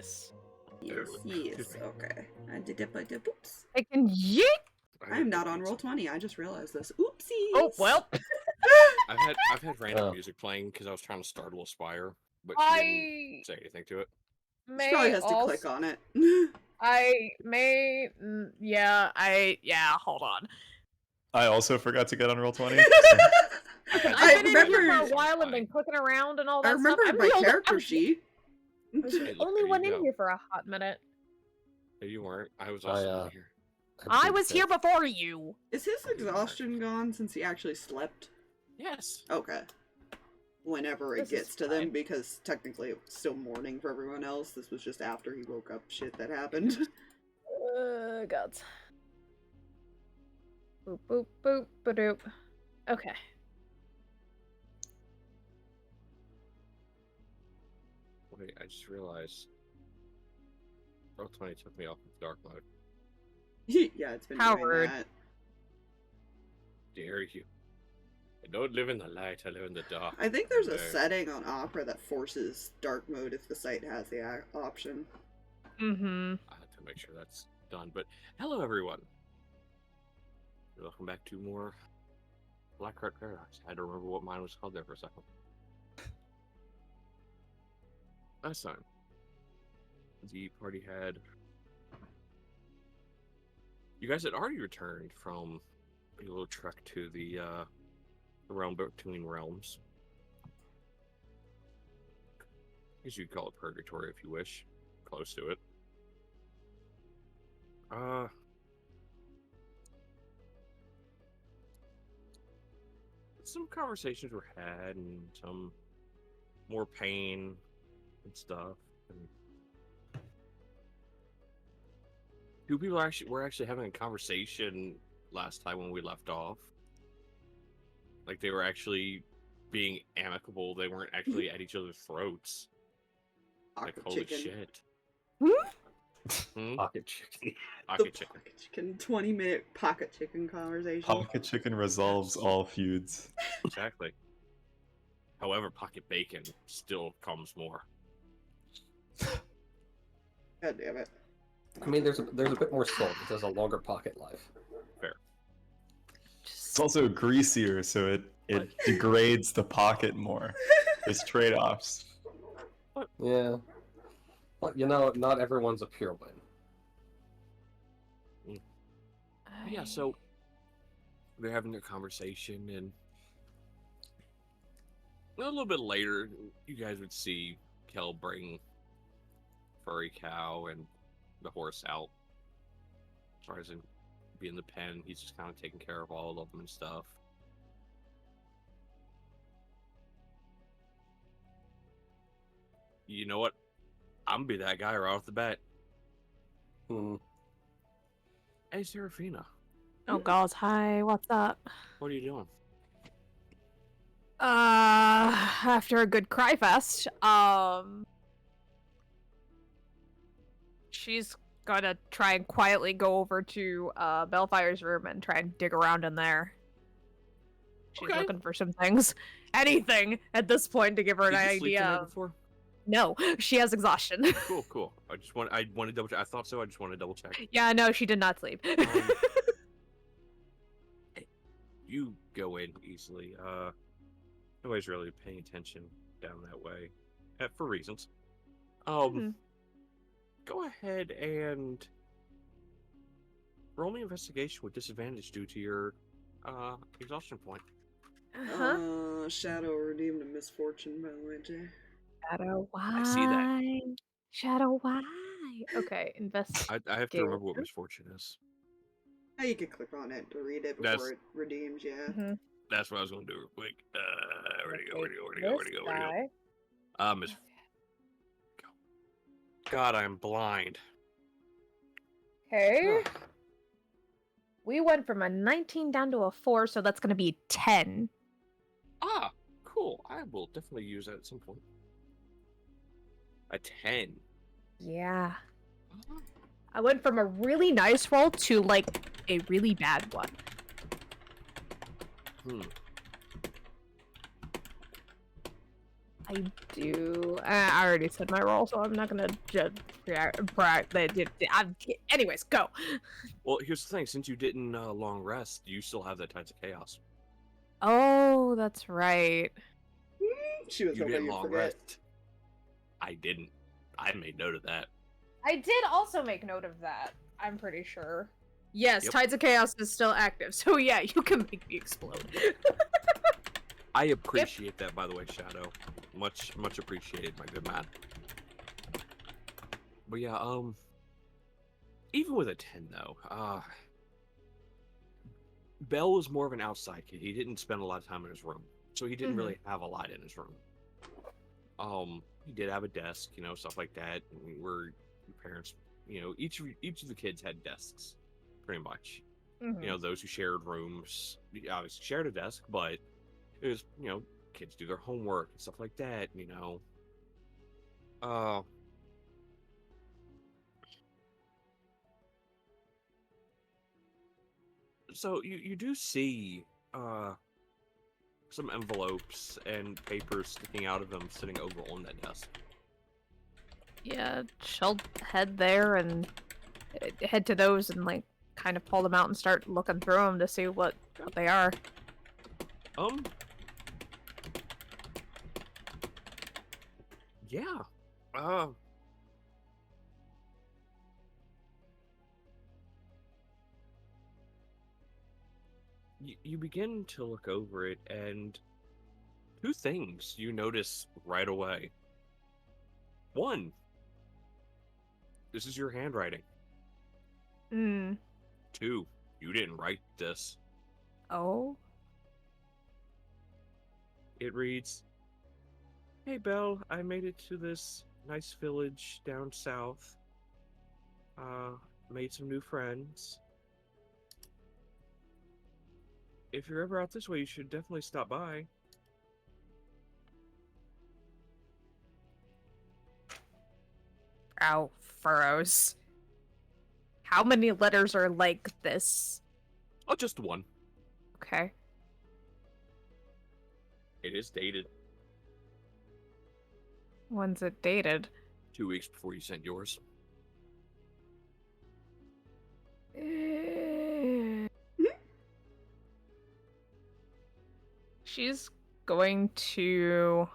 Yes. Yes, yes. Okay. I did it, but oops. I can yeet. I'm not on Roll20. I just realized this. Oopsies. Oh well. I've had random music playing because I was trying to startle a spire, but she didn't say anything to it. She probably has to click on it. Hold on. I also forgot to get on Roll20. I've been in here for a while and been clicking around and all that stuff. I remember my character sheet. I was the only one in here for a hot minute. No, you weren't. I was also here. I was here before you. Is his exhaustion gone since he actually slept? Yes. Okay. Whenever it gets to them, because technically it was still morning for everyone else. This was just after he woke up shit that happened. God. Boop, boop, boop, ba-doop. Okay. Wait, I just realized Roll20 took me off of dark mode. Yeah, it's been doing that. Dare you. I don't live in the light, I live in the dark. I think there's a setting on Opera that forces dark mode if the site has the option. Mm-hmm. I have to make sure that's done, but hello everyone. Welcome back to more Blackheart Paradox. I had to remember what mine was called there for a second. Last time, the party had... You guys had already returned from a little trek to the realm between realms. I guess you'd call it purgatory if you wish. Close to it. Some conversations were had and some more pain and stuff. And two people were actually having a conversation last time when we left off. Like they were actually being amicable. They weren't actually at each other's throats. Like holy shit. Pocket chicken. Pocket chicken. Pocket chicken. 20-minute pocket chicken conversation. Pocket chicken resolves all feuds. Exactly. However, pocket bacon still comes more. God damn it. I mean, there's a bit more salt. It has a longer pocket life. Fair. It's also greasier, so it degrades the pocket more. There's trade-offs. Yeah. Well, you know, not everyone's a pure win. Yeah, so they're having their conversation, and a little bit later, you guys would see Kel bring Furry Cow and the horse out. As far as in being the pen, he's just kind of taking care of all of them and stuff. You know what? I'm gonna be that guy right off the bat. Hey, Seraphina. Oh God, hi, what's up? What are you doing? After a good cry fest, she's gonna try and quietly go over to Bellfire's room and try and dig around in there. She's looking for some things. Anything at this point to give her an idea. Sleep tonight before? No, she has exhaustion. Cool. I want to double check. I thought so. I just want to double check. Yeah, no, she did not sleep. You go in easily. Nobody's really paying attention down that way, for reasons. Go ahead and roll me investigation with disadvantage due to your exhaustion point. Shadow redeemed a misfortune, by the way, Jay. Shadow, why? I see that. Shadow, why? Okay, investigate. I have to remember what misfortune is. Now you can click on it to read it before it redeems, yeah. That's what I was going to do real quick. Where'd it go? Miss... God, I'm blind. Okay. We went from a 19 down to a 4, so that's going to be 10. Ah, cool. I will definitely use that at some point. A 10. Yeah. I went from a really nice roll to, like, a really bad one. I do. I already said my role, so I'm not gonna judge. Anyways, go. Well, here's the thing. Since you didn't long rest, you still have that Tides of Chaos. Oh, that's right. She was You hoping didn't you'd long forget. rest. I didn't. I made note of that. I did also make note of that. I'm pretty sure. Yes, Yep. Tides of Chaos is still active, so yeah, you can make me explode. I appreciate that, by the way, Shadow. Much appreciated, my good man. But yeah, even with a 10 though, Bell was more of an outside kid. He didn't spend a lot of time in his room, so he didn't really have a lot in his room. He did have a desk, you know, stuff like that. Where your parents, you know, each of the kids had desks, pretty much. You know, those who shared rooms obviously shared a desk, but it was, you know, kids do their homework and stuff like that, you know. So you do see some envelopes and papers sticking out of them sitting over on that desk. Yeah, she'll head there and head to those and like kind of pull them out and start looking through them to see what they are. Yeah. You begin to look over it, and two things you notice right away. One, this is your handwriting. Two, you didn't write this. Oh? It reads, "Hey, Belle, I made it to this nice village down south. Made some new friends. If you're ever out this way, you should definitely stop by." Brow furrows. How many letters are like this? Oh, just one. Okay. It is dated When's it dated? 2 weeks before you sent yours. She's going to...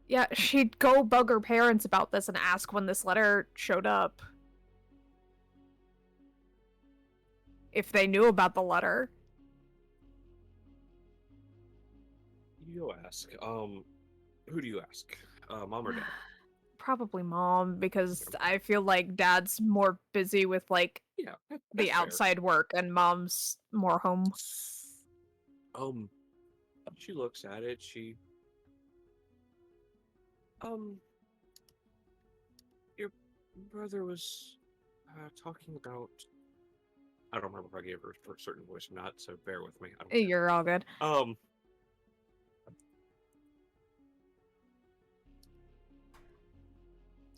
Yeah, she'd go bug her parents about this and ask when this letter showed up. If they knew about the letter. You go ask. Who do you ask? Mom or dad? Probably mom, because I feel like dad's more busy with, like, Yeah, the that's fair. outside work, and mom's more home. She looks at it. Your brother was talking about. I don't remember if I gave her a certain voice or not, so bear with me. I don't care. You're all good.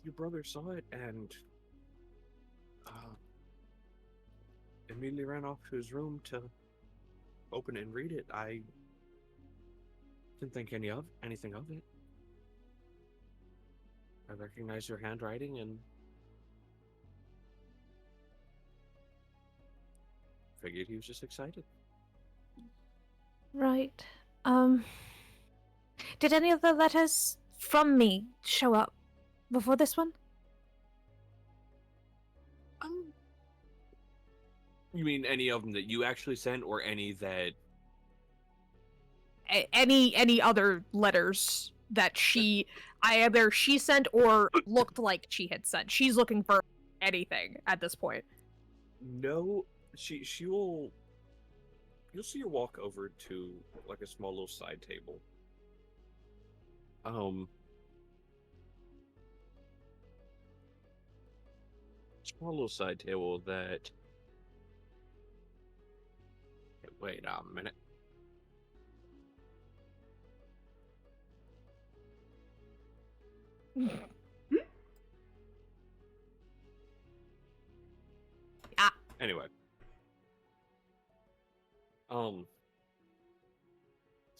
Your brother saw it and immediately ran off to his room to open it and read it. I didn't think anything of it. I recognized your handwriting and figured he was just excited. Right. Did any of the letters from me show up before this one? You mean any of them that you actually sent, or any that... Any other letters that either she sent or looked like she had sent. She's looking for anything at this point. No, she will... You'll see her walk over to, like, a small little side table. Small little side table that... Wait a minute. Anyway.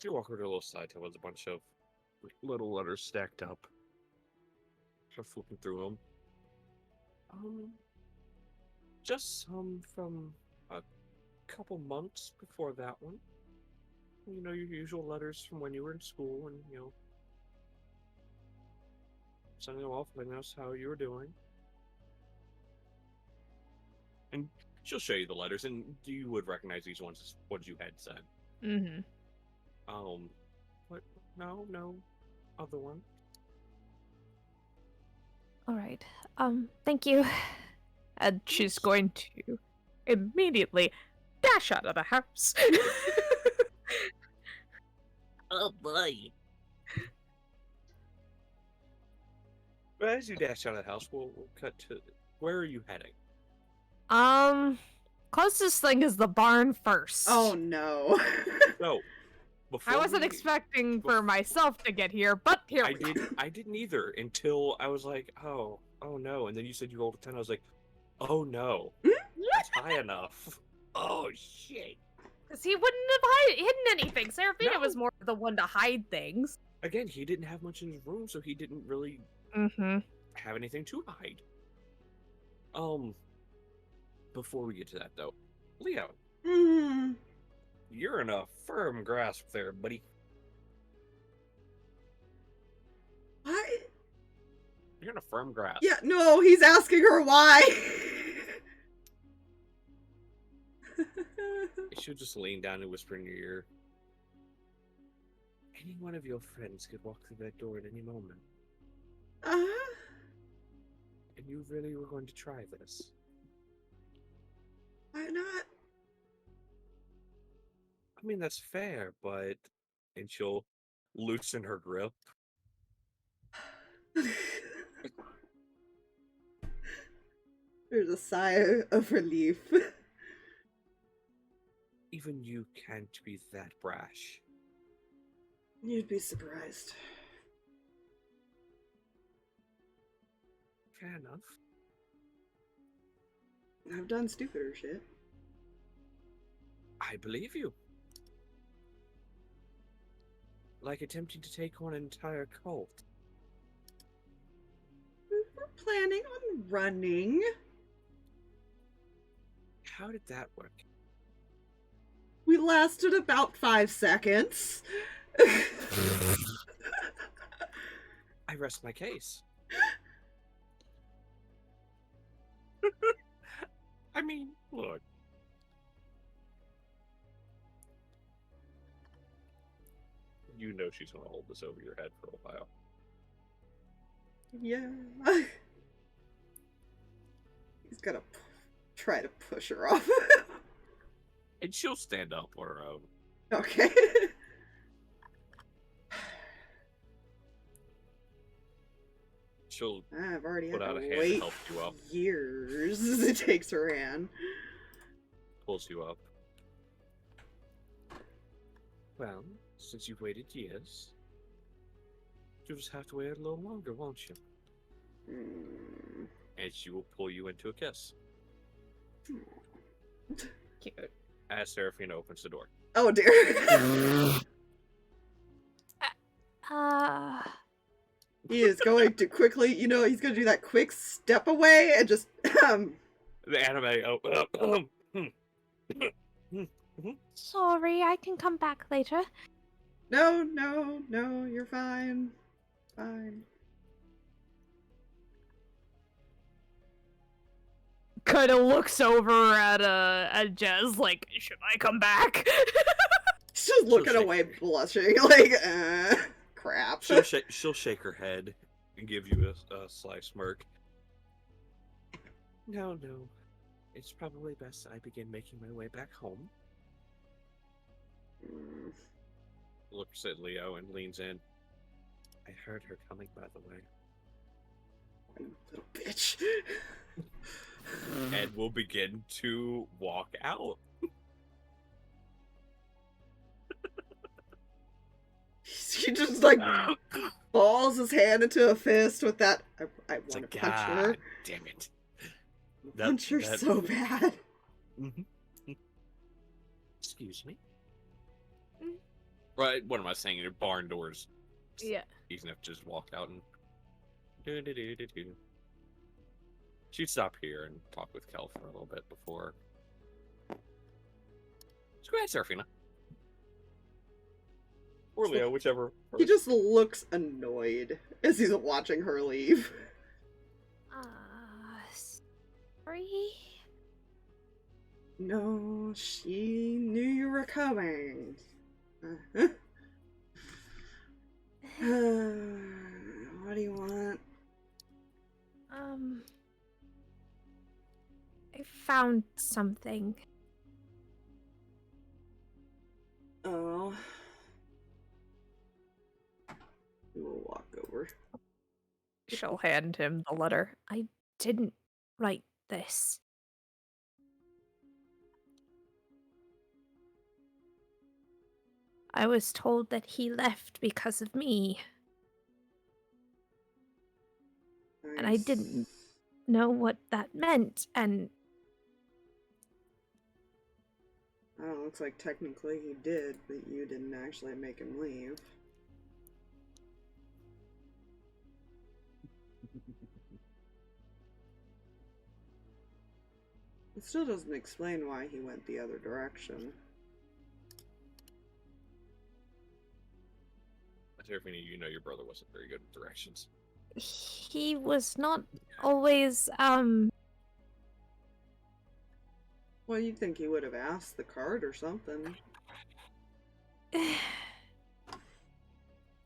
You walk over to a little side table with a bunch of little letters stacked up. Start flipping through them. Just some from a couple months before that one. You know, your usual letters from when you were in school and, you know, sending them off, letting us how you were doing. And she'll show you the letters, and you would recognize these ones as ones you had sent. Mm-hmm. What? No other one. All right. Thank you. And she's going to immediately dash out of the house. Oh boy. But as you dash out of the house, we'll cut to where are you heading? Closest thing is the barn first. Oh no. So, before I wasn't we- expecting for myself to get here, but here we go. I didn't either until I was like, oh no, and then you said you rolled a 10. I was like, oh no, that's high enough. Oh shit. Because he wouldn't have hidden anything. Seraphina No. was more the one to hide things. Again, he didn't have much in his room, so he didn't really Mm-hmm. have anything to hide. Before we get to that though, Leo, Mm. you're in a firm grasp there, buddy. What? You're in a firm grasp. Yeah, no, he's asking her why. She'll just lean down and whisper in your ear. Any one of your friends could walk through that door at any moment. Uh-huh. And you really were going to try this? Why not? I mean, that's fair, but... And she'll loosen her grip. There's a sigh of relief. Even you can't be that brash. You'd be surprised. Fair enough. I've done stupider shit. I believe you. Like attempting to take on an entire cult. We're planning on running. How did that work? We lasted about 5 seconds. I rest my case. I mean, look. You know she's gonna hold this over your head for a while. Yeah. He's gonna try to push her off. And she'll stand up on her own. Okay. She'll I've already put had out a to hand to wait help you up. years as it takes her hand. Pulls you up. Well, since you've waited years, you'll just have to wait a little longer, won't you? Mm. And she will pull you into a kiss. Cute. As Seraphina opens the door. Oh dear. He is going to quickly, you know, he's going to do that quick step away and just, The anime. Sorry, I can come back later. no, you're fine. Fine. Kind of looks over at Jez like, should I come back? She's just looking shake- away, blushing, like, crap. She'll shake her head and give you a sly smirk. No. It's probably best I begin making my way back home. Mm. Looks at Leo and leans in. I heard her coming, by the way. You little bitch. And will begin to walk out. He just, like, balls his hand into a fist with that, I It's want like, to punch her. God damn it. Punch her so bad. Mhm. Excuse me. Right, what am I saying? Your barn doors. Yeah. Easy enough to just walk out and... She'd stop here and talk with Kel for a little bit before... So go ahead, Seraphina. Or Leo, whichever. He just looks annoyed as he's watching her leave. Sorry. No, she knew you were coming. What do you want? I found something. Oh. We will walk over. She'll hand him the letter. I didn't write this. I was told that he left because of me, and I didn't know what that meant, and... Oh, looks like technically he did, but you didn't actually make him leave. It still doesn't explain why he went the other direction. Seraphina, you know your brother wasn't very good with directions. He was not always, Well, you'd think he would have asked the card or something. You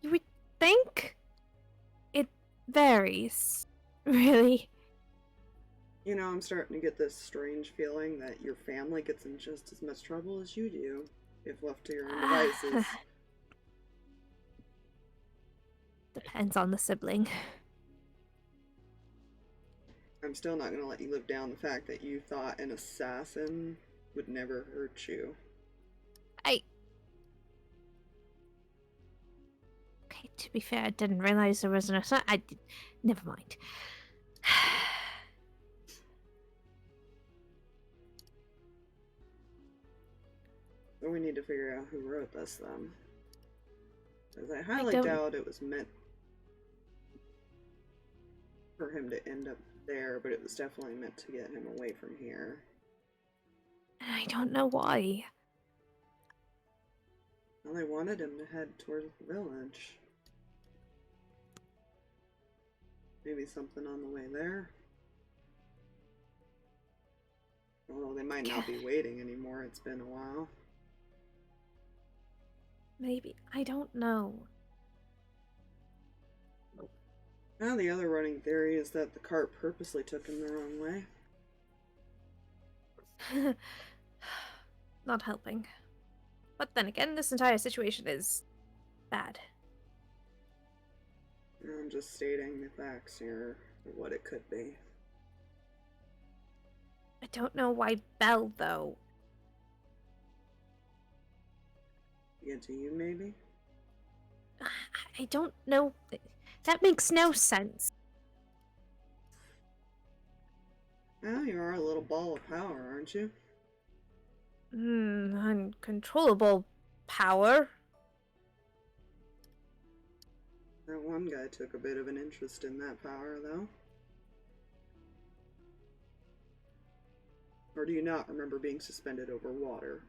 would think? It varies, really. You know, I'm starting to get this strange feeling that your family gets in just as much trouble as you do, if left to your own devices. Depends on the sibling. I'm still not gonna let you live down the fact that you thought an assassin would never hurt you. Okay, to be fair, I didn't realize there was an assassin. Never mind. So we need to figure out who wrote this then. Because I highly doubt it was meant for him to end up there, but it was definitely meant to get him away from here. I don't know why. Well, they wanted him to head towards the village. Maybe something on the way there. Although they might not be waiting anymore, it's been a while. Maybe. I don't know. Now the other running theory is that the cart purposely took him the wrong way. Not helping. But then again, this entire situation is bad. I'm just stating the facts here of what it could be. I don't know why Belle, though. Get to you, maybe? I don't know. That makes no sense. Well, you are a little ball of power, aren't you? Uncontrollable power. That one guy took a bit of an interest in that power, though. Or do you not remember being suspended over water?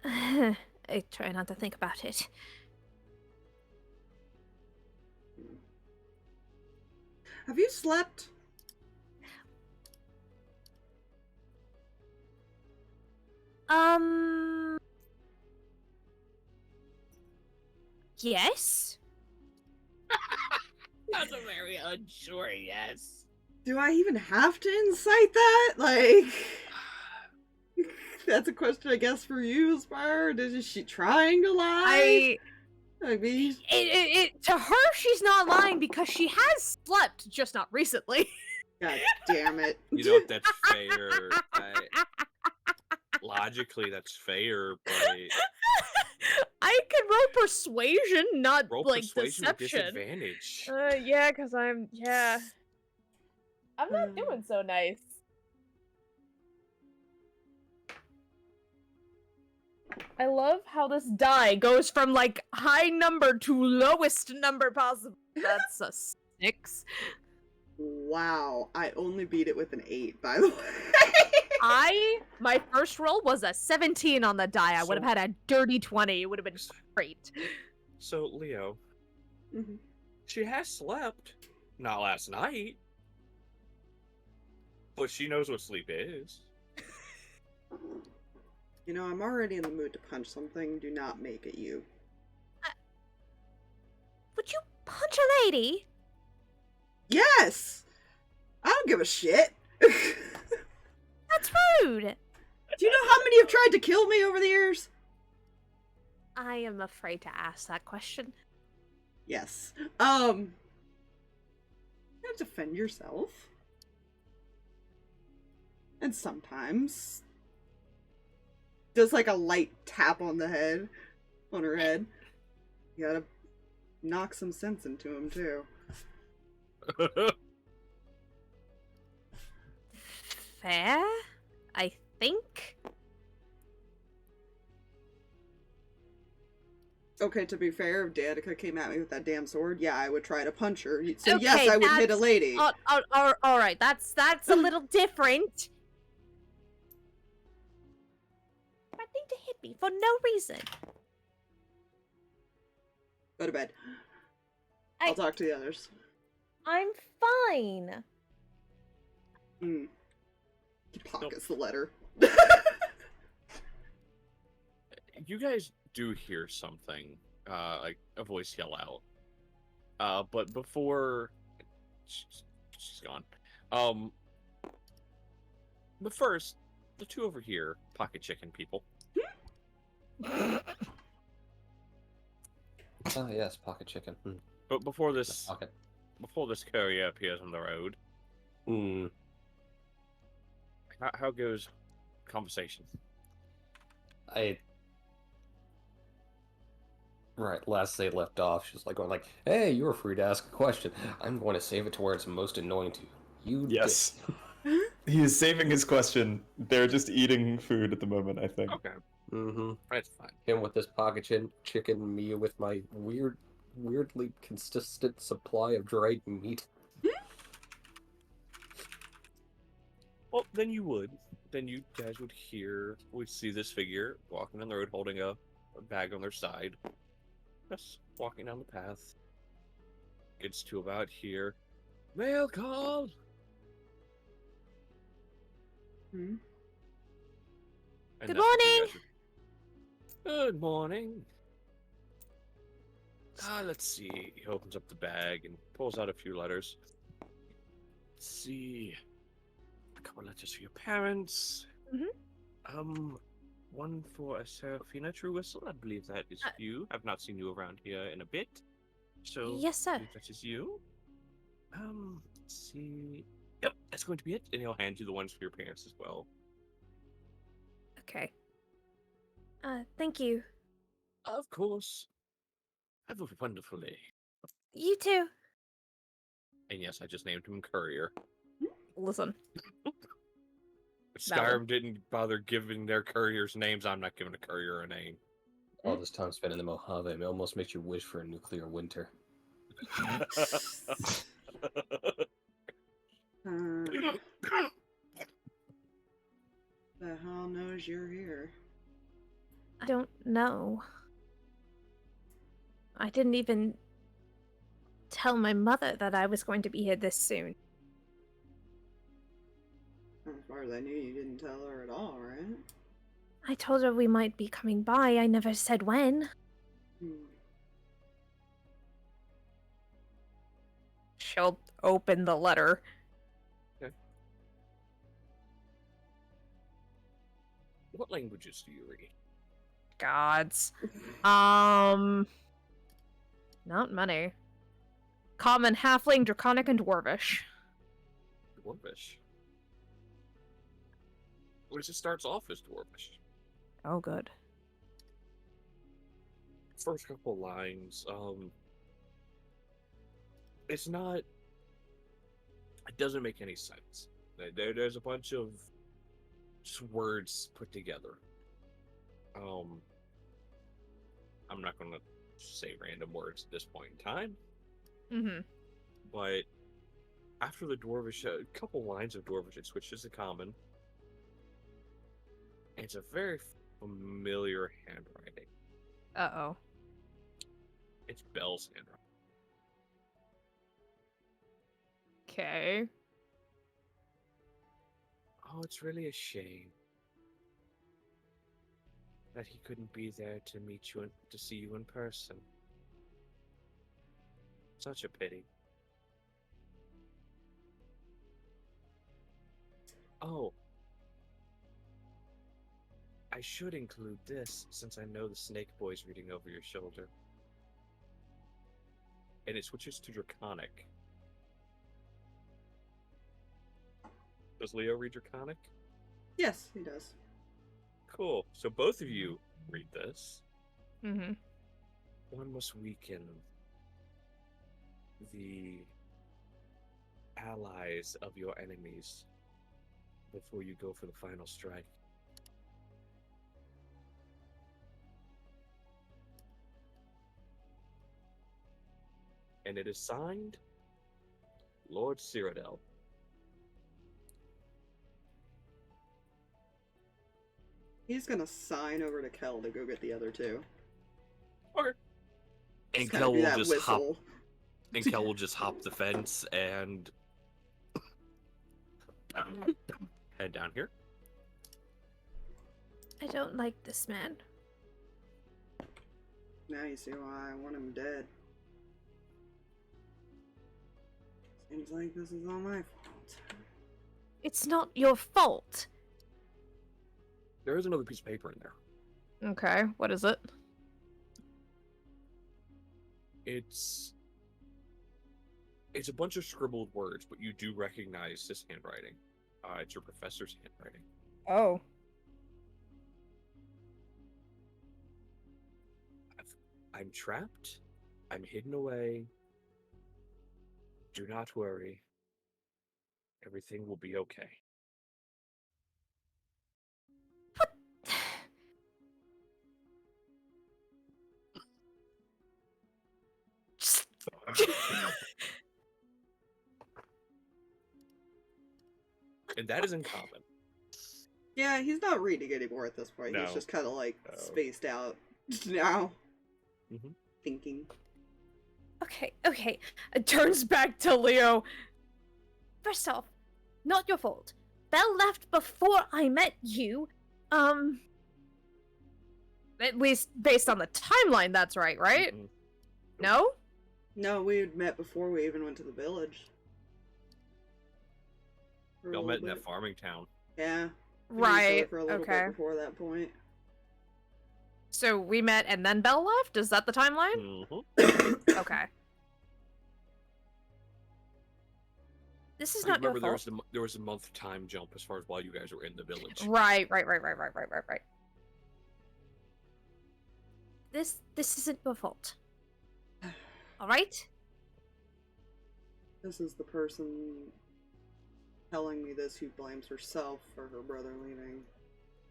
I try not to think about it. Have you slept? Yes? That's a very unsure yes. Do I even have to incite that? Like, that's a question, I guess, for you, Aspire. Is she trying to lie? I mean, to her, she's not lying because she has slept, just not recently. God damn it. You know, that's fair. Logically, that's fair, but... I can roll persuasion, not, roll like, persuasion with deception. disadvantage. Yeah, because I'm not doing so nice. I love how this die goes from like high number to lowest number possible. That's a 6. Wow, I only beat it with an 8, by the way. My first roll was a 17 on the die. I would have So- had a dirty 20. It would have been great. So, Leo, Mhm. she has slept. Not last night. But she knows what sleep is. You know, I'm already in the mood to punch something. Do not make it you. Would you punch a lady? Yes! I don't give a shit. That's rude. Do you know how many have tried to kill me over the years? I am afraid to ask that question. Yes. You have to defend yourself. And sometimes just like a light tap on the head, on her head. You gotta knock some sense into him too. Fair, I think. Okay, to be fair, if Danika came at me with that damn sword, yeah, I would try to punch her. So Okay, yes, I would hit a that's- lady. All right, that's a little different. Threatening to hit me for no reason. Go to bed. I- I'll talk to the others. I'm fine. Hmm. He pockets the letter. You guys do hear something, like a voice yell out. But before she's gone. But first, the two over here, pocket chicken people. Oh yes, pocket chicken. But before this Pocket. courier appears on the road, Hmm. how goes conversation? Right, last they left off, she was like going like, "Hey, you were free to ask a question. I'm going to save it to where it's most annoying to you." You Yes. He is saving his question. They're just eating food at the moment, I think. Okay, Mm-hmm. that's fine. Him with this pocket chicken, me with my weirdly consistent supply of dried meat. Well, then you guys would see this figure walking on the road holding a bag on their side. Just walking down the path. Gets to about here. Mail call! Hmm? And Good that's what you morning! guys are- Good morning. Let's see. He opens up the bag and pulls out a few letters. Let's see. A couple letters for your parents. One for a Seraphina True Whistle. I believe that is you. I've not seen you around here in a bit. So Yes, sir. I believe that is you. Let's see. Yep, that's going to be it. And he'll hand you the ones for your parents as well. Okay. Thank you. Of course. Have a wonderful day. You too. And yes, I just named him Courier. Listen. If Valid. Skyrim didn't bother giving their couriers names, I'm not giving a courier a name. All this time spent in the Mojave, it almost makes you wish for a nuclear winter. The hell knows you're here? I don't know. I didn't even tell my mother that I was going to be here this soon. As far as I knew, you didn't tell her at all, right? I told her we might be coming by. I never said when. Hmm. She'll open the letter. What languages do you read? Gods. Not many. Common, Halfling, Draconic, and Dwarvish. Dwarvish. Well, it starts off as Dwarvish. Oh, good. First couple lines, it's not. It doesn't make any sense. There's a bunch of just words put together. I'm not gonna say random words at this point in time, Mm-hmm. but after the Dwarvish, a couple lines of Dwarvish, it switches to Common. It's a very familiar handwriting. Uh-oh. It's Belle's handwriting. Okay. Oh, it's really a shame that he couldn't be there to meet you and to see you in person. Such a pity. Oh. I should include this, since I know the Snake Boy's reading over your shoulder. And it switches to Draconic. Does Leo read Draconic? Yes, he does. Cool. So both of you read this. Mm-hmm. One must weaken the allies of your enemies before you go for the final strike. And it is signed Lord Cyrodiil. He's gonna sign over to Kel to go get the other two. Okay. And It's gotta Kel be will that just hop. whistle. And Kel will just hop the fence and head down here. I don't like this man. Now you see why I want him dead. Seems like this is all my fault. It's not your fault. There is another piece of paper in there. Okay, what is it? It's a bunch of scribbled words, but you do recognize this handwriting. It's your professor's handwriting. Oh. I'm trapped. I'm hidden away. Do not worry. Everything will be okay. And that is in common. Yeah, he's not reading anymore at this point. No. He's just kind of like No. spaced out now. Mm-hmm. Thinking. Okay. It turns back to Leo. First off, not your fault. Belle left before I met you. At least based on the timeline, that's right? Mm-mm. No? No, we had met before we even went to the village. For a Y'all little met in that bit. farming town. Yeah. We knew each other Right. For a little Okay. bit before that point. So we met and then Belle left? Is that the timeline? Mm-hmm. Okay. This is I not your remember fault. there was a month time jump as far as while you guys were in the village. Right. This isn't your fault. Alright? This is the person telling me this who blames herself for her brother leaving.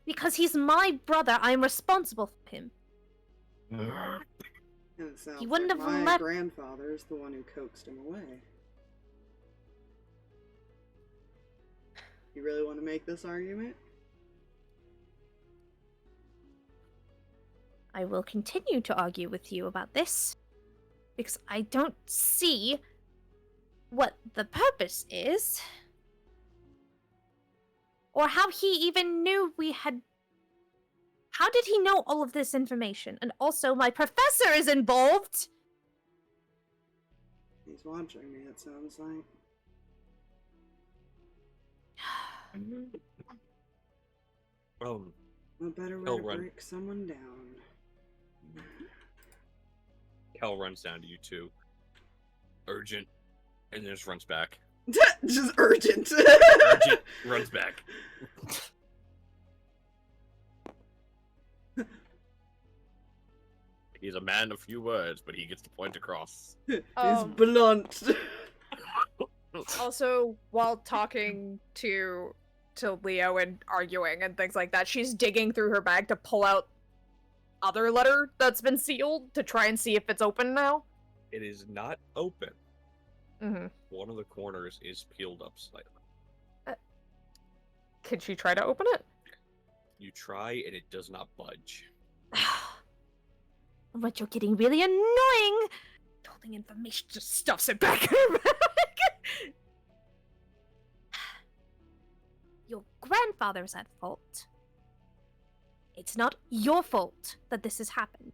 Because he's my brother, I'm responsible for him. And it sounds He wouldn't like have my left- grandfather's the one who coaxed him away. You really want to make this argument? I will continue to argue with you about this. Because I don't see what the purpose is. Or how he even knew we had... How did he know all of this information? And also, my professor is involved! He's watching me, it sounds like. What better way to run. break someone down? Kel runs down to you two. Urgent. And then just runs back. Just urgent. Urgent. Runs back. He's a man of few words, but he gets the point across. He's blunt. Also, while talking to Leo and arguing and things like that, she's digging through her bag to pull out other letter that's been sealed to try and see if it's open now? It is not open. Mm-hmm. One of the corners is peeled up slightly. Can she try to open it? You try, and it does not budge. But you're getting really annoying. Holding information just stuffs it back in her bag. Your grandfather's at fault. It's not your fault that this has happened.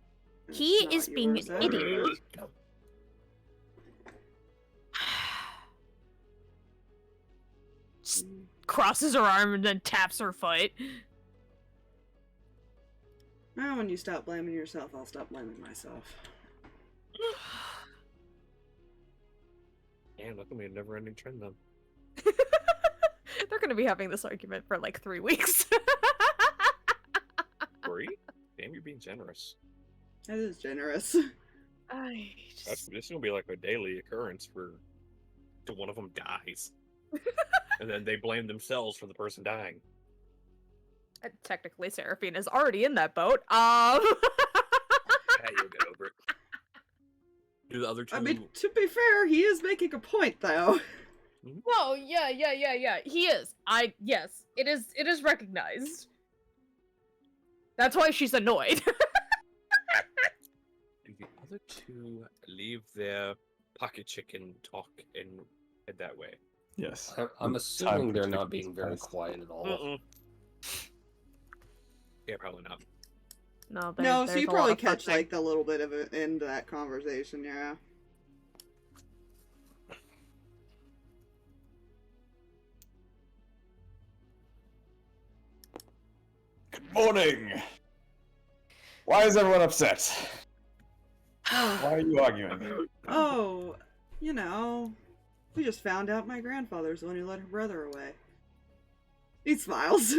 He It's not is being yours an either. idiot. Just crosses her arm and then taps her foot. Now, when you stop blaming yourself, I'll stop blaming myself. Damn, that could be a never-ending trend, then. They're gonna be having this argument for like 3 weeks. 3? Damn, you're being generous. That is generous. This is gonna be like a daily occurrence for till one of them dies, and then they blame themselves for the person dying. Technically, Seraphina is already in that boat. Yeah, you'll get over it. Do the other two? I mean, to be fair, he is making a point, though. No, yeah. He is. Yes, it is recognized. That's why she's annoyed. Do the other two leave their pocket chicken talk and head that way? Yes. I'm assuming they're not chickens being very passed. quiet at all. Mm-mm. Yeah, probably not. No, No, so there's you a lot probably of catch, fussing. like, the little bit of it into that conversation, yeah. Good morning. Why is everyone upset? Why are you arguing? Oh, you know, we just found out my grandfather's the one who let her brother away. He smiles.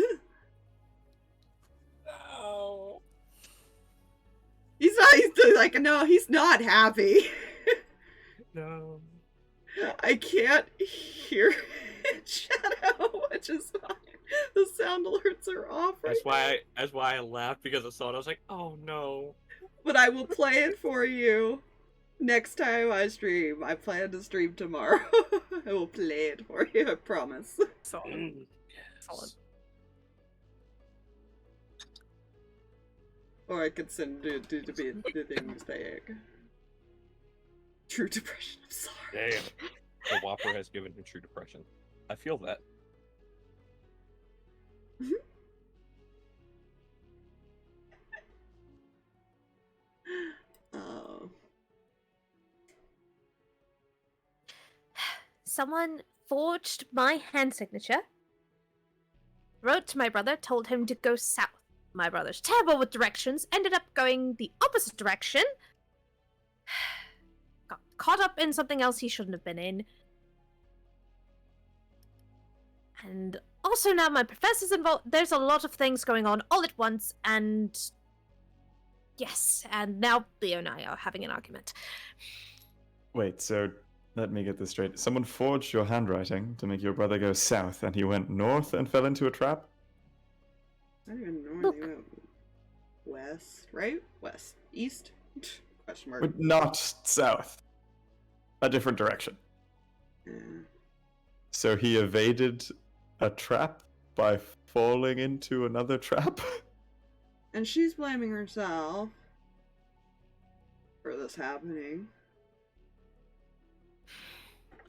No. He's like, no, he's not happy. No. I can't hear it, Shadow, which is fine. The sound alerts are off right That's why I laughed, because I saw it. I was like, oh no. But I will play it for you next time I stream. I plan to stream tomorrow. I will play it for you, I promise. Solid. Solid. Or I could send it to be the things saying. True depression, I'm sorry. Damn. The Whopper has given him true depression. I feel that. Oh. Someone forged my hand signature, wrote to my brother, told him to go south. My brother's terrible with directions, ended up going the opposite direction. Got caught up in something else he shouldn't have been in. And also now my professor's involved. There's a lot of things going on all at once, and yes, and now Leo and I are having an argument. Wait, so let me get this straight. Someone forged your handwriting to make your brother go south, and he went north and fell into a trap? I don't even know Look. where they went. West, right? West. East? Question mark. But not south. A different direction. Yeah. So he evaded a trap by falling into another trap? And she's blaming herself for this happening.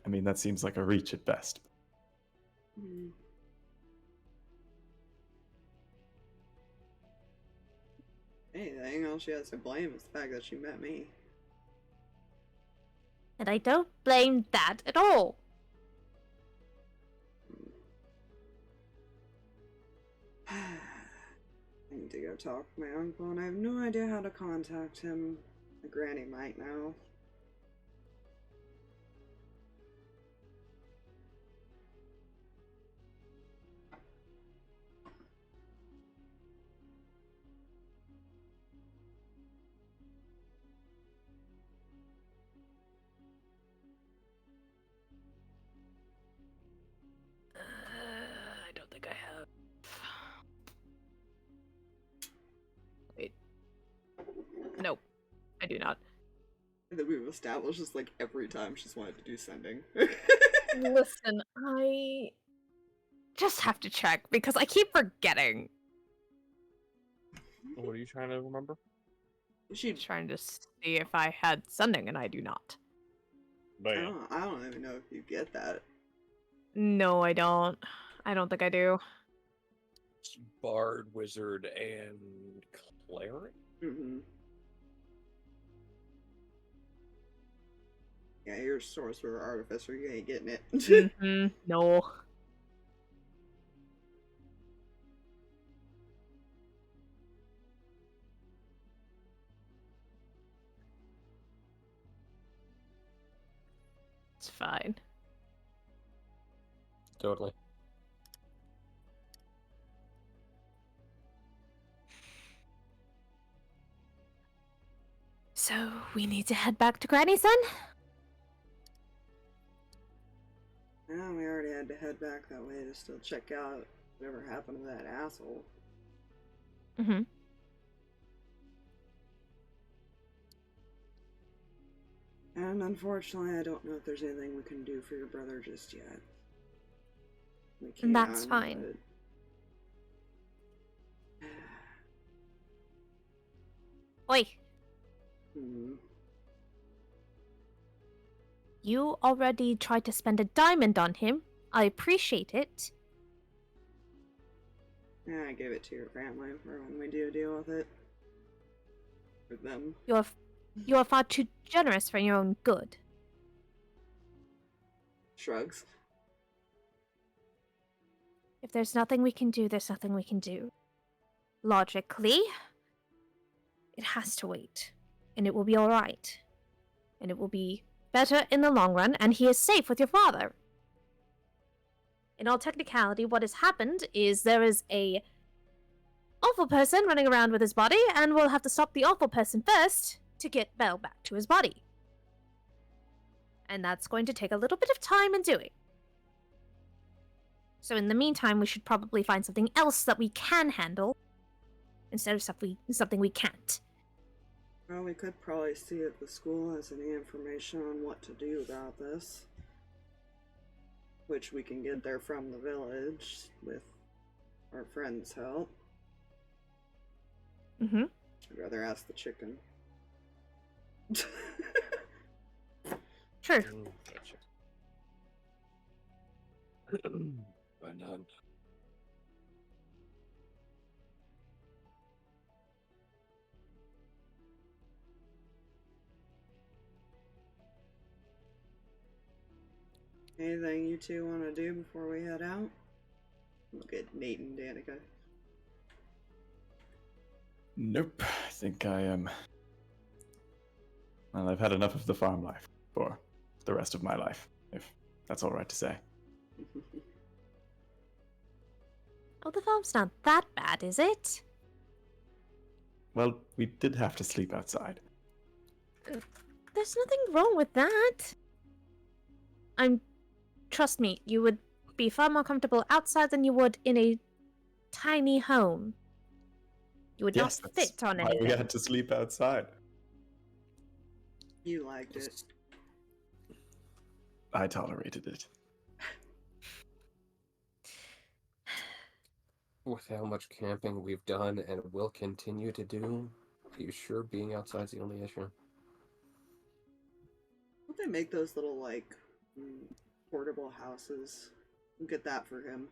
I mean, that seems like a reach at best. Hmm. Anything, all she has to blame is the fact that she met me. And I don't blame that at all. I need to go talk to my uncle, and I have no idea how to contact him. My granny might know. I don't think I have. Wait. do not. And then we've established this like every time she's wanted to do sending. Listen, I just have to check because I keep forgetting. What are you trying to remember? She, Trying to see if I had sending, and I do not. Bam. I don't even know if you get that. No, I don't. I don't think I do. Bard, wizard, and cleric. Mm-hmm. Yeah, you're a sorcerer artificer. You ain't getting it. No. It's fine. Totally. So, we need to head back to Granny's then? Yeah, we already had to head back that way to still check out whatever happened to that asshole. Mm-hmm. And unfortunately, I don't know if there's anything we can do for your brother just yet. We can, That's fine. but- Oi, Hmm. you already tried to spend a diamond on him. I appreciate it. Yeah, I gave it to your family for when we do deal with it. For them. You are far too generous for your own good. Shrugs. If there's nothing we can do, there's nothing we can do. Logically, it has to wait. And it will be alright. And it will be better in the long run, and he is safe with your father. In all technicality, what has happened is there is a awful person running around with his body, and we'll have to stop the awful person first to get Bell back to his body. And that's going to take a little bit of time in doing. So in the meantime, we should probably find something else that we can handle instead of something we can't. Well, we could probably see if the school has any information on what to do about this. Which we can get there from the village with our friend's help. Mm-hmm. I'd rather ask the chicken. Sure. Gotcha. Well done. Anything you two want to do before we head out? Look at Nate and Danika. Nope. I think I am. Well, I've had enough of the farm life for the rest of my life, if that's all right to say. Oh, the farm's not that bad, is it? Well, we did have to sleep outside. There's nothing wrong with that. Trust me, you would be far more comfortable outside than you would in a tiny home. You would Yes, not that's fit on why anything. we had to sleep outside. You liked it. I tolerated it. With how much camping we've done and will continue to do, are you sure being outside's the only issue? Don't they make those little, like, portable houses? We'll get that for him.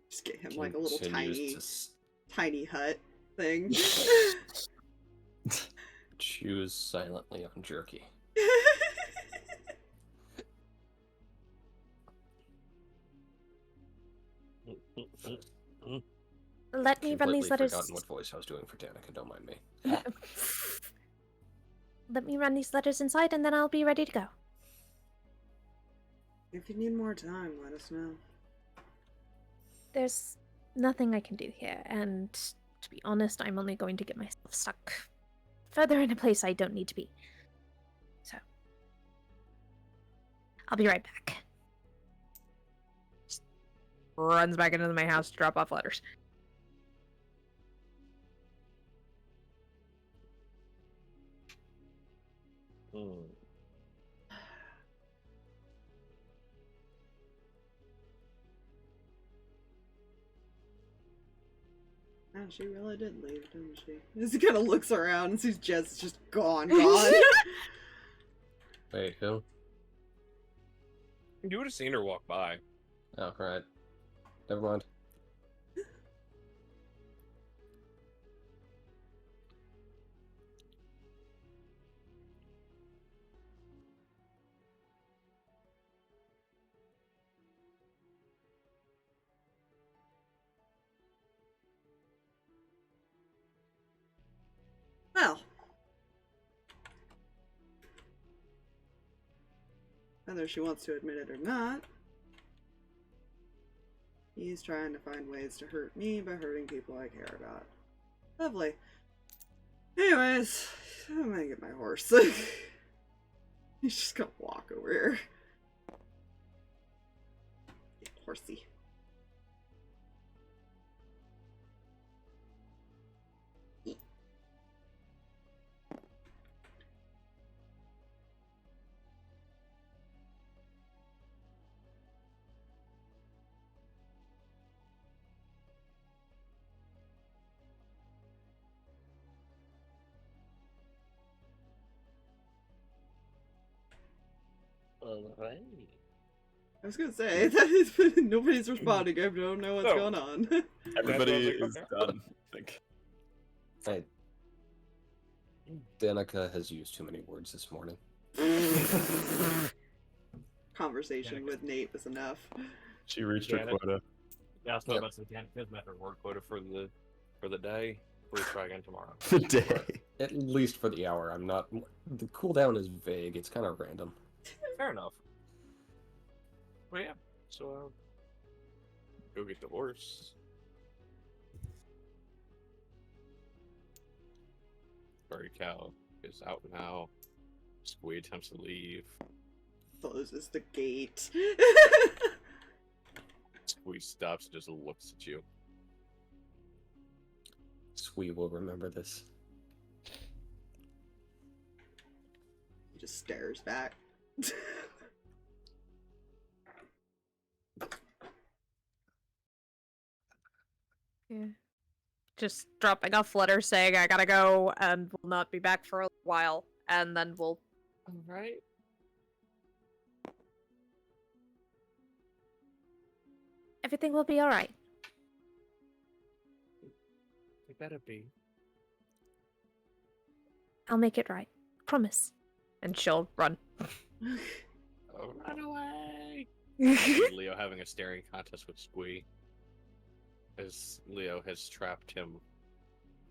Just get him, like, a little tiny hut thing. Choose silently on jerky. Let me run these letters. Forgotten what voice I was doing for Danika, don't mind me. Let me run these letters inside, and then I'll be ready to go. If you need more time, let us know. There's nothing I can do here, and to be honest, I'm only going to get myself stuck further in a place I don't need to be. So, I'll be right back. runs back into the main house to drop off letters. Hmm. Oh, she really did leave, didn't she? He kind of looks around and sees Jess just gone. Wait, who? You would have seen her walk by. Oh, right. Never mind. Well. Whether she wants to admit it or not, he's trying to find ways to hurt me by hurting people I care about. Lovely. Anyways, I'm gonna get my horse. He's just gonna walk over here. Get horsey. Alright. I was gonna say that nobody's responding. I don't know what's Oh. going on. Everybody Okay. is done, I think. Hey. Danika has used too many words this morning. Conversation with Nate was enough. She reached her Janet? quota. Yeah, I was Yep. about to say Danica's met her word quota for the day. We'll try again tomorrow. The day. At least for the hour. I'm not. The cooldown is vague. It's kind of random. Fair enough. Well, yeah. So, go get the horse. Furry cow is out now. Squee attempts to leave. Closes the gate. Squee stops and just looks at you. Squee will remember this. He just stares back. Yeah. Just dropping off letters saying I gotta go and will not be back for a while, and then we'll. Alright. Everything will be alright. It better be. I'll make it right. Promise. And she'll run. Oh, run away! Leo having a staring contest with Squee. As Leo has trapped him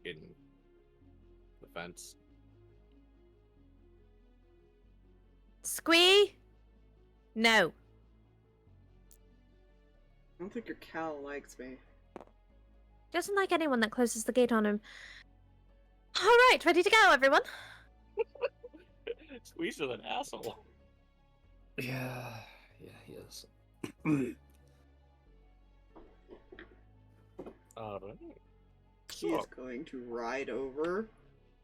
in the fence. Squee? No. I don't think your cow likes me. Doesn't like anyone that closes the gate on him. Alright, ready to go, everyone. Squee's is an asshole. Yeah, he is. Alright. He's going to ride over,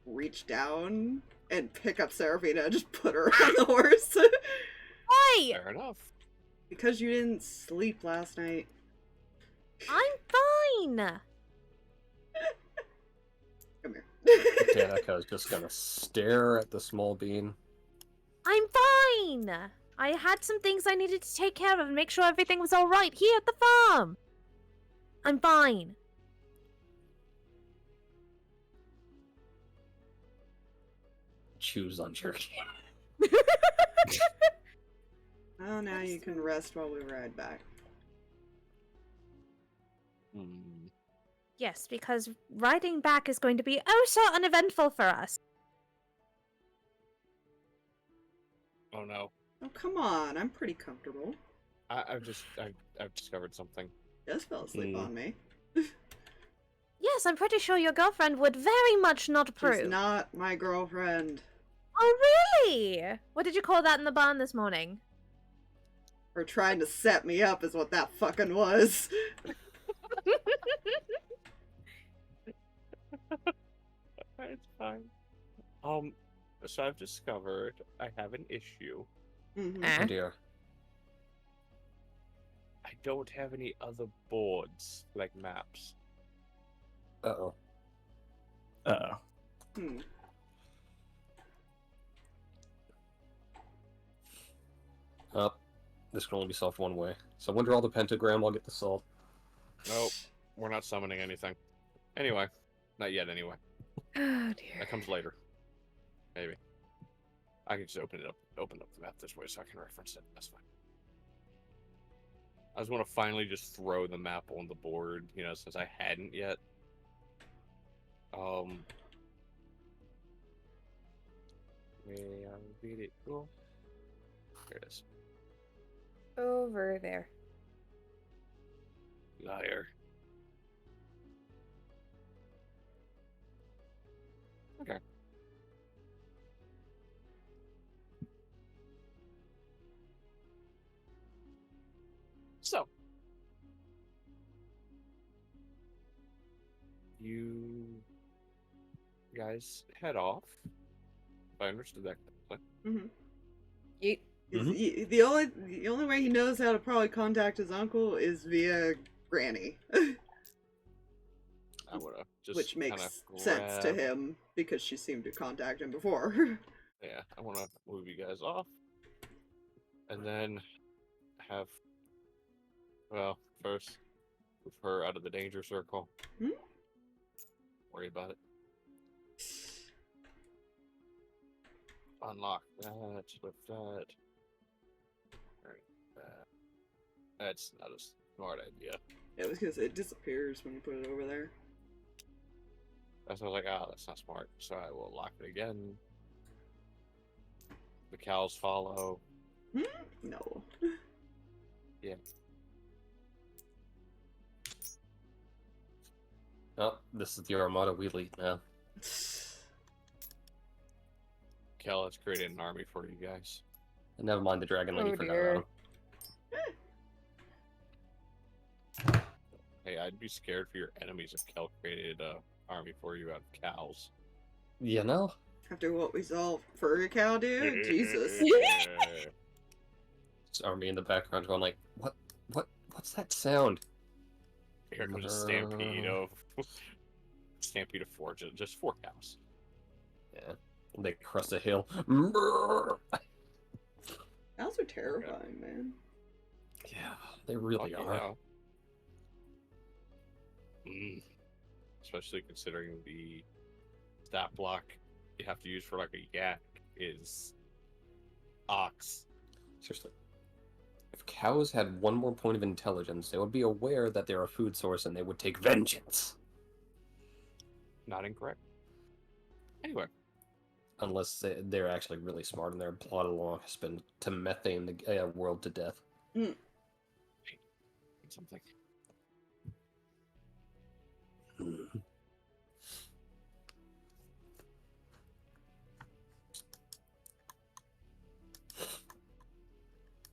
reach down, and pick up Seraphina and just put her on the horse. Why? Fair enough. Because you didn't sleep last night. I'm fine. Come here. Danika is just gonna stare at the small bean. I'm fine. I had some things I needed to take care of and make sure everything was alright here at the farm. I'm fine. Chews on jerky. Oh, now you can rest while we ride back. Hmm. Yes, because riding back is going to be oh so uneventful for us. Oh no. Oh, come on. I'm pretty comfortable. I've discovered something. Just fell asleep on me. Yes, I'm pretty sure your girlfriend would very much not approve. She's not my girlfriend. Oh, really? What did you call that in the barn this morning? Or trying to set me up is what that fucking was. It's fine. So I've discovered I have an issue. Mhm. Eh? Oh dear. I don't have any other boards, like maps. Uh-oh. Uh-oh. Hmm. Oh, this can only be solved one way. Someone draw the pentagram, I'll get the salt. Nope, we're not summoning anything. Anyway, not yet anyway. Oh dear. That comes later. Maybe. I can just open up the map this way so I can reference it. That's fine. I just want to finally just throw the map on the board, you know, since I hadn't yet. Where did it go? There it is. Over there. Liar. Okay. So, you guys head off. If I understood that correctly. Mhm. Yeet. Mhm. The only way he knows how to probably contact his uncle is via Granny, I would have just which kinda makes sense to grab- him because she seemed to contact him before. Yeah, I want to move you guys off, and then have, well, first move her out of the danger circle. Hmm? Worry about it. Unlock that with that. Alright, that's not a smart idea. It was because it disappears when you put it over there. That's why I was like, that's not smart. So I will lock it again. The cows follow. No. Yeah. Oh, this is the Armada we lead now. Cal has created an army for you guys. And never mind the Dragon Lady Oh, for dear. now. Hey, I'd be scared for your enemies if Cal created an army for you out of cows. You know? After what we saw Furry Cow do? Jesus. This army in the background going like, what's that sound? Here comes a stampede of four, just four cows. Yeah. They crest a hill. Cows are terrifying, man. Yeah, they really Fuck are. yeah. Especially considering the stat block you have to use for like a yak is ox. Seriously. If cows had one more point of intelligence, they would be aware that they're a food source and they would take vengeance. Not incorrect. Anyway, Unless they're actually really smart and their plot along has been to methane the world to death. something.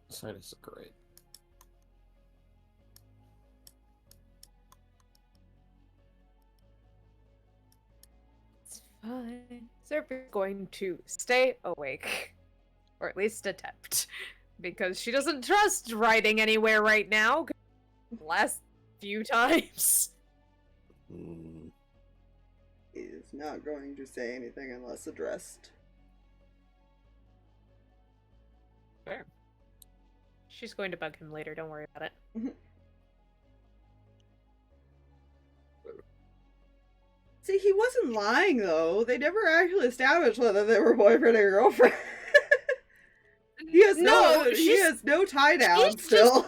Sinus is great. It's fine. Serp is going to stay awake. Or at least attempt. Because she doesn't trust riding anywhere right now. Last few times. Mm. Is not going to say anything unless addressed. Fair. She's going to bug him later, don't worry about it. See, he wasn't lying though. They never actually established whether they were boyfriend or girlfriend. He has no tie down she's still.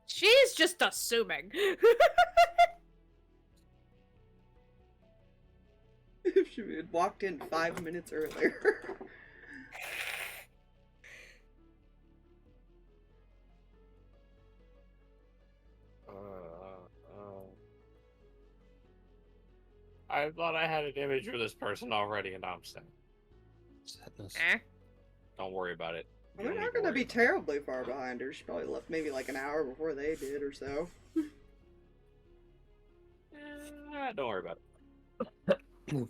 She's just assuming. If she had walked in 5 minutes earlier. I thought I had an image of this person already, and I'm sad. Sadness. Eh? Don't worry about it. Well, they're not going to be terribly far behind her. She probably left maybe like an hour before they did or so. Don't worry about it.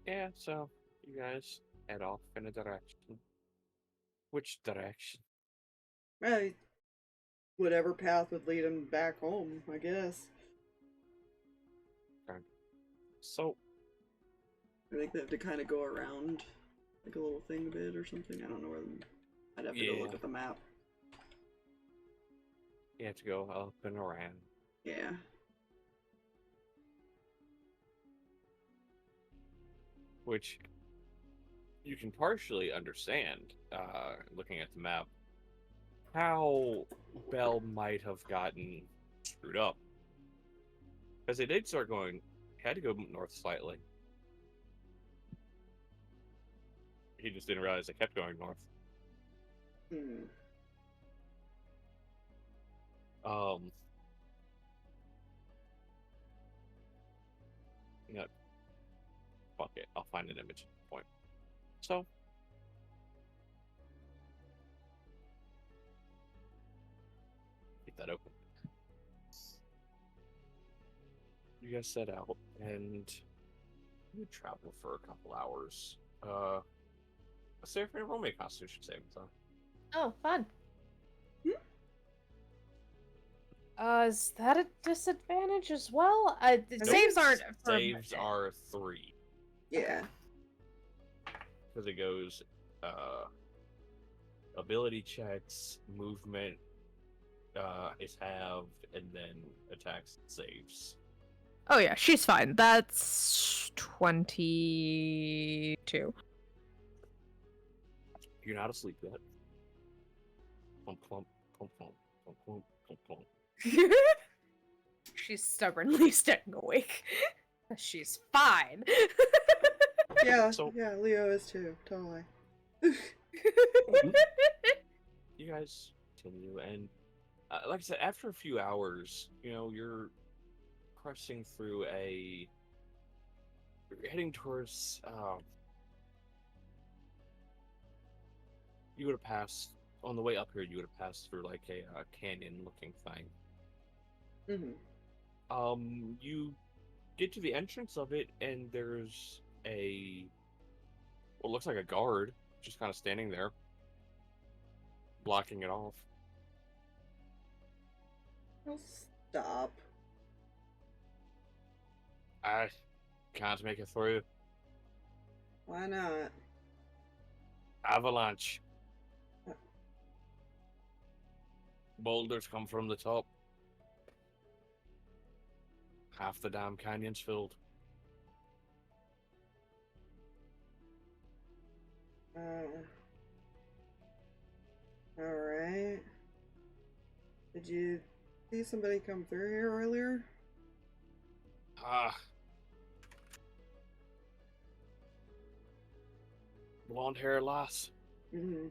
Yeah, so you guys head off in a direction. Which direction? Right. Whatever path would lead him back home, I guess. Okay. So, I think they have to kind of go around like a little thing a bit or something. I don't know where I'd have to go look Yeah. at the map. you have to go up and around. Yeah. Which you can partially understand, looking at the map, how Bell might have gotten screwed up. Because they did start going, had to go north slightly. He just didn't realize they kept going north. Hmm. You know, fuck it, I'll find an image point. So, keep that open. You guys set out, and you travel for a couple hours. Seraphina, roll me a Constitution saving throw. Oh, fun. Hmm? Is that a disadvantage as well? The Nope. saves aren't for Saves are 3 Yeah. because it goes ability checks, movement is halved, and then attacks and saves. Oh yeah, she's fine. That's 22. You're not asleep yet. Plump, plump, plump, plump, plump, plump, plump, plump. She's stubbornly staying awake. She's fine. Yeah, So- yeah, Leo is too, totally. You guys continue, and like I said, after a few hours, you're crossing through you're heading towards, you would have passed, on the way up here, you would have passed through like a canyon-looking thing. Mm-hmm. You get to the entrance of it, and there's what looks like a guard, just kind of standing there, blocking it off. I'll stop. I can't make it through. Why not? Avalanche. Boulders come from the top. Half the damn canyon's filled. Alright. Did you see somebody come through here earlier? Blonde hair lass. Mm-hmm.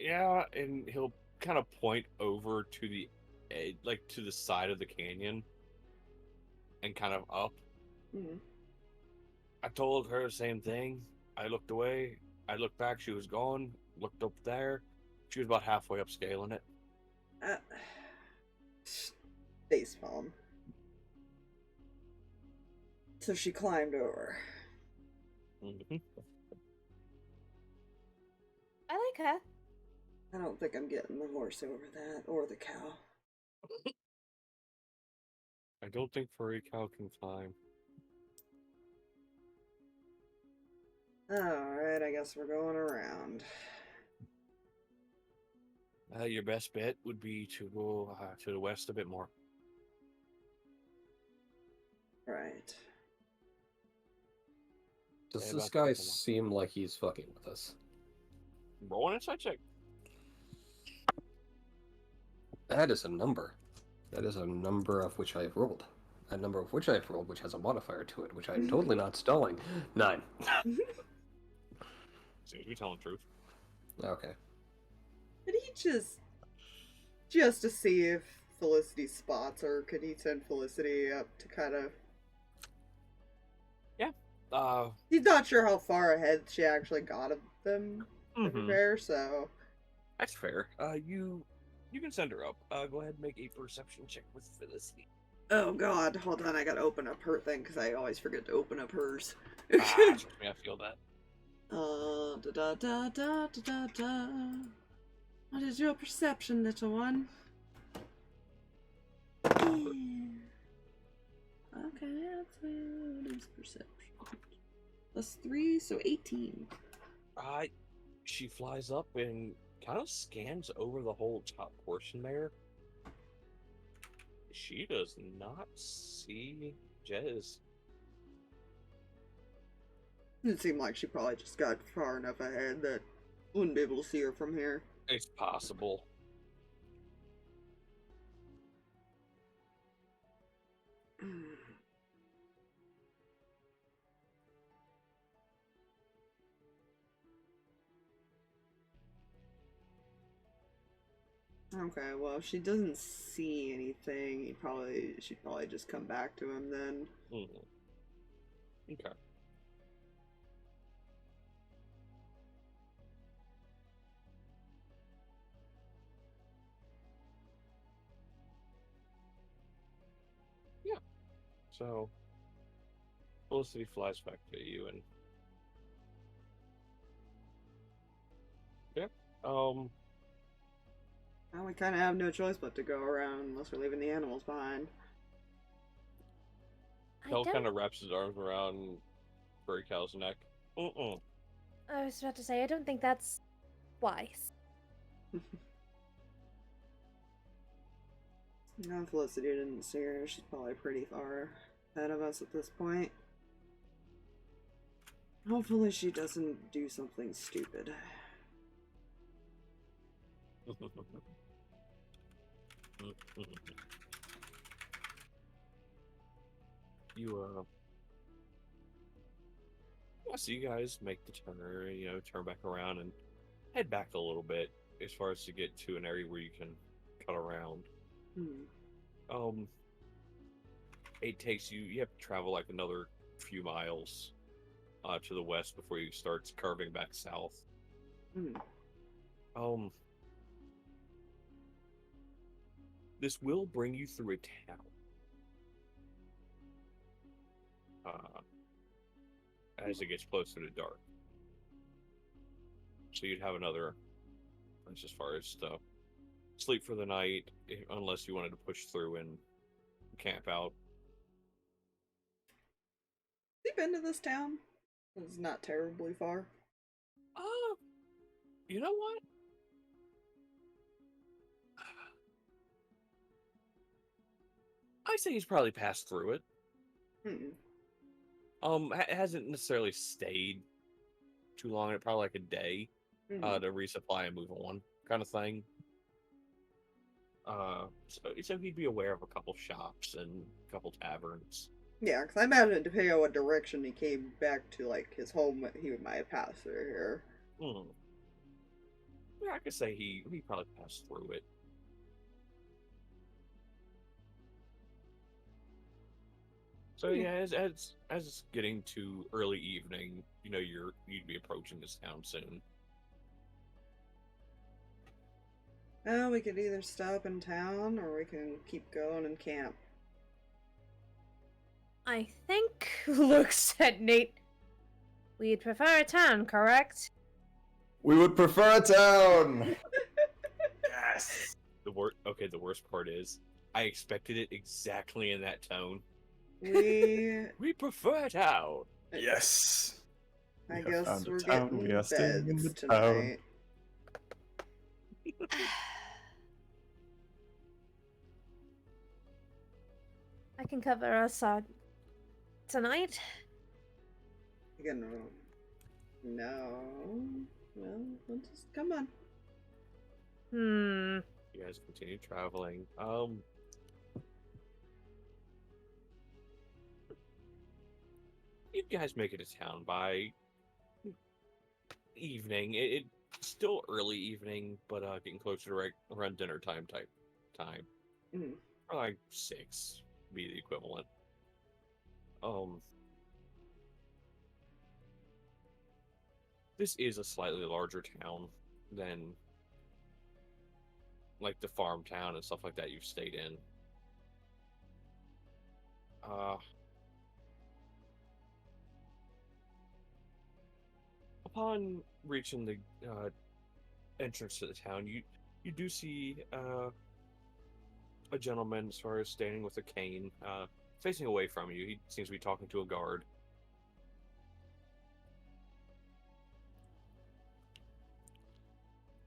Yeah, and he'll kind of point over to the edge, like to the side of the canyon, and kind of up. Mm-hmm. I told her the same thing. I looked away. I looked back. She was gone. Looked up there. She was about halfway up scaling it. Facepalm. So she climbed over. Mm-hmm. I like her. I don't think I'm getting the horse over that, or the cow. I don't think furry cow can climb. Alright, I guess we're going around. Your best bet would be to go to the west a bit more. Right. Does Yeah, this about guy couple more. seem like he's fucking with us? Roll an insight check. That is a number. That is a number of which I've rolled. A number of which I've rolled, which has a modifier to it, which I'm totally not stalling. 9. Seems to be telling the truth. Okay. Could he just to see if Felicity spots her, could he send Felicity up to kind of... He's not sure how far ahead she actually got of them to prepare, so... That's fair. You can send her up. Go ahead and make a perception check with Felicity. Oh god, hold on, I gotta open up her thing, because I always forget to open up hers. Trust me, I feel that. Da da da da da da. What is your perception, little one? Yeah. Okay, that's what is perception. +3, so 18. She flies up and kind of scans over the whole top portion there. She does not see Jez. It seemed like she probably just got far enough ahead that wouldn't be able to see her from here. It's possible. Okay, well, if she doesn't see anything, she'd probably just come back to him then. Okay. Yeah. So, Felicity flies back to you and... Yeah. Well, we kind of have no choice but to go around unless we're leaving the animals behind. Kel kind of wraps his arms around Furry Cal's neck. I was about to say, I don't think that's wise. No, Felicity didn't see her. She's probably pretty far ahead of us at this point. Hopefully she doesn't do something stupid. So you guys make the turn, turn back around and head back a little bit as far as to get to an area where you can cut around. It takes you have to travel like another few miles to the west before you start curving back south. This will bring you through a town. As it gets closer to dark. So you'd have another, as far as sleep for the night, unless you wanted to push through and camp out. Have you been to this town? It's not terribly far. You know what? I say he's probably passed through it. Hasn't necessarily stayed too long. Probably like a day to resupply and move on, kind of thing. So he'd be aware of a couple shops and a couple taverns. Yeah, because I imagine depending on what direction he came back to, like his home, he might have passed through here. Yeah, I could say he probably passed through it. So yeah, as it's getting to early evening, you'd be approaching this town soon. Well, we could either stop in town or we can keep going and camp. I think looks at Nate. We'd prefer a town, correct? We would prefer a town! Yes! The worst part is, I expected it exactly in that tone. We prefer a town. Yes! I We have guess found a we're town. getting We are staying in the beds town. tonight. I can cover us tonight. Again, no. Well, let's just come on. Hmm. You guys continue traveling. You guys make it to town by evening. It's still early evening, but getting closer to around dinner time type time. Mm. Or like 6 be the equivalent. This is a slightly larger town than like the farm town and stuff like that you've stayed in. Upon reaching the entrance to the town, you do see a gentleman, as far as standing with a cane, facing away from you. He seems to be talking to a guard.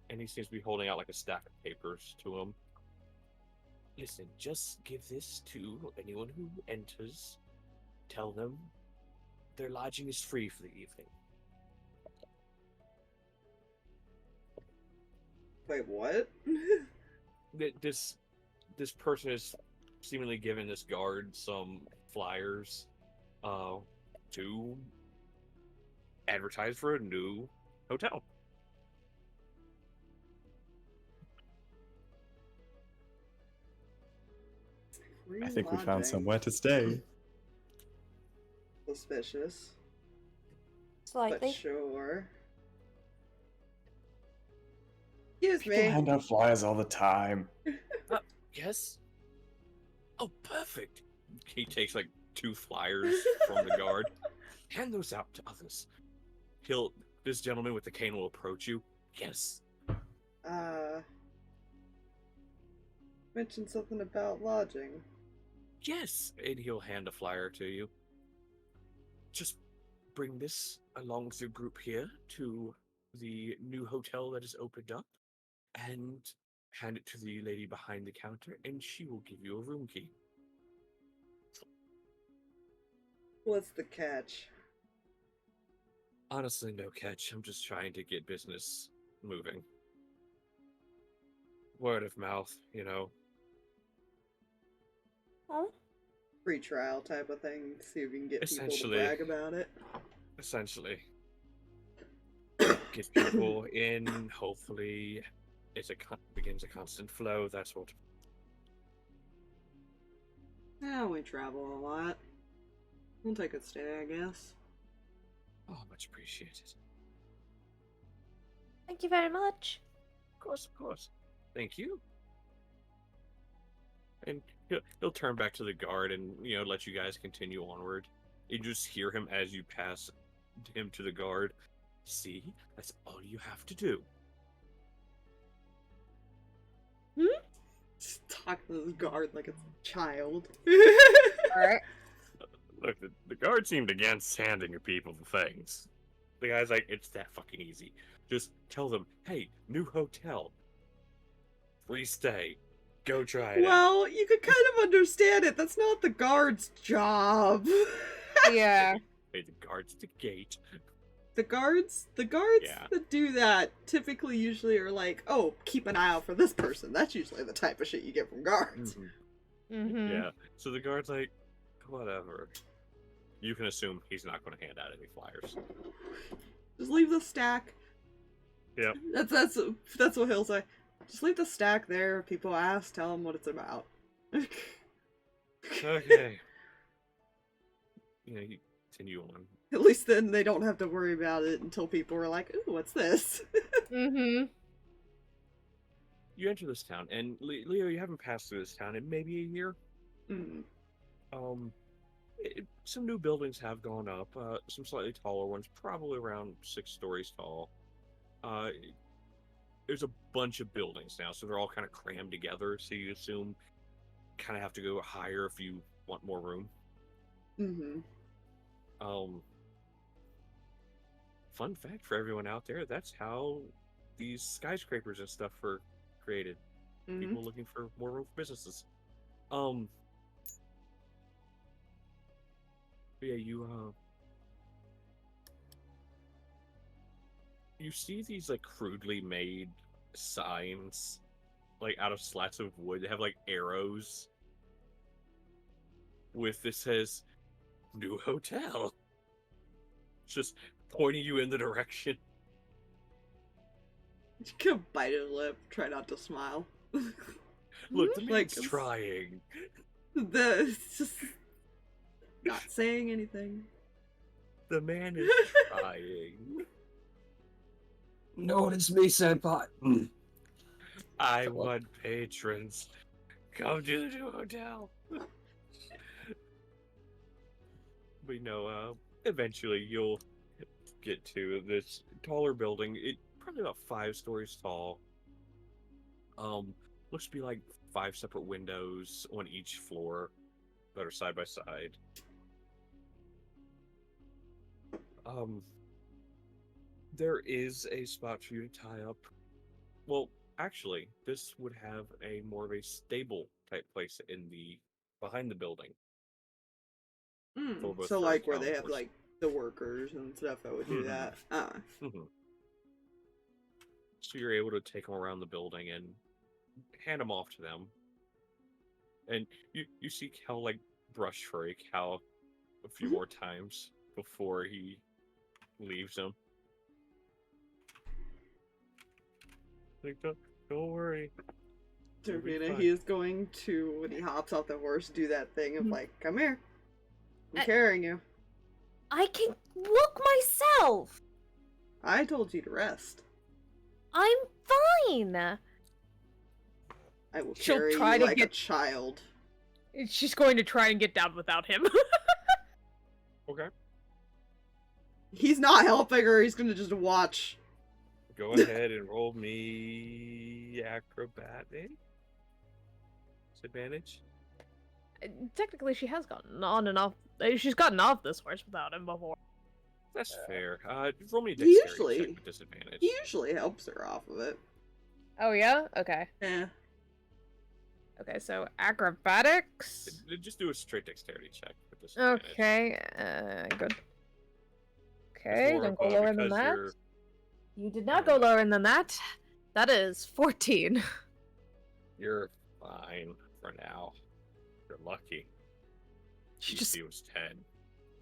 And he seems to be holding out like a stack of papers to him. Listen, just give this to anyone who enters. Tell them their lodging is free for the evening. Wait, what? This person is seemingly giving this guard some flyers to advertise for a new hotel. I think we found Lodging. somewhere to stay. Suspicious. Slightly. But sure. Excuse People me. hand out flyers all the time. Yes? Oh, perfect. He takes like 2 flyers from the guard. Hand those out to others. This gentleman with the cane will approach you. Yes. Mentioned something about lodging. Yes. And he'll hand a flyer to you. Just bring this along with your group here to the new hotel that is opened up and hand it to the lady behind the counter and she will give you a room key. What's the catch? Honestly, no catch. I'm just trying to get business moving. Word of mouth, you know. Oh, Free trial type of thing. See if you can get people to Essentially. brag about it. Essentially. Get people in, hopefully begins a constant flow, that's what. Yeah, we travel a lot. We'll take a stay, I guess. Oh, much appreciated. thank you very much. Of course. Thank you. And he'll turn back to the guard and, let you guys continue onward. You just hear him as you pass him to the guard. See? That's all you have to do. Just talk to this guard like it's a child. Alright. Look, the guard seemed against handing people the things. The guy's like, it's that fucking easy. Just tell them, hey, new hotel. Free stay. Go try it out. Well, you could kind of understand it. That's not the guard's job. Yeah. Hey, the guard's at the gate. The guards Yeah. that do that typically usually are like, oh, keep an eye out for this person. That's usually the type of shit you get from guards. Mm-hmm. Yeah. So the guard's like, whatever. You can assume he's not going to hand out any flyers. Just leave the stack. Yep. That's what he'll say. Just leave the stack there. If people ask, tell them what it's about. Okay. You continue on. At least then they don't have to worry about it until people are like, ooh, what's this? Mm-hmm. You enter this town, and Leo, you haven't passed through this town in maybe a year. Mm. Some new buildings have gone up. Some slightly taller ones, probably around 6 stories tall. There's a bunch of buildings now, so they're all kind of crammed together. So you assume kind of have to go higher if you want more room. Mm-hmm. Fun fact for everyone out there: that's how these skyscrapers and stuff were created. Mm-hmm. People looking for more room for businesses. But yeah, you see these like crudely made signs, like out of slats of wood. They have like arrows with this says "New Hotel." It's just pointing you in the direction. You can bite his lip, try not to smile. Look, the Like, man's it's- trying. It's just not saying anything. The man is trying. Notice me, Senpai. I So what? want patrons. Come to the new hotel. But eventually you'll get to this taller building. It probably about 5 stories tall. Looks to be like 5 separate windows on each floor that are side by side. There is a spot for you to tie up. Well, actually, this would have a more of a stable type place in the behind the building. For both So fur like and where they cow have horse. like the workers and stuff that would do that. So you're able to take them around the building and hand them off to them. And you see Cal like brush furry Cal a few more times before he leaves them. Like, don't worry. You'll be Seraphina, fine. he is going to, when he hops off the horse, do that thing of like, come here. I'm I- carrying you. I can walk myself. I told you to rest. I'm fine. I will She'll carry try you to like a get- child. She's going to try and get down without him. Okay. He's not helping her, he's gonna just watch. Go ahead and roll me acrobatic. Disadvantage. Technically, she has gotten on and off. She's gotten off this horse without him before. That's fair. Roll me a He dexterity usually- check with disadvantage. He usually helps her off of it. Oh yeah. Okay. Yeah. Okay. So acrobatics. Just do a straight dexterity check with disadvantage. Okay. Good. It's Okay. more Don't go of, lower than because that. you're- You did not go lower than that. That is 14. You're fine for now. You're lucky. She DC just. was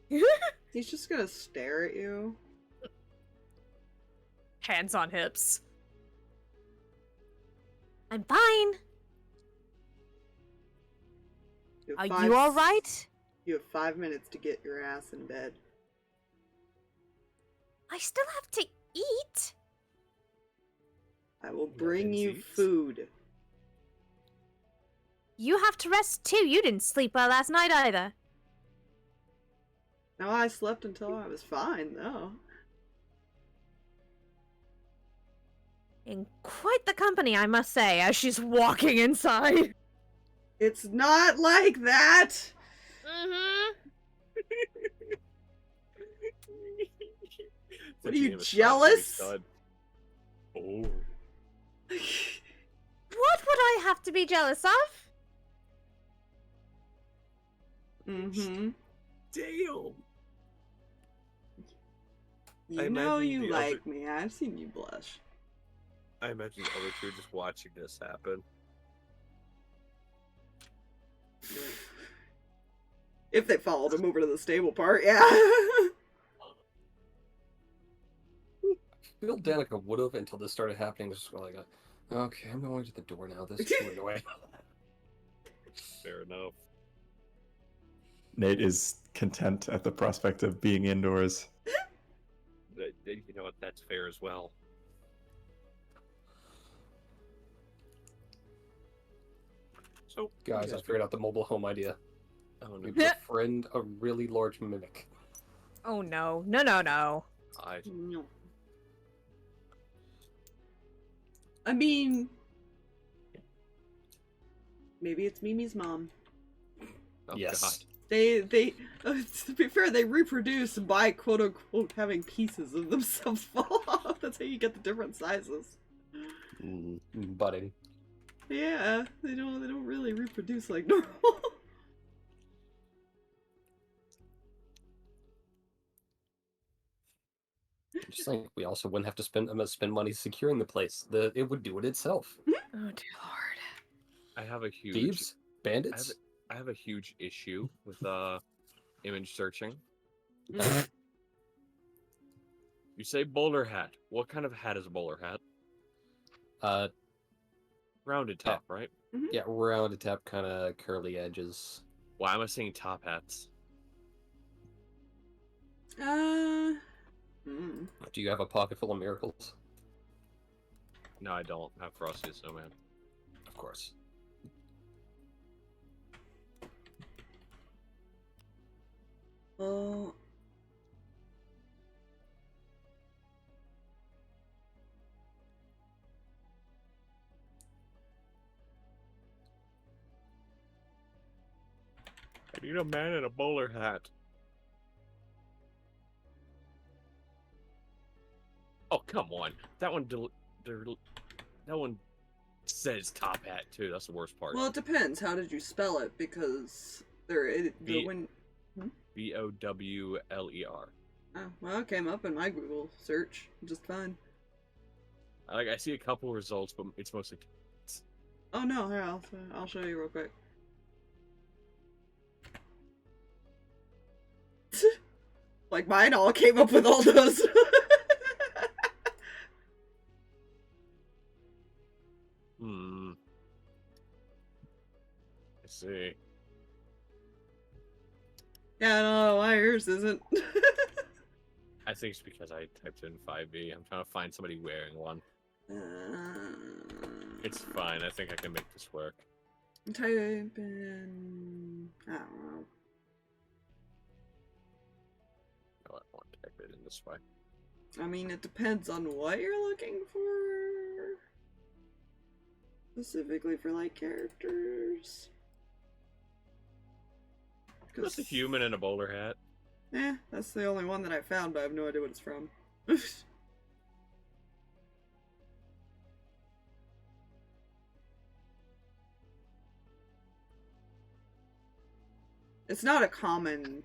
10. He's just gonna stare at you. Hands on hips. I'm fine. You Are have you all right? You have 5 minutes to get your ass in bed. I still have to eat. I will Yeah, bring you Lindsay's. food. You have to rest too. You didn't sleep well last night either. No, I slept until I was fine, though. In quite the company, I must say, as she's walking inside. It's not like that! Mm-hmm. What, The are you GM is trying to be jealous? stud. Oh. What would I have to be jealous of? Mm-hmm. Damn. You I know imagine you the like other- me. I've seen you blush. I imagine the other two just watching this happen. If they followed him over to the stable part, yeah. Bill Danika would have until this started happening. Just like, okay, I'm going to the door now. This is too annoying. Fair enough. Nate is content at the prospect of being indoors. You know what? That's fair as well. So, Guys, I figured out the mobile home idea. Oh We no! befriend a really large mimic. Oh no. No, no, no. No. I mean, maybe it's Mimi's mom. Oh Yes. God. They, to be fair, they reproduce by quote unquote having pieces of themselves fall off. That's how you get the different sizes. Budding. Yeah, they don't really reproduce like normal. Just like we also wouldn't have to spend money securing the place. It would do it itself. Oh dear lord. I have a huge. Thieves, bandits. I have a huge issue with image searching. You say bowler hat. What kind of hat is a bowler hat? Rounded top, right? Yeah, rounded top, kind of curly edges. Why am I saying top hats? Hmm. Do you have a pocket full of miracles? No, I don't have Frosty the Snowman. Of course. Well, I need a man in a bowler hat. Oh, come on. That one that one says top hat too. That's the worst part. well, it depends. How did you spell it? Because when Bowler. oh, well, it came up in my Google search just fine. I see a couple results, but it's mostly. Oh no, here I'll show you real quick. Like mine all came up with all those. I see. Yeah, I don't know why yours isn't. I think it's because I typed in 5B. I'm trying to find somebody wearing one. It's fine. I think I can make this work. Type in. I don't know. No, I want to type it in this way. I mean, it depends on what you're looking for. Specifically for, like, characters. Just a human in a bowler hat. Eh, that's the only one that I found, but I have no idea what it's from. It's not a common...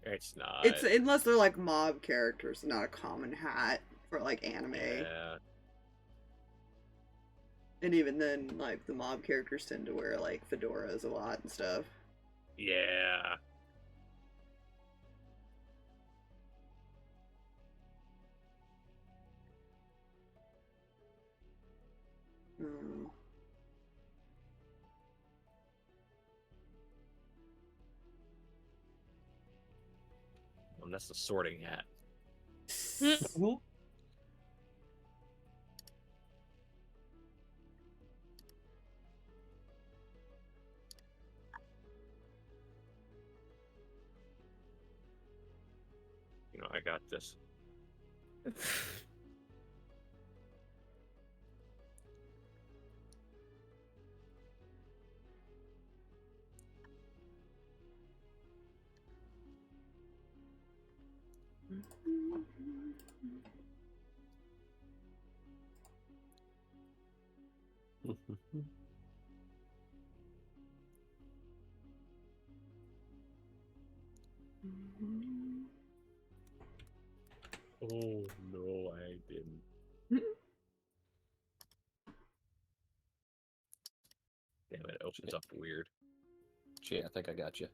It's not. It's unless they're like mob characters, not a common hat for like anime. Yeah. And even then, like the mob characters tend to wear like fedoras a lot and stuff. Yeah. Hmm. That's the sorting hat. You know, I got this. Oh no, I didn't. Damn it, opens up weird. Gee, I think I got you.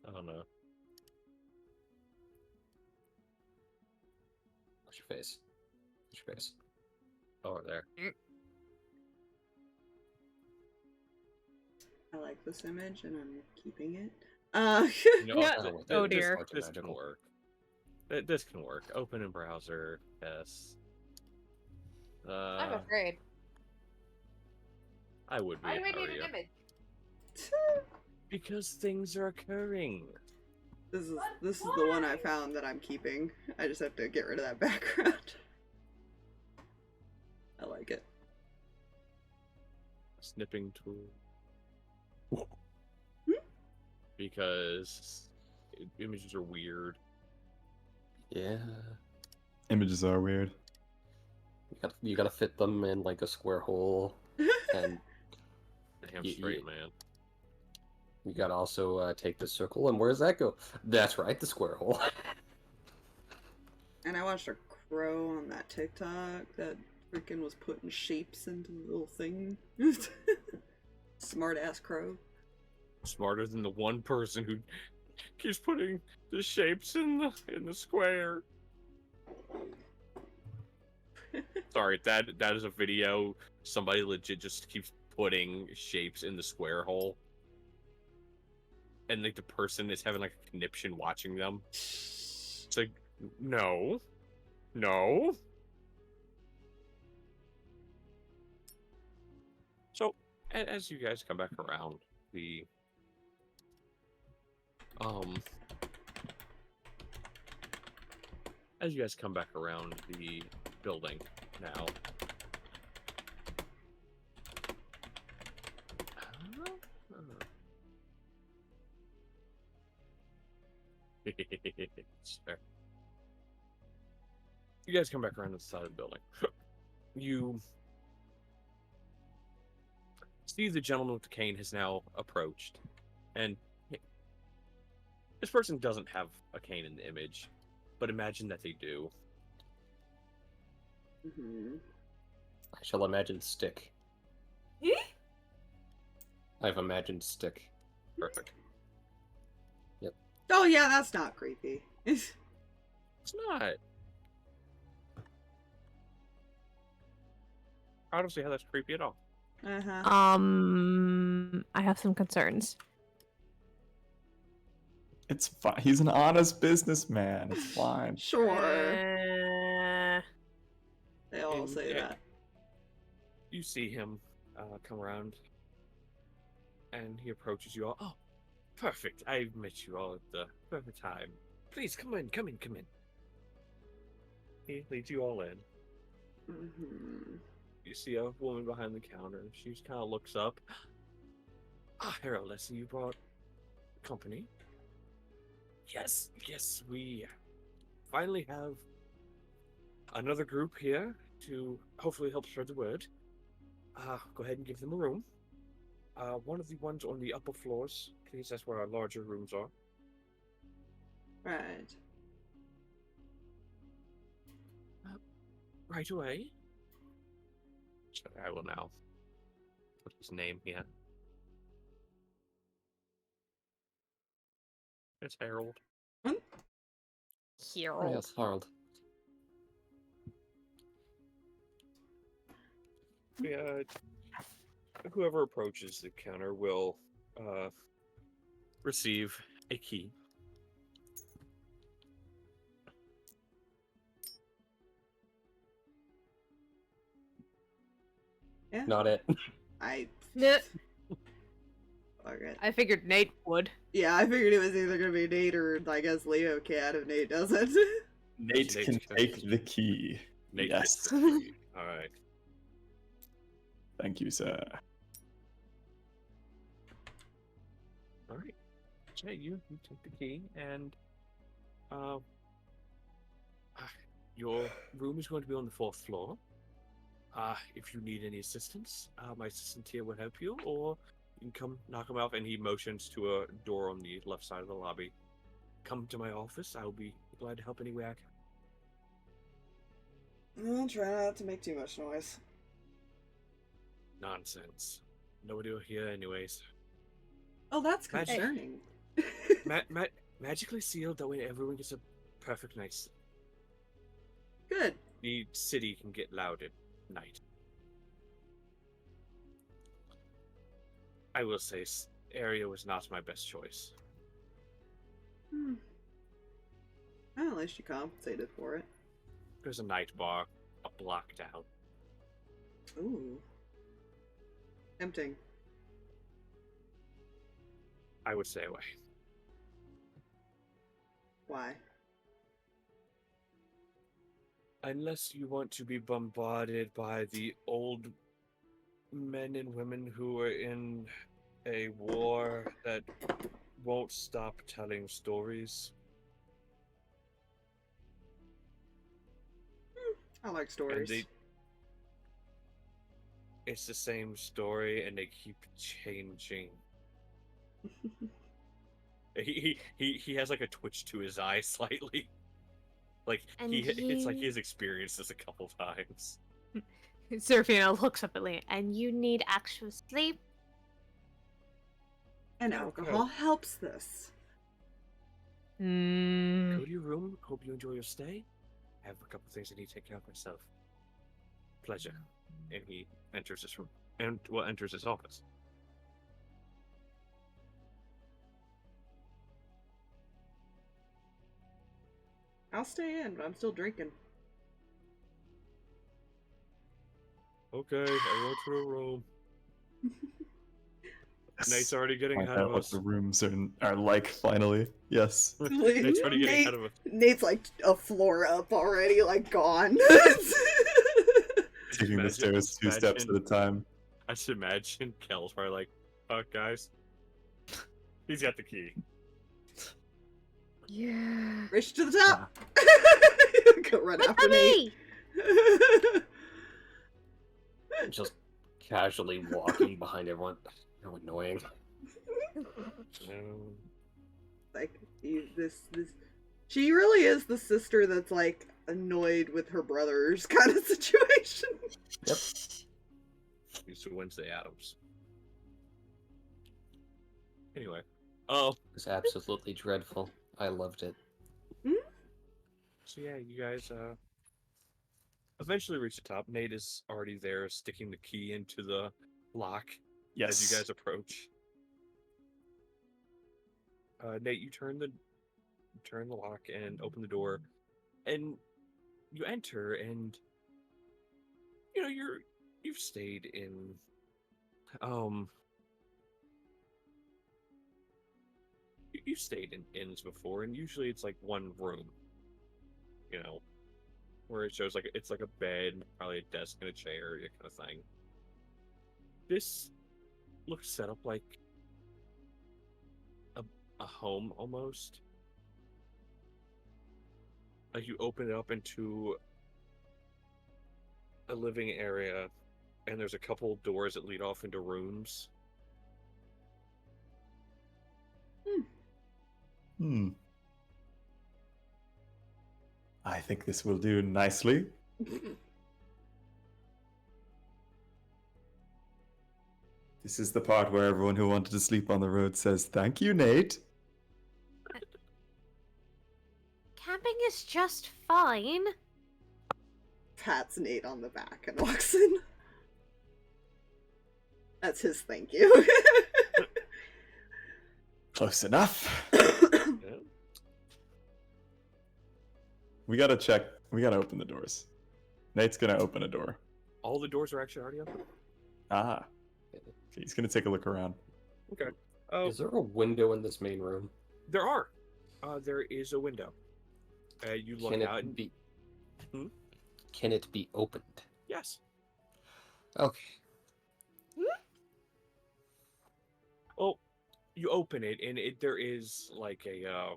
I don't know. What's your face? What's your face? Oh, there. I like this image and I'm keeping it. You know, Yeah. Oh, this- dear. This can Magical. work. This can work. Open in browser. Yes. I'm afraid. I would be. Why do I if I need were an you. image? Because things are occurring. This is the one I found that I'm keeping. I just have to get rid of that background. I like it. Snipping tool. Because images are weird. Yeah. Images are weird. You gotta fit them in like a square hole, and Damn Ye- straight, ye- man. you gotta also take the circle. And where does that go? That's right, the square hole. And I watched a crow on that TikTok that freaking was putting shapes into the little thing. Smart ass crow. Smarter than the one person who keeps putting the shapes in the square. Sorry, that is a video. Somebody legit just keeps putting shapes in the square hole, and like the person is having like a conniption watching them. It's like, no, no. So, as you guys come back around, the as you guys come back around the building now. Sure. You guys come back around to the side of the building. You see the gentleman with the cane has now approached, and this person doesn't have a cane in the image, but imagine that they do. Mm-hmm. I shall imagine stick. I've imagined stick. Perfect. Oh yeah, that's not creepy. It's not. I don't see how that's creepy at all. Uh-huh. I have some concerns. It's fine. He's an honest businessman. It's fine. Sure. Uh, They all And, say that. You see him come around, and he approaches you all. Oh, perfect. I've met you all at the perfect time. Please, come in, come in, come in. He leads you all in. Mm-hmm. You see a woman behind the counter. She just kind of looks up. Ah, hello, Leslie. You brought company? Yes, yes, we finally have another group here to hopefully help spread the word. Go ahead and give them a room. One of the ones on the upper floors, please. That's where our larger rooms are. Right. Right away. So I will now put his name here. It's Harold. Harold. Yes, Harold. Yeah, whoever approaches the counter will receive a key. Yeah. Not it. I. Nah. Okay. I figured Nate would. Yeah, I figured it was either gonna be Nate or I guess Leo can if Nate doesn't. Nate Nate can can- take the key. Nate Yes. gets the key. All right. Thank you, sir. All right. So you take the key, and your room is going to be on the 4th floor. If you need any assistance, my assistant here will help you, or you can come knock him off. And he motions to a door on the left side of the lobby. Come to my office. I will be glad to help any way I can. I'll try not to make too much noise. Nonsense. Nobody will hear anyways. Oh, that's Magic. concerning. Magically sealed, that way everyone gets a perfect night's sleep. Good. The city can get loud at night. I will say, area was not my best choice. Well, at least you compensated for it. There's a night bar a block down. Ooh. Tempting. I would stay away. Why? Unless you want to be bombarded by the old men and women who are in a war that won't stop telling stories. I like And stories. it's the same story, and they keep changing. He has like a twitch to his eye slightly. Like And it's like you- he's experienced this a couple times. Seraphina looks up at Lee. and you need actual sleep. And alcohol helps this. Go Mm. to your room. Hope you enjoy your stay. I have a couple things I need to take care of myself. Pleasure. And he enters his room. And, well, enters his office. I'll stay in, but I'm still drinking. Okay, everyone to a room. Nate's already getting Find ahead out of what us. the rooms are like, finally. Yes. Nate's already getting ahead of us. Nate's like a floor up already, like gone. Taking the stairs 2 steps at a time. I just imagine Kel's probably like, guys. He's got the key. Yeah. Race to the top! Go run Wait after for Nate. me! Just casually walking behind everyone. How annoying. Like, this. She really is the sister that's like annoyed with her brothers kind of situation. Yep. These are Wednesday Addams. Anyway. Oh. It was absolutely dreadful. I loved it. So yeah, you guys eventually reach the top. Nate is already there, sticking the key into the lock Yes. as you guys approach. Nate, you turn the lock and open the door, and you enter, and you know you've stayed in you've stayed in inns before, and usually it's like one room, you know, where it shows like it's like a bed, probably a desk and a chair, that kind of thing. This looks set up like a home almost. Like you open it up into a living area, and there's a couple doors that lead off into rooms. I think this will do nicely. This is the part where everyone who wanted to sleep on the road says, "Thank you, Nate." Camping is just fine. Pats Nate on the back and walks in. That's his thank you. Close enough. Yeah. We gotta check. We gotta open the doors. Nate's gonna open a door. All the doors are actually already open. Ah. He's gonna take a look around. Okay. Oh, Is there a window in this main room? there are. There is a window. You look Can out. it be? Hmm? Can it be opened? Yes. Okay. Well, you open it, and there is like a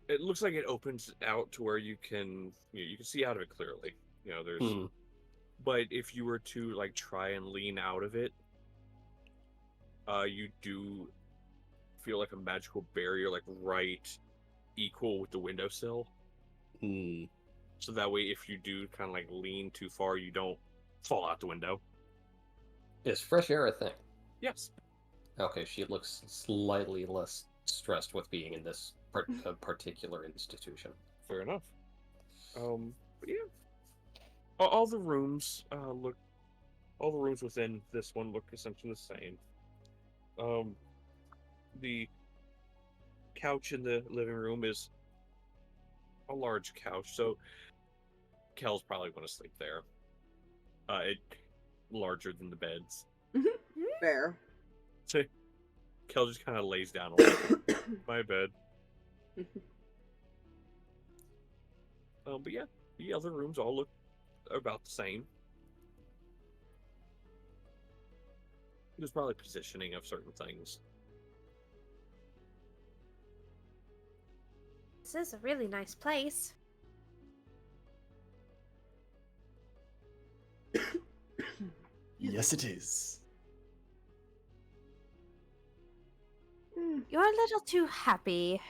it looks like it opens out to where you can see out of it clearly. You know, there's but if you were to like try and lean out of it, you do feel like a magical barrier like right equal with the windowsill. So that way if you do kind of like lean too far, you don't fall out the window. Is fresh air a thing? Yes. Okay, she looks slightly less stressed with being in this particular institution. Fair enough. But yeah, all the rooms all the rooms within this one look essentially the same. The couch in the living room is a large couch, so Kel's probably going to sleep there. It larger than the beds. Fair. So Kel just kind of lays down a little. My bed. But yeah, the other rooms all look about the same. There's probably positioning of certain things. This is a really nice place. Yes, it is. You're a little too happy.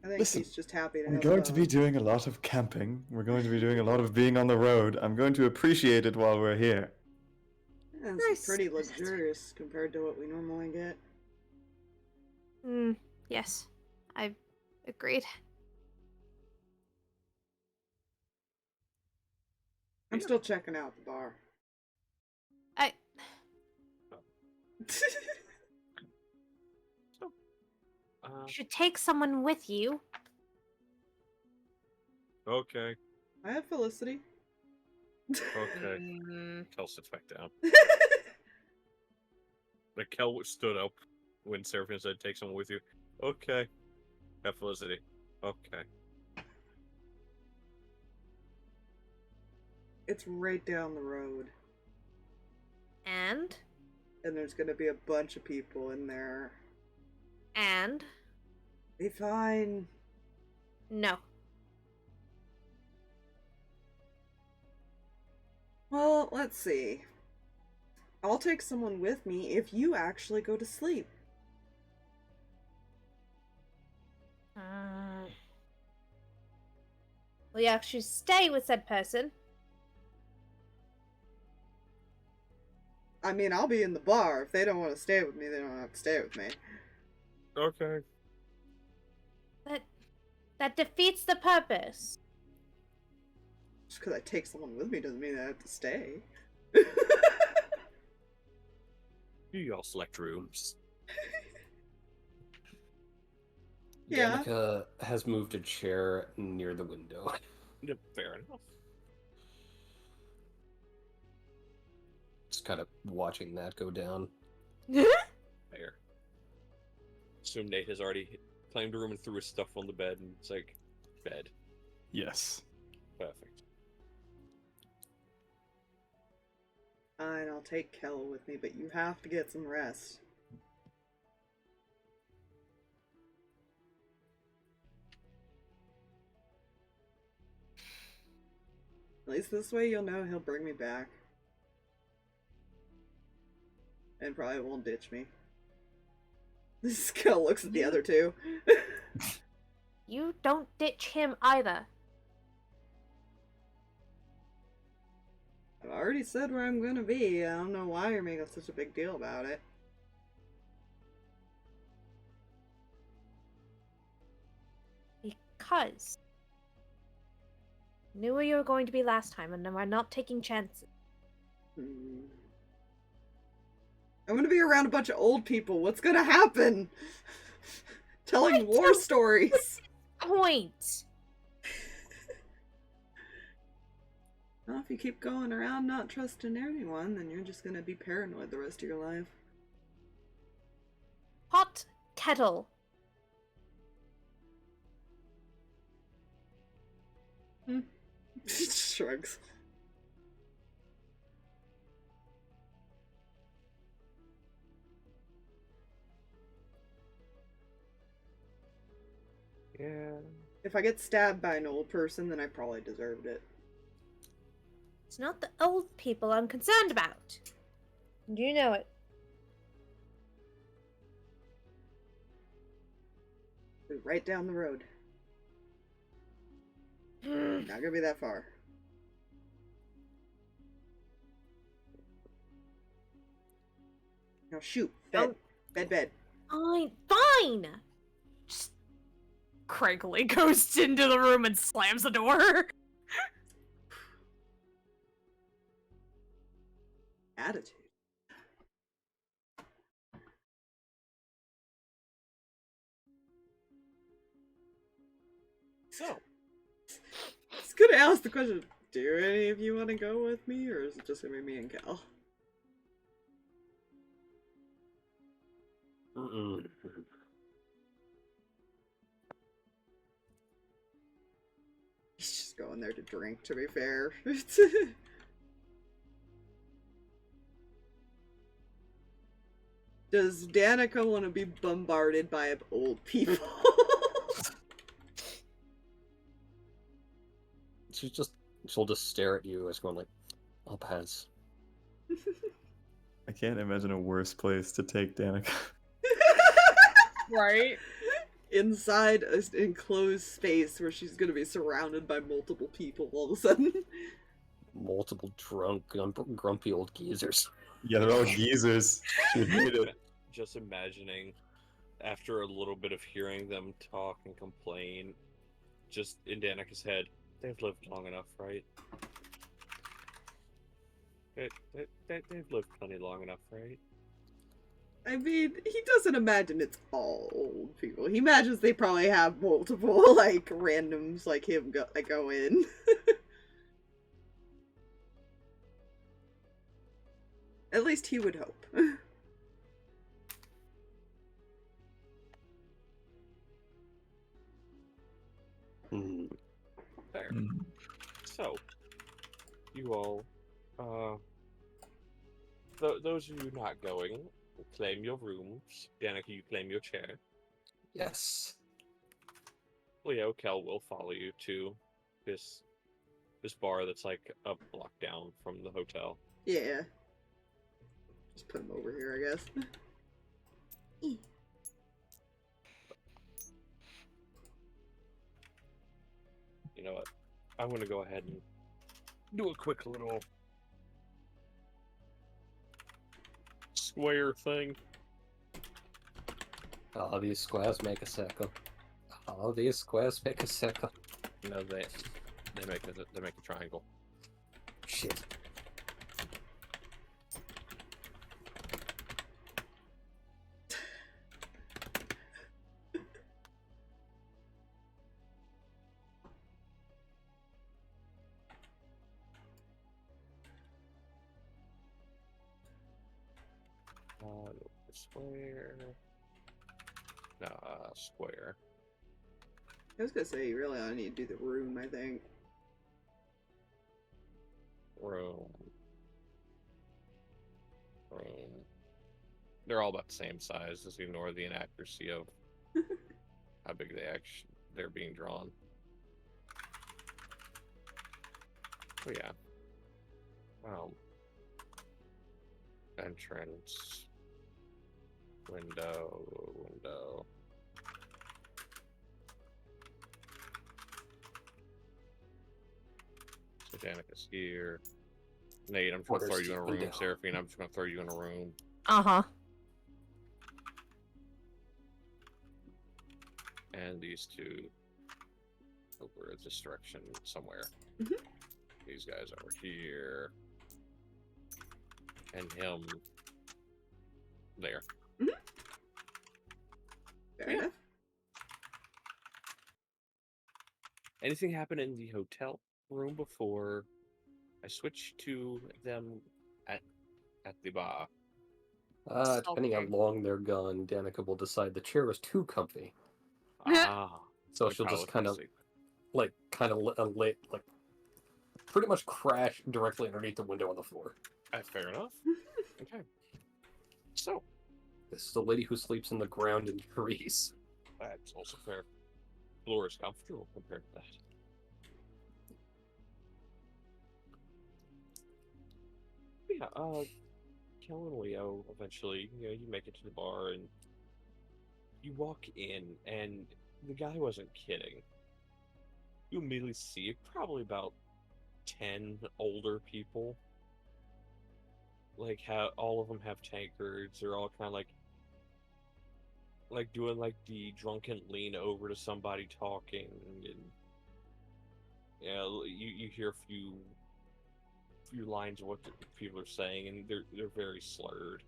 I think Listen, he's just happy to I'm have going to be fun. doing a lot of camping. We're going to be doing a lot of being on the road. I'm going to appreciate it while we're here. Yeah, it's Nice. pretty luxurious compared to what we normally get. Yes. I Agreed. I'm still checking out the bar. I should take someone with you. Okay. I have Felicity. Okay. Mm, Kel sits back down. Like Kel stood up when Seraphina said, "Take someone with you." Okay. Have Felicity. Okay. It's right down the road. And And there's gonna be a bunch of people in there. Be fine. No. Well, let's see. I'll take someone with me if you actually go to sleep. Will you actually stay with said person? I mean, I'll be in the bar. If they don't want to stay with me, they don't have to stay with me. Okay. That defeats the purpose. Just because I take someone with me doesn't mean I have to stay. You all select rooms. Yeah. Danika has moved a chair near the window. Yep, fair enough. Just kind of watching that go down. Fair. Assume Nate has already claimed a room and threw his stuff on the bed, and it's like, bed. Yes. Perfect. Fine, I'll take Kel with me, but you have to get some rest. At least this way you'll know he'll bring me back. And probably won't ditch me. This Kel looks at the other two. You don't ditch him either. I've already said where I'm gonna be. I don't know why you're making such a big deal about it. Because knew where you were going to be last time, and we're not taking chances. Hmm. I'm gonna be around a bunch of old people. What's gonna happen? Telling war stories. Point. Well, if you keep going around not trusting anyone, then you're just gonna be paranoid the rest of your life. Hot kettle. Shrugs. Yeah. If I get stabbed by an old person, then I probably deserved it. It's not the old people I'm concerned about. And you know it. We're right down the road. Not gonna be that far. Now shoot. Bed. Bed. Fine. just crankily goes into the room and slams the door. Attitude. So, I was gonna ask the question, do any of you want to go with me, or is it just gonna be me and Cal? Mm-mm. He's just going there to drink, to be fair. Does Danika want to be bombarded by old people? She'll just stare at you as going like, I'll pass. I can't imagine a worse place to take Danika. Right? Inside an enclosed space where she's gonna be surrounded by multiple people all of a sudden. Multiple drunk, grumpy old geezers. Yeah, they're all geezers. She would hate it. just imagining after a little bit of hearing them talk and complain, just in Danika's head, they've lived long enough, right? They've lived plenty long enough, right? I mean, he doesn't imagine it's all old people. He imagines they probably have multiple, like, randoms like him go in. At least he would hope. Fair. Mm. So, you all, those of you not going, claim your rooms. Danika, you claim your chair. Yes. Leo, Kel will follow you to this bar that's like a block down from the hotel. Yeah. Just put him over here, I guess. You know what? I'm gonna go ahead and do a quick little square thing. All these squares make a circle. All these squares make a circle. You know, they make a triangle. Shit. Square. No, square. I was gonna say, you really ought to need to do the room, I think. Room. They're all about the same size. Just ignore the inaccuracy of how big they're being drawn. Oh yeah. Entrance. Window. So Danika's here. Nate, I'm just gonna throw you in a room. Seraphina, I'm just gonna throw you in a room. Uh-huh. And these two over this direction somewhere. Mhm. These guys over here. And him there. Fair enough. Anything happen in the hotel room before I switch to them at the bar? Depending how long they're gone, Danika will decide the chair is too comfy. So she'll just kind of, pretty much crash directly underneath the window on the floor. Fair enough. Okay. So, This is the lady who sleeps in the ground in trees. that's also fair. Floor is comfortable compared to that. Yeah, Kel and Leo, eventually, you make it to the bar, and you walk in, and the guy wasn't kidding. You immediately see probably about 10 older people. Like, how all of them have tankards. They're all kind of like doing like the drunken lean over to somebody talking, and you hear a few lines of what the people are saying, and they're very slurred.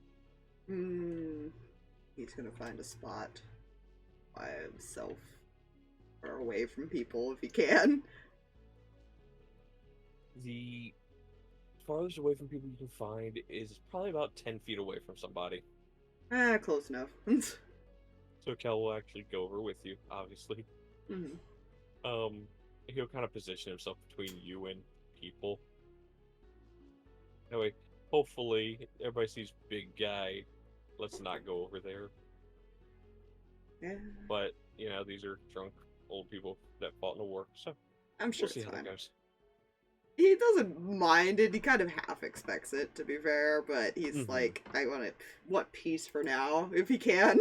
He's gonna find a spot by himself or away from people if he can. The farthest away from people you can find is probably about 10 feet away from somebody. Close enough. So Kel will actually go over with you, obviously. Mm-hmm. He'll kind of position himself between you and people. Anyway, hopefully everybody sees big guy. Let's not go over there. Yeah. But, these are drunk old people that fought in a war, so I'm sure we'll see it's how fine. that goes. He doesn't mind it. He kind of half expects it, to be fair, but he's like, I want peace for now, if he can.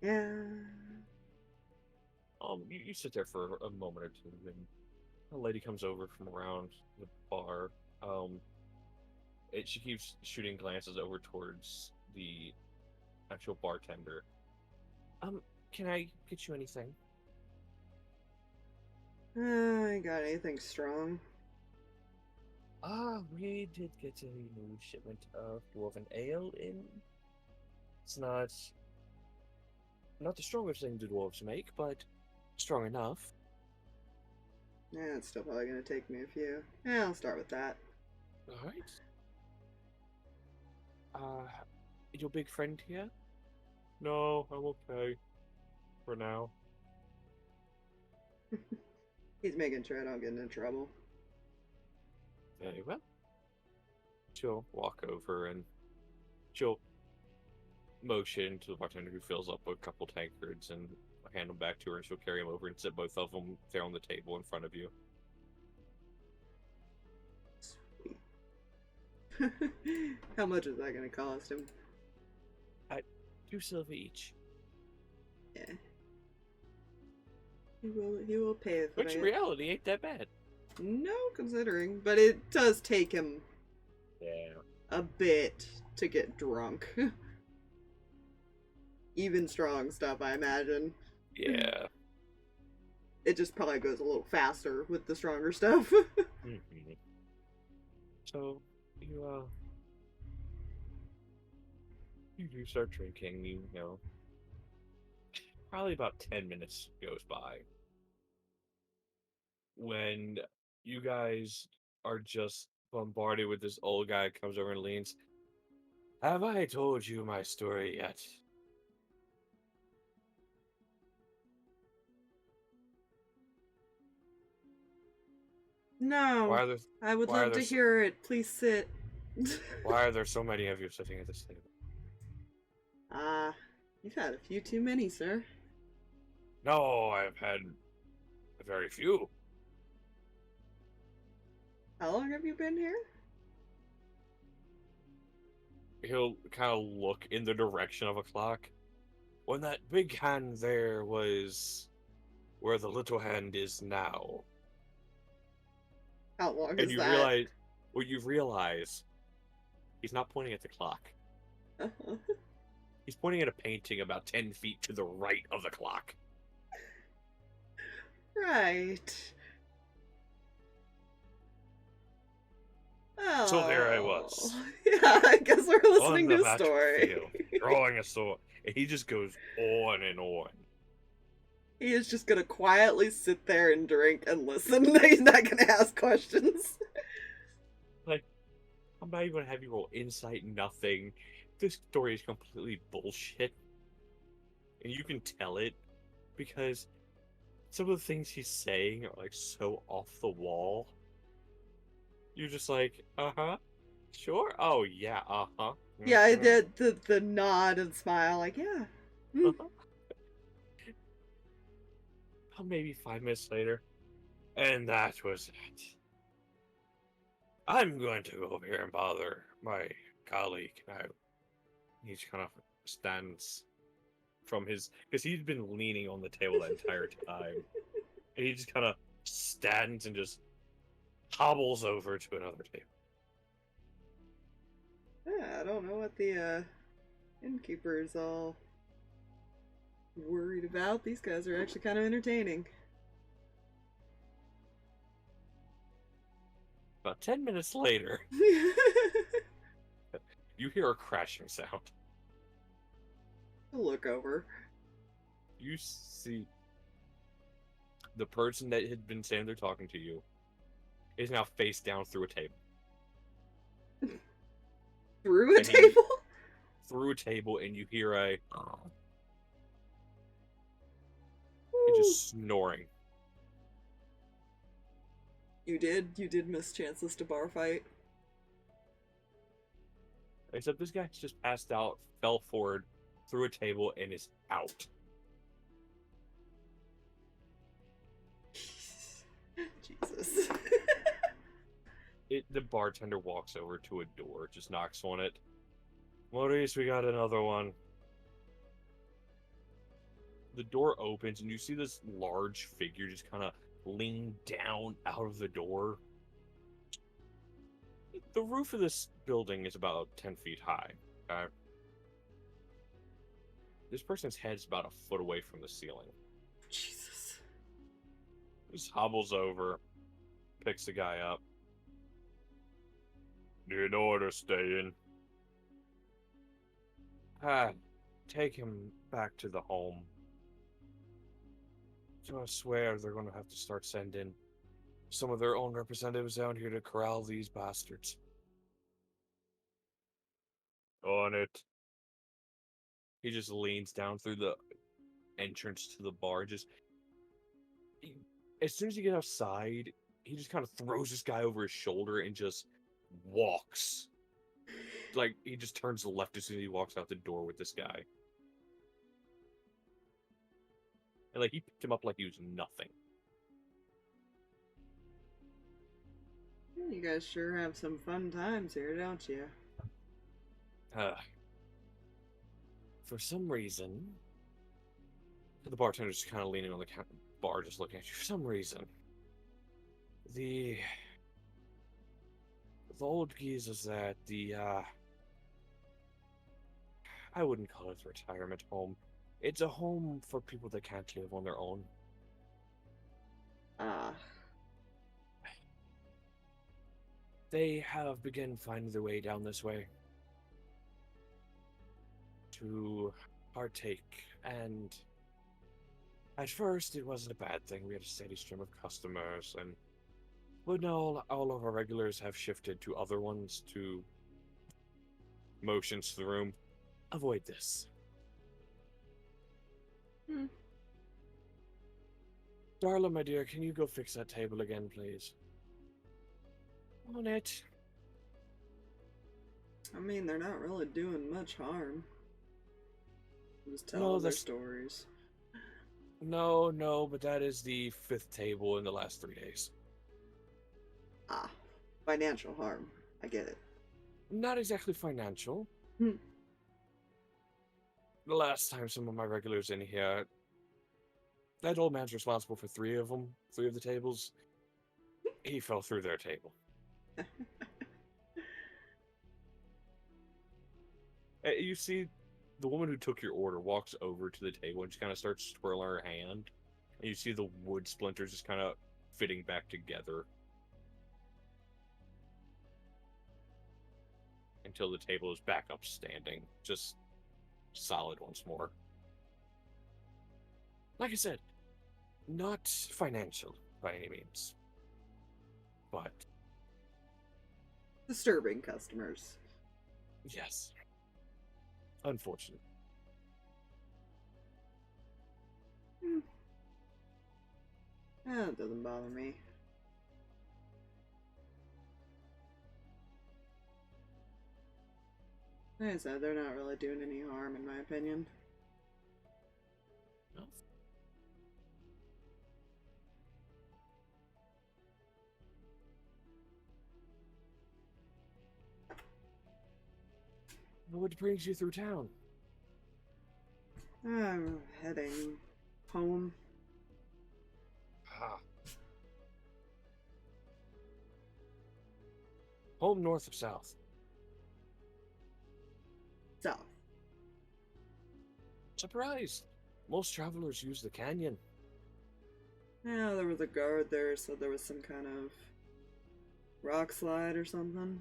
Yeah. You sit there for a moment or two, and a lady comes over from around the bar. She keeps shooting glances over towards the actual bartender. Can I get you anything? I got anything strong? We did get a new shipment of dwarven ale in. It's not the strongest thing the dwarves make, but strong enough. Yeah, it's still probably gonna take me a few. Yeah, I'll start with that. Alright. Your big friend here? No, I'm okay. For now. He's making sure I don't get into trouble. Very well. She'll walk over and she'll motion to the bartender who fills up a couple tankards and hand them back to her, and she'll carry them over and set both of them there on the table in front of you. Sweet. How much is that gonna cost him? 2 silver each. Yeah. He will pay if Which in reality ain't that bad. No, considering. But it does take him Yeah. a bit to get drunk. Even strong stuff, I imagine. Yeah. It just probably goes a little faster with the stronger stuff. Mm-hmm. So, you do start drinking, you know. Probably about 10 minutes goes by. When you guys are just bombarded with this old guy comes over and leans. Have I told you my story yet? No. Why are there I would why are love to there s- hear it. Please sit. why are there so many of you sitting at this table? You've had a few too many, sir. No, I've had very few. How long have you been here? He'll kind of look in the direction of a clock. When that big hand there was where the little hand is now. How long And is you that? realize he's not pointing at the clock. He's pointing at a painting about 10 feet to the right of the clock. Right. Oh. So there I was. Yeah, I guess we're On listening the to a story. battlefield, drawing a sword. And he just goes on and on. He is just gonna quietly sit there and drink and listen. He's not gonna ask questions. Like, I'm not even gonna have you roll insight, nothing. This story is completely bullshit. And you can tell it because some of the things he's saying are like so off the wall. You're just like, uh-huh. Sure? Oh yeah, uh-huh. Yeah, I mhm, did the nod and smile, like, yeah. uh-huh. About maybe 5 minutes later. And that was it. I'm going to go over here and bother my colleague now. He just kind of stands from his, because he'd been leaning on the table that entire time. And he just kind of stands and just hobbles over to another table. Yeah, I don't know what the innkeeper's all worried about. These guys are actually kind of entertaining. About 10 minutes later, you hear a crashing sound. I'll look over. You see the person that had been standing there talking to you is now face down through a table. Through a And he- table? Through a table, and you hear a Ooh. just snoring. You did miss chances to bar fight. Except this guy's just passed out, fell forward through a table, and is out. Jesus. The bartender walks over to a door, just knocks on it. Maurice, we got another one. The door opens, and you see this large figure just kind of lean down out of the door. The roof of this building is about 10 feet high. This person's head's about a foot away from the ceiling. Jesus. Just hobbles over, picks the guy up. Need order, stay in. Take him back to the home. So I swear they're gonna have to start sending some of their own representatives down here to corral these bastards. On it. He just leans down through the entrance to the bar. As soon as you get outside, he just kind of throws this guy over his shoulder and just walks. Like, he just turns left as soon as he walks out the door with this guy. And, like, he picked him up like he was nothing. You guys sure have some fun times here, don't you? For some reason, the bartender's just kind of leaning on the bar, just looking at you. For some reason, the old geezers at the, I wouldn't call it a retirement home. It's a home for people that can't live on their own. They have begun finding their way down this way to partake, and at first it wasn't a bad thing. We had a steady stream of customers, but now all of our regulars have shifted to other ones to motions to the room. Avoid this. Darla, my dear, can you go fix that table again, please? On it. I mean, they're not really doing much harm. Just telling their stories. No, but that is the 5th table in the last 3 days. Financial harm. I get it. Not exactly financial. The last time some of my regulars in here, that old man's responsible for 3 of them, 3 of the tables. He fell through their table. You see, the woman who took your order walks over to the table and she kind of starts twirling her hand. And you see the wood splinters just kind of fitting back together. Until the table is back up standing. Just solid once more. Like I said, not financial by any means. But disturbing customers. Yes. Unfortunate. It doesn't bother me. Like I said, they're not really doing any harm, in my opinion. No. What brings you through town? I'm heading home. Home, north or south? South. Surprised. Most travelers use the canyon. Yeah, there was a guard there, so there was some kind of rock slide or something.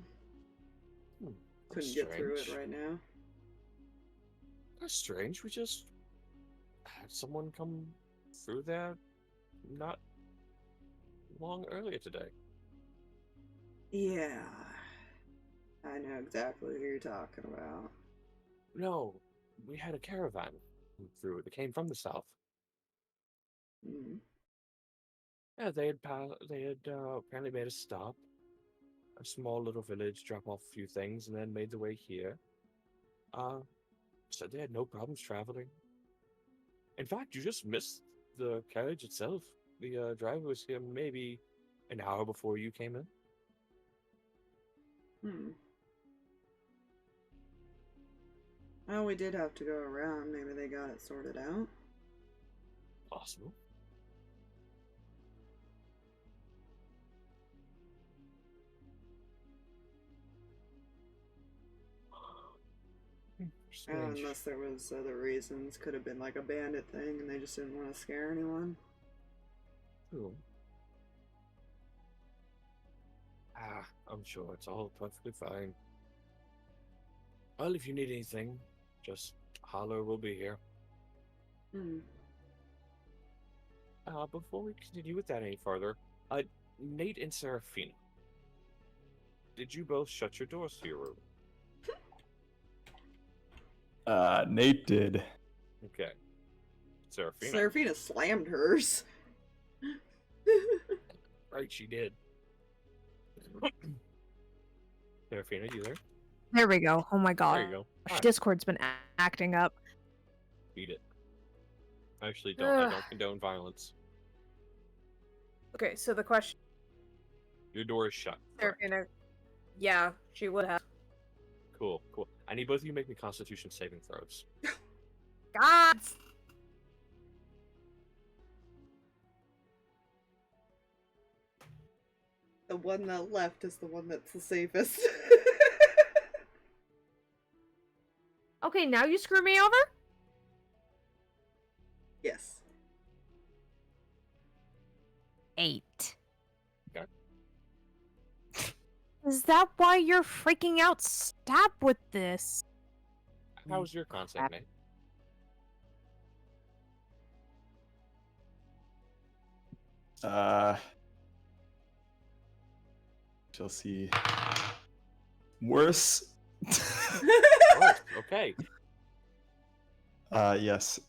Couldn't get through it right now. That's strange. We just had someone come through there not long earlier today. Yeah. I know exactly who you're talking about. No, we had a caravan come through that came from the south. Yeah, they had apparently made a stop. A small little village, drop off a few things, and then made their way here. Said they had no problems traveling. In fact, you just missed the carriage itself. The driver was here maybe an hour before you came in. Well, we did have to go around. Maybe they got it sorted out. Possible. Strange. Unless there was other reasons. Could have been like a bandit thing and they just didn't want to scare anyone. Cool. I'm sure it's all perfectly fine. Well, if you need anything, just holler, we'll be here. Hmm. Before we continue with that any further, Nate and Seraphina, did you both shut your doors to your room? Nate did. Okay. Seraphina. Seraphina slammed hers. Right, she did. Seraphina, you there? There we go. Oh my god. There you go. Hi. Discord's been acting up. Beat it. I actually don't. I don't condone violence. Okay, so the question. Your door is shut. Correct. Seraphina. Yeah, she would have. Cool, cool. I need both of you to make me Constitution saving throws. God! The one that left is the one that's the safest. Okay, now you screw me over? Yes. 8. Okay. Is that why you're freaking out? Stop with this. How was your concept, Nate? Shall see. Worse. Oh, okay. Yes.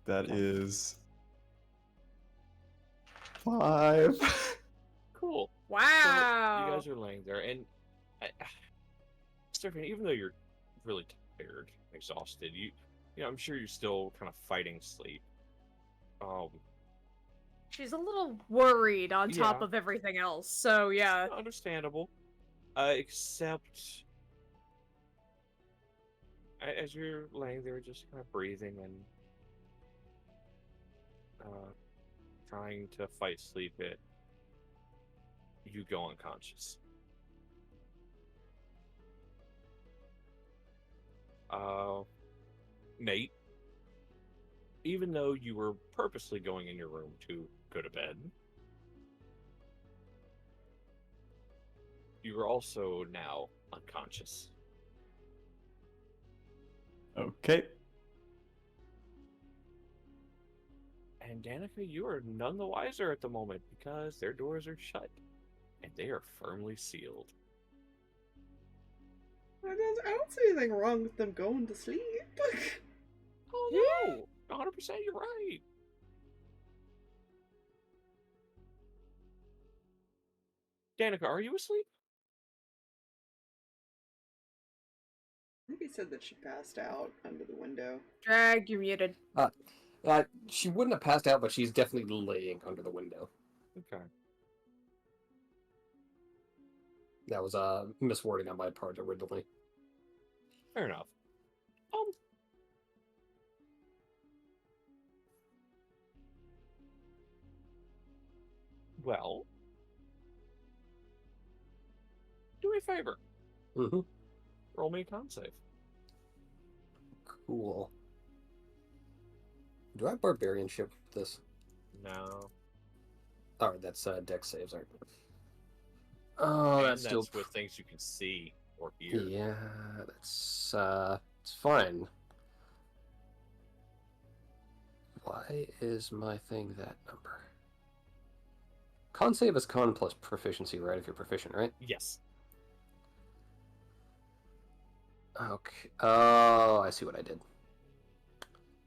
That is 5. Cool. Wow! So you guys are laying there, and Stephanie, even though you're really tired, exhausted, you know, I'm sure you're still kind of fighting sleep. She's a little worried on top Yeah. of everything else, so yeah. Understandable. Except as you're laying there, just kind of breathing and trying to fight sleep, you go unconscious. Nate, even though you were purposely going in your room to go to bed, you are also now unconscious. Okay. And Danika, you are none the wiser at the moment because their doors are shut and they are firmly sealed. I don't see anything wrong with them going to sleep. Oh no, 100% you're right. Danika, are you asleep? I think he said that she passed out under the window. Drag, you're muted. She wouldn't have passed out, but she's definitely laying under the window. Okay. That was miswording on my part originally. Fair enough. Well, do me a favor. Mm-hmm. Roll me a con save. Cool. Do I have barbarianship with this? No. Alright, that's dex saves, aren't they? Oh, And that's still with things you can see or hear. Yeah, that's it's fine. Why is my thing that number? Con save is con plus proficiency, right? If you're proficient, right? Yes. Okay. Oh, I see what I did.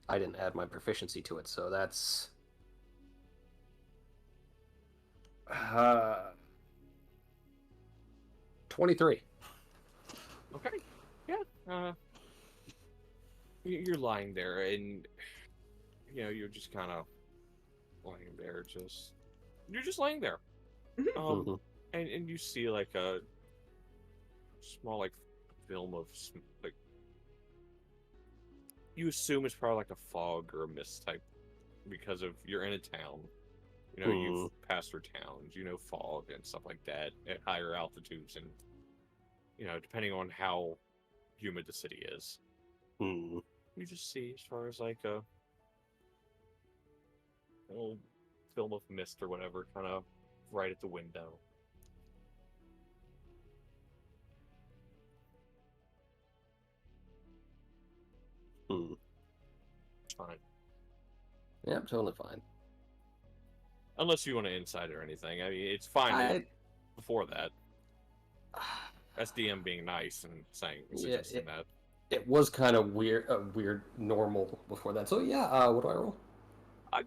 I didn't add my proficiency to it, so that's 23. Okay. Yeah. You're lying there, and you know you're just kind of lying there. You're just laying there. Mhm. And you see like a small like film of like you assume it's probably like a fog or a mist type because of you're in a town. You know, you've passed through towns, you know, fog and stuff like that at higher altitudes, and you know, depending on how humid the city is. Hmm. You just see as far as like a little film of mist or whatever, kind of right at the window. Hmm. Fine. Yeah, I'm totally fine. Unless you want to inside it or anything. I mean, it's fine I... before that. That's DM being nice and saying, Yeah, suggesting that. It was kind of weird normal before that. So yeah, what do I roll?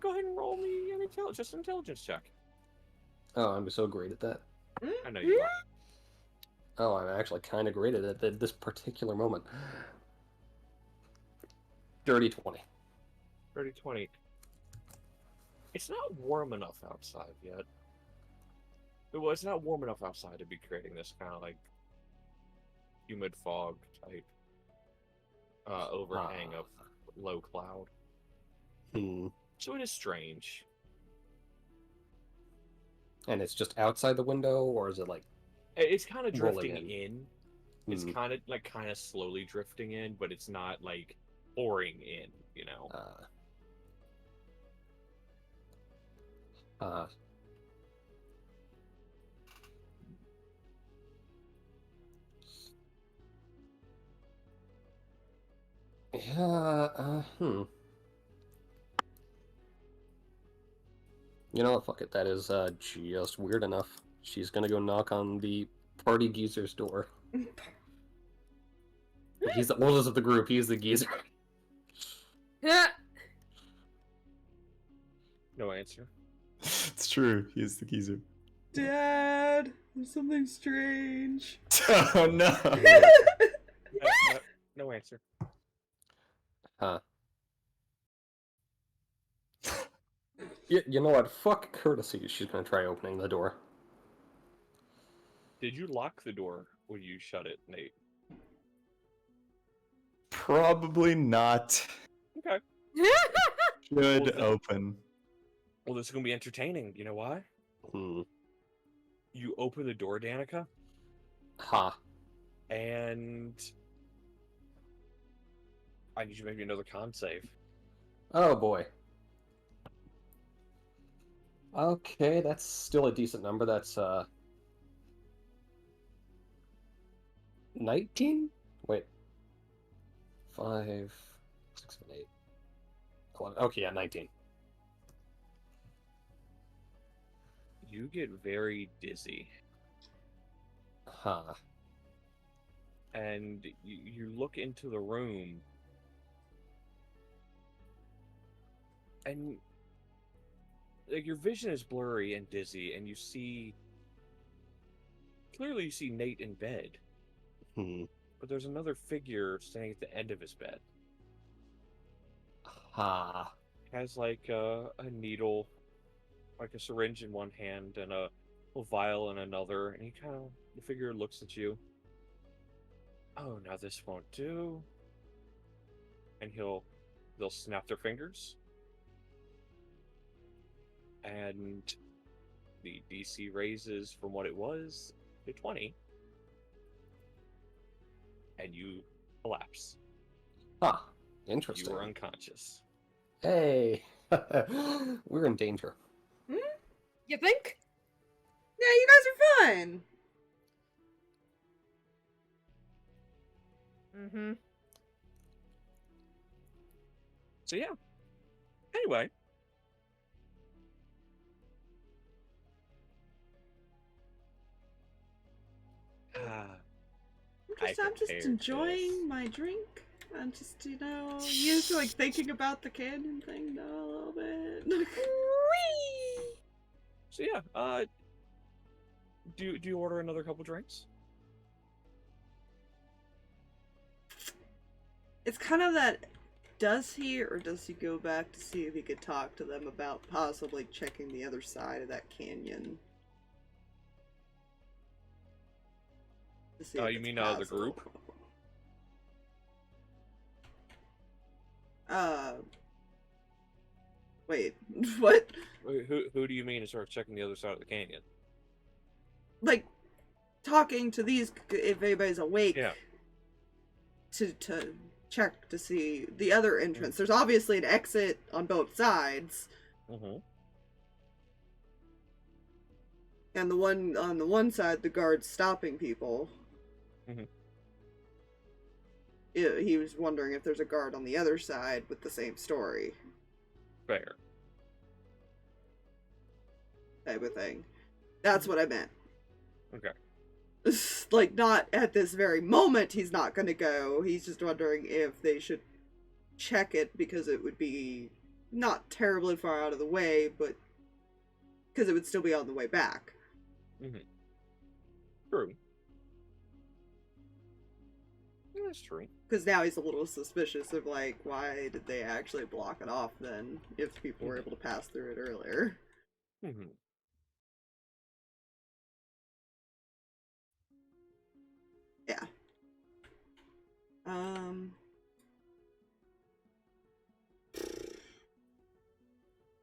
Go ahead and roll me an intelligence check. Oh, I'm so great at that. I know you are. Oh, I'm actually kind of great at it at this particular moment. Dirty 20. 30-20. It's not warm enough outside yet. Well, it's not warm enough outside to be creating this kind of like humid fog type overhang of low cloud. Hmm. So it is strange. And it's just outside the window, or is it like It's kind of rolling drifting in. It's Hmm. kind of slowly drifting in, but it's not like pouring in, you know. Yeah, You know what, fuck it, that is just weird enough. She's gonna go knock on the party geezer's door. He's the oldest of the group, he's the geezer. Yeah. No answer. It's true. He is the geezer. Dad, there's something strange. Oh no! No answer. Huh. You know what, fuck courtesy, she's gonna try opening the door. Did you lock the door when you shut it, Nate? Probably not. Okay. Should Well, open. Well, this is gonna be entertaining. You know why? Hmm. You open the door, Danika, Ha. and I need you to make me another con save. Oh boy. Okay, that's still a decent number. That's 19? Wait. 5, 6, 7, 8, 11. Okay, yeah, 19. You get very dizzy, Huh. and you look into the room, and like your vision is blurry and dizzy, and you see clearly Nate in bed, Hmm. but there's another figure standing at the end of his bed. Ha. Has like a needle, like a syringe in one hand and a vial in another, and the figure looks at you. Oh, now this won't do. And they'll snap their fingers, and the DC raises from what it was to 20, and you collapse. Huh. You Interesting. were unconscious. Hey. We're in danger. You think? Yeah, you guys are fine. Mm-hmm. So yeah. Anyway. I'm just enjoying my drink. I'm just, used to like thinking about the canyon thing now a little bit. So yeah, do you order another couple drinks? It's kind of that, does he or does he go back to see if he could talk to them about possibly checking the other side of that canyon? To see if You it's mean the possible. group? Wait, what? Who do you mean is sort of checking the other side of the canyon? Like, talking to these, if anybody's awake. Yeah. To check to see the other entrance. There's obviously an exit on both sides. Mm-hmm. And the one on the one side, the guard's stopping people. Mm-hmm. He was wondering if there's a guard on the other side with the same story. Fair. Type of thing. That's what I meant. Okay. Like, not at this very moment he's not gonna go. He's just wondering if they should check it because it would be not terribly far out of the way, but because it would still be on the way back. Mm-hmm. True. Yeah, that's true. Because now he's a little suspicious of, like, why did they actually block it off then, if people were able to pass through it earlier? Mm-hmm. Yeah.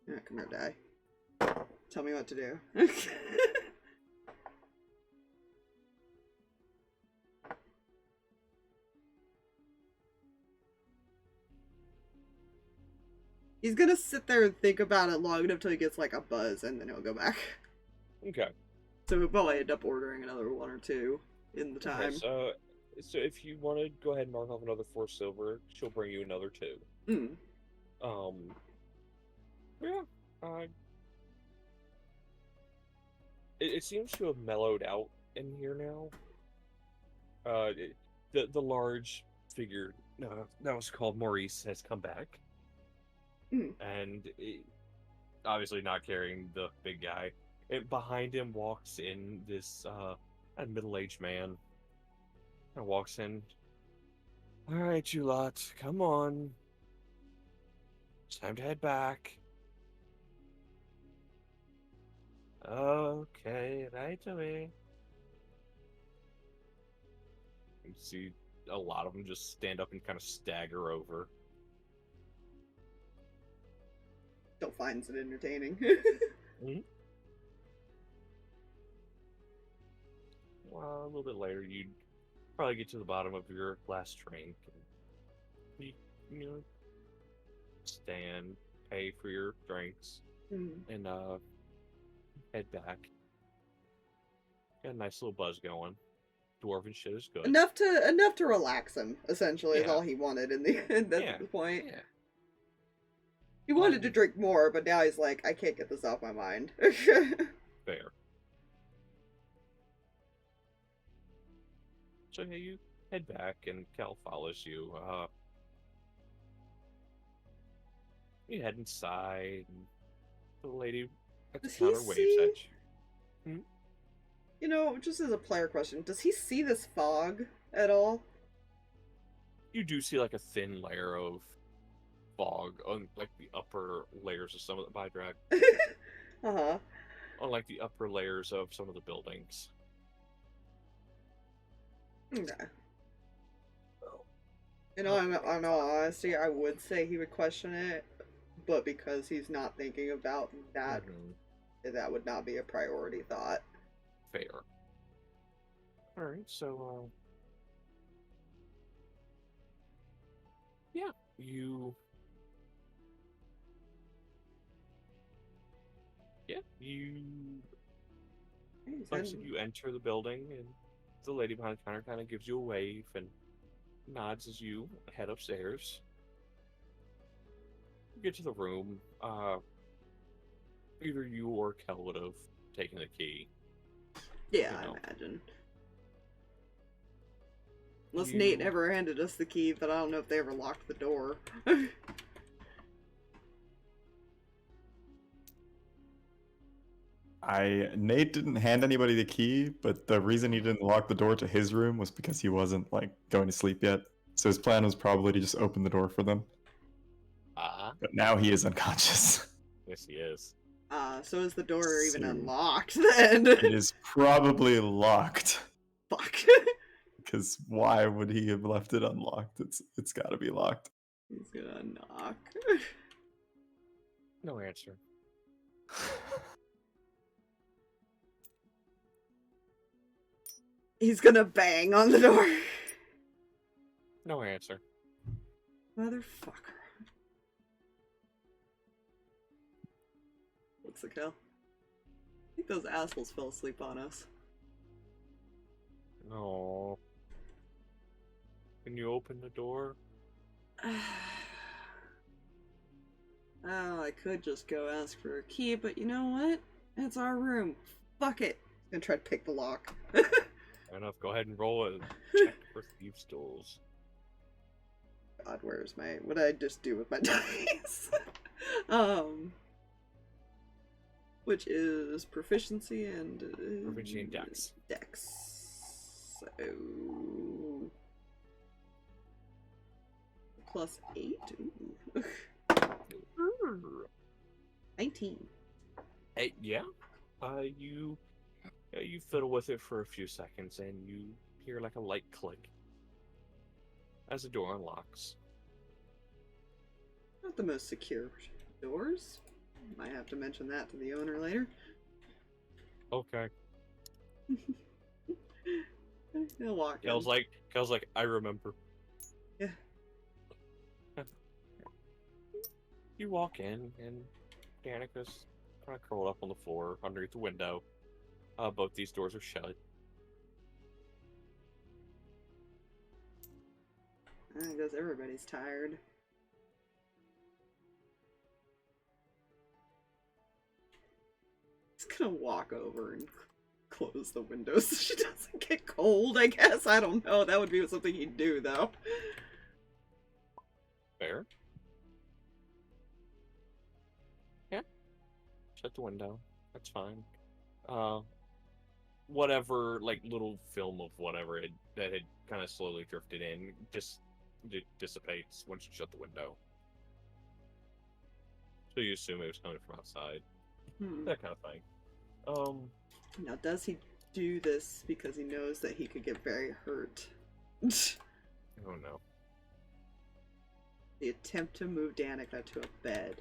Yeah, come here, die. Tell me what to do. He's gonna sit there and think about it long enough till he gets like a buzz, and then he'll go back. Okay. So we'll probably end up ordering another one or two in the time. Okay, so if you want to go ahead and mark off another 4 silver, she'll bring you another 2. Yeah. It seems to have mellowed out in here now. The large figure that was called Maurice has come back, and obviously not carrying the big guy. Behind him walks in this a middle-aged man. And walks in. All right, you lot, come on. It's time to head back. Okay, right away. You see a lot of them just stand up and kind of stagger over. Still finds it entertaining. Mm-hmm. Well, a little bit later, you'd probably get to the bottom of your last drink. And you know, stand, pay for your drinks, and head back. Got a nice little buzz going. Dwarven shit is good. enough to relax him. Essentially, is Yeah. all he wanted in the end. That's the point. Yeah. He wanted to drink more, but now he's like, I can't get this off my mind. Fair. So yeah, you head back, and Cal follows you. You head inside, and the lady at the Does he counter waves see- at you. You know, just as a player question, does he see this fog at all? You do see like a thin layer of fog on like the upper layers of some of the by drag, Uh-huh. on like the upper layers of some of the buildings. Okay. You know, in all honesty, I would say he would question it, but because he's not thinking about that, that would not be a priority thought. Fair. Alright, so, yeah, you like I said, you enter the building, and the lady behind the counter kind of gives you a wave and nods as you head upstairs. You get to the room. Either you or Kel would have taken the key. Yeah, You know. I imagine. Unless Nate ever handed us the key, but I don't know if they ever locked the door. Nate didn't hand anybody the key, but the reason he didn't lock the door to his room was because he wasn't like going to sleep yet. So his plan was probably to just open the door for them. But now he is unconscious. Yes, he is. So is the door even So- unlocked then? It is probably locked. Fuck. Because why would he have left it unlocked? It's got to be locked. He's gonna knock. No answer. He's gonna bang on the door. No answer. Motherfucker. Looks like hell. I think those assholes fell asleep on us. No. Can you open the door? Oh, I could just go ask for a key, but you know what? It's our room. Fuck it. I'm gonna try to pick the lock. Fair enough. Go ahead and roll it. Check for thieves' tools. God, where's my... What did I just do with my dice? Which is proficiency and... Proficiency and dex. Dex. So... +8? Ooh. 19. Hey, yeah. You fiddle with it for a few seconds, and you hear like a light click as the door unlocks. Not the most secure doors. Might have to mention that to the owner later. Okay. He'll walk in. Kel's like, I remember. Yeah. You walk in, and Danika's kind of curled up on the floor underneath the window. Both these doors are shut. I guess everybody's tired. Just gonna walk over and close the window so she doesn't get cold, I guess. I don't know. That would be something he'd do, though. Fair. Yeah. Shut the window. That's fine. Whatever, like, little film of whatever that had kind of slowly drifted in just dissipates once you shut the window. So you assume it was coming from outside. That kind of thing. Now, does he do this because he knows that he could get very hurt? Oh no. The attempt to move Danika to a bed.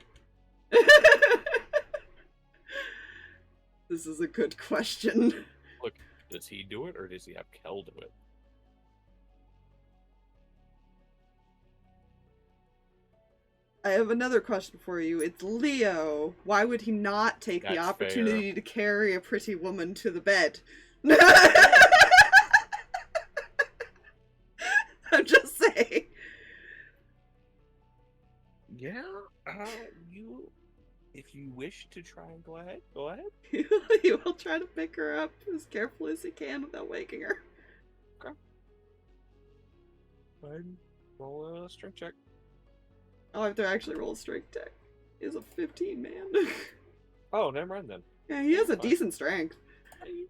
This is a good question. Look, does he do it or does he have Kel do it? I have another question for you. It's Leo. Why would he not take the That's opportunity fair. to carry a pretty woman to the bed? I'm just saying. Yeah, if you wish to try and go ahead, go ahead. He will try to pick her up as carefully as he can without waking her. Okay. Go ahead and roll a strength check. I'll have to actually roll a strength check. He has a 15, man. Oh, never mind then. Yeah, he has a Fine. decent strength. You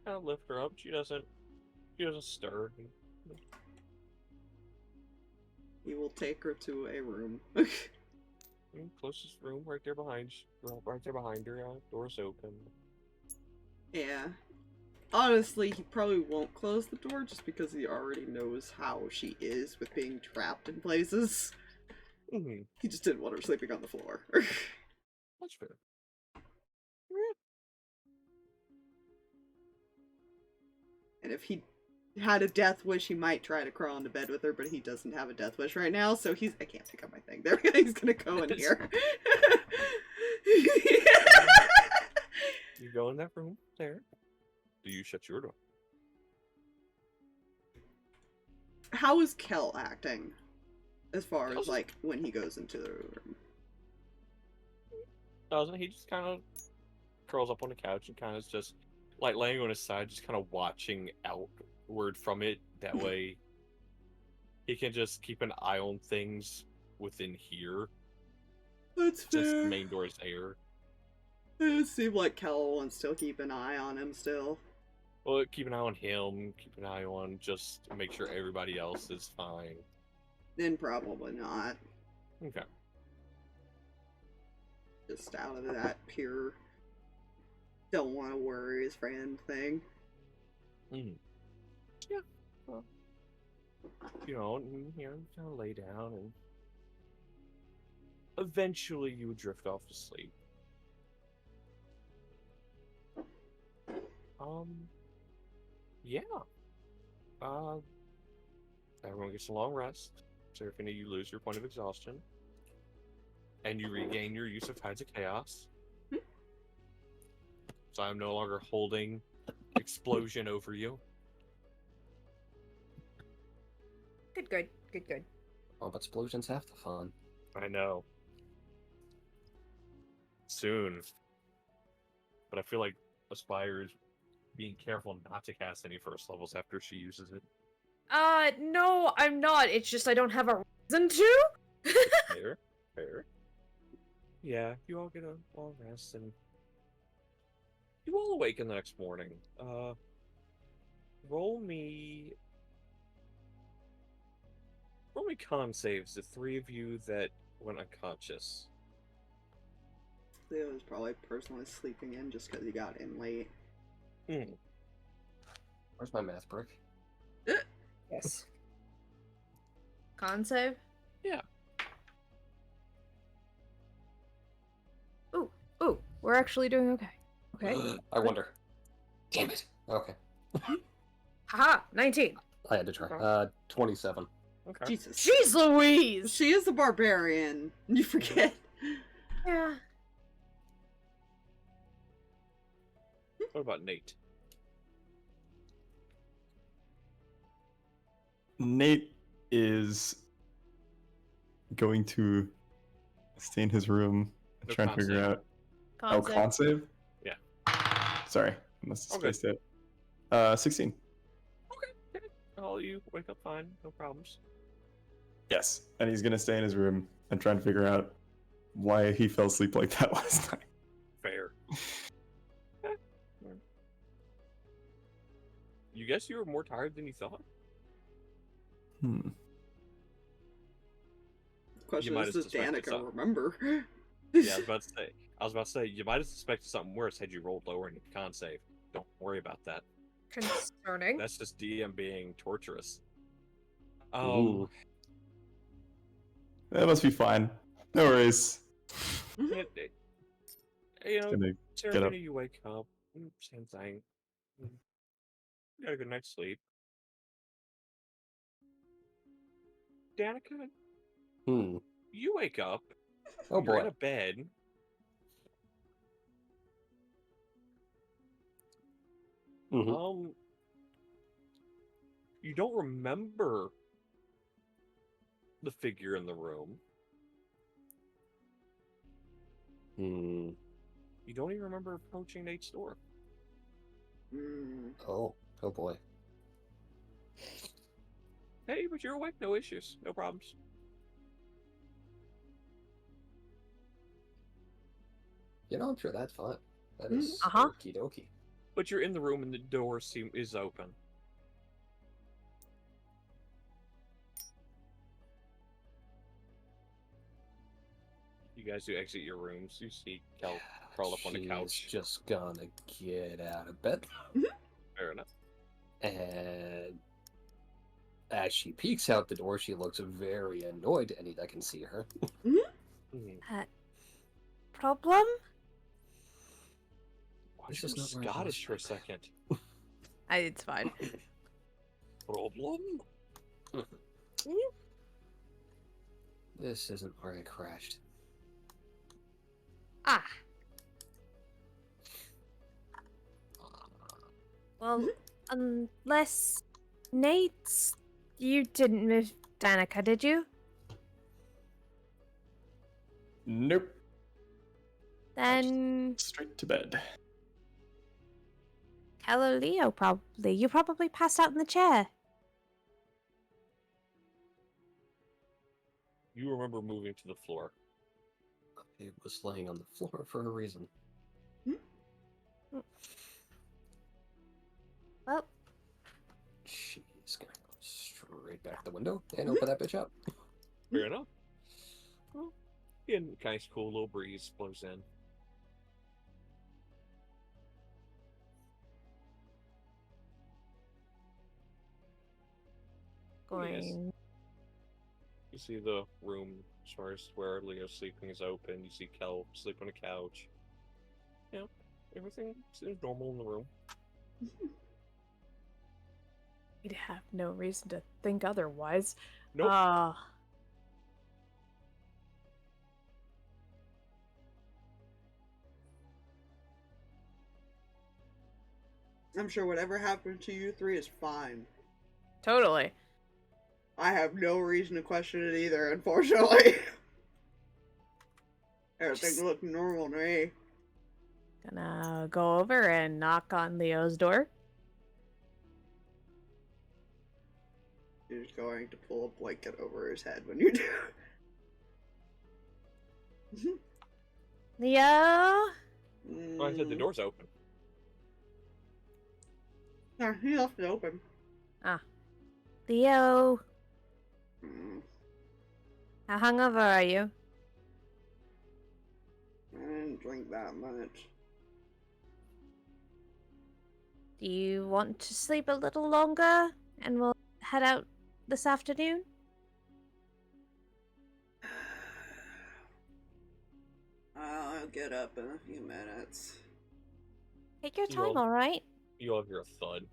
kind of lift her up. She doesn't stir. He will take her to a room. Closest room right there behind her. Door's open. Yeah. Honestly, he probably won't close the door just because he already knows how she is with being trapped in places. Mm-hmm. He just didn't want her sleeping on the floor. That's fair. And if he had a death wish, he might try to crawl into bed with her, but he doesn't have a death wish right now, so I can't pick up my thing. There we go, he's gonna go in here. You go in that room there. Do you shut your door? How is Kel acting? As far as, like, when he goes into the room? Doesn't he just kind of curls up on the couch and kind of just like laying on his side, just kind of watching outward from it. That way, he can just keep an eye on things within here. That's fair. Just the main door is there. It seemed like Kel wants to keep an eye on him still. Well, keep an eye on him. Keep an eye on just to make sure everybody else is fine. Then probably not. Okay. Just out of that pure don't want to worry his friend thing. Mm. Yeah. Well, kind of lay down and eventually you would drift off to sleep. Yeah. Everyone gets a long rest. Seraphina, you lose your point of exhaustion. And you regain your use of Tides of Chaos. So I'm no longer holding explosion over you. Good. Oh, but explosions half the fun. I know. Soon. But I feel like Aspire is being careful not to cast any first levels after she uses it. No, I'm not. It's just I don't have a reason to. Fair. Yeah, you all get a long rest and you all awaken the next morning. Roll me con saves, the three of you that went unconscious. Leo's probably personally sleeping in just because he got in late. Where's my math brick? Yes. Con save? Yeah. Ooh, we're actually doing okay. Okay. I wonder. Damn it. Okay. Haha, 19. I had to try. 27. Okay. Jesus. Jeez Louise! She is a barbarian. You forget. Yeah. What about Nate? Nate is going to stay in his room and No try and con figure save. out. Con Oh, save. con save? Yeah. Sorry, I must have Okay. spaced it. 16. Okay. All you wake up fine, no problems. Yes, and he's gonna stay in his room and try and figure out why he fell asleep like that last night. Fair. You guess you were more tired than you thought? Hmm. The question might is, have does suspected Danika something. remember? Yeah, I was about to say, you might have suspected something worse had you rolled lower in your con save. Don't worry about that. Concerning. That's just DM being torturous. Ooh. That must be fine. No worries. You know, Gonna get up. Seraphina, you wake up, same thing. You got a good night's sleep. Danika, you wake up. Oh You're boy. in a bed. Mhm. You don't remember the figure in the room. You don't even remember approaching Nate's door. Oh boy. Hey, but you're awake, no issues, no problems. You know, I'm sure that's fine. That is Uh-huh. okie dokie. But you're in the room and the door is open. You guys do exit your rooms. You see Kel crawl up on the couch. She's just gonna get out of bed. Fair enough. And as she peeks out the door, she looks very annoyed. I can see her. Problem? Why This did you is go not where I Scottish for a was. second? It's fine. Problem? This isn't where I crashed. Ah. Well, unless Nate's... You didn't move Danika, did you? Nope. Then... Straight to bed. Hello, Leo, probably. You probably passed out in the chair. You remember moving to the floor. It was laying on the floor for a reason. Well, She's gonna go straight back the window and open that bitch up. Fair enough. Well, yeah, nice cool little breeze blows in. going... You see the room as far as where Leo's sleeping is open. You see Kel sleep on a couch. Yeah, everything seems normal in the room. We'd have no reason to think otherwise. Nope. I'm sure whatever happened to you three is fine. Totally. I have no reason to question it either, unfortunately. Everything looked normal to me. Gonna go over and knock on Leo's door. He's going to pull a blanket over his head when you do. Leo? Well, I said the door's open. Yeah, he left it open. Leo? Mm, How hungover are you? I didn't drink that much. Do you want to sleep a little longer and we'll head out this afternoon? I'll get up in a few minutes. Take your You time, all- alright? You all hear a thud.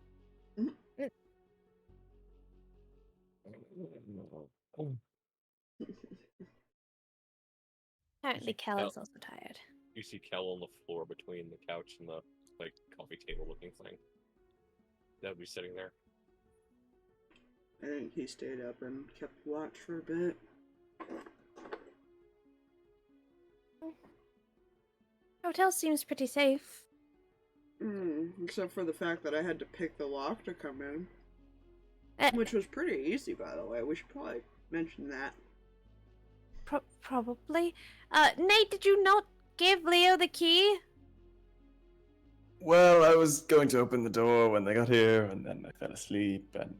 Apparently Is it Kel is Kel? also tired. You see Kel on the floor between the couch and the like coffee table looking thing. That would be sitting there. I think he stayed up and kept watch for a bit. Hotel seems pretty safe. Except for the fact that I had to pick the lock to come in. Eh, Which was pretty easy, by the way. We should probably mention that. Probably. Nate, did you not give Leo the key? Well, I was going to open the door when they got here, and then I fell asleep, and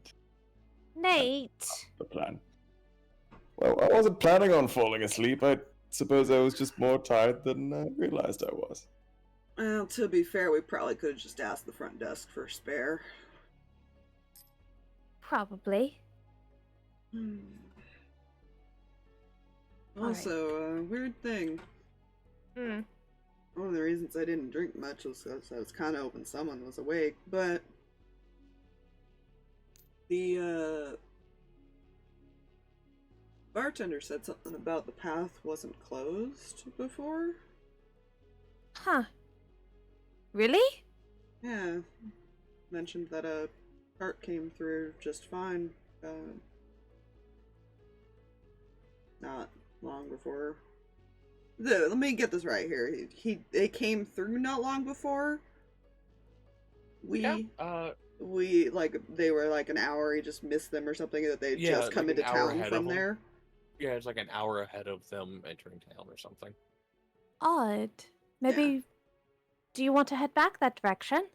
Nate. the plan. Well, I wasn't planning on falling asleep. I suppose I was just more tired than I realized I was. Well, to be fair, we probably could have just asked the front desk for a spare. Probably. Also, weird thing. Hmm. One of the reasons I didn't drink much was because I was kind of hoping someone was awake, but the bartender said something about the path wasn't closed before. Huh. Really? Yeah, mentioned that a cart came through just fine. Not long before. Let me get this right here. They came through not long before. Yeah. We like they were like an hour. He just missed them or something. That they Yeah, just come like into an hour town ahead from of 'em. there. Yeah, it's like an hour ahead of them entering town or something. Odd. Maybe. Do you want to head back that direction?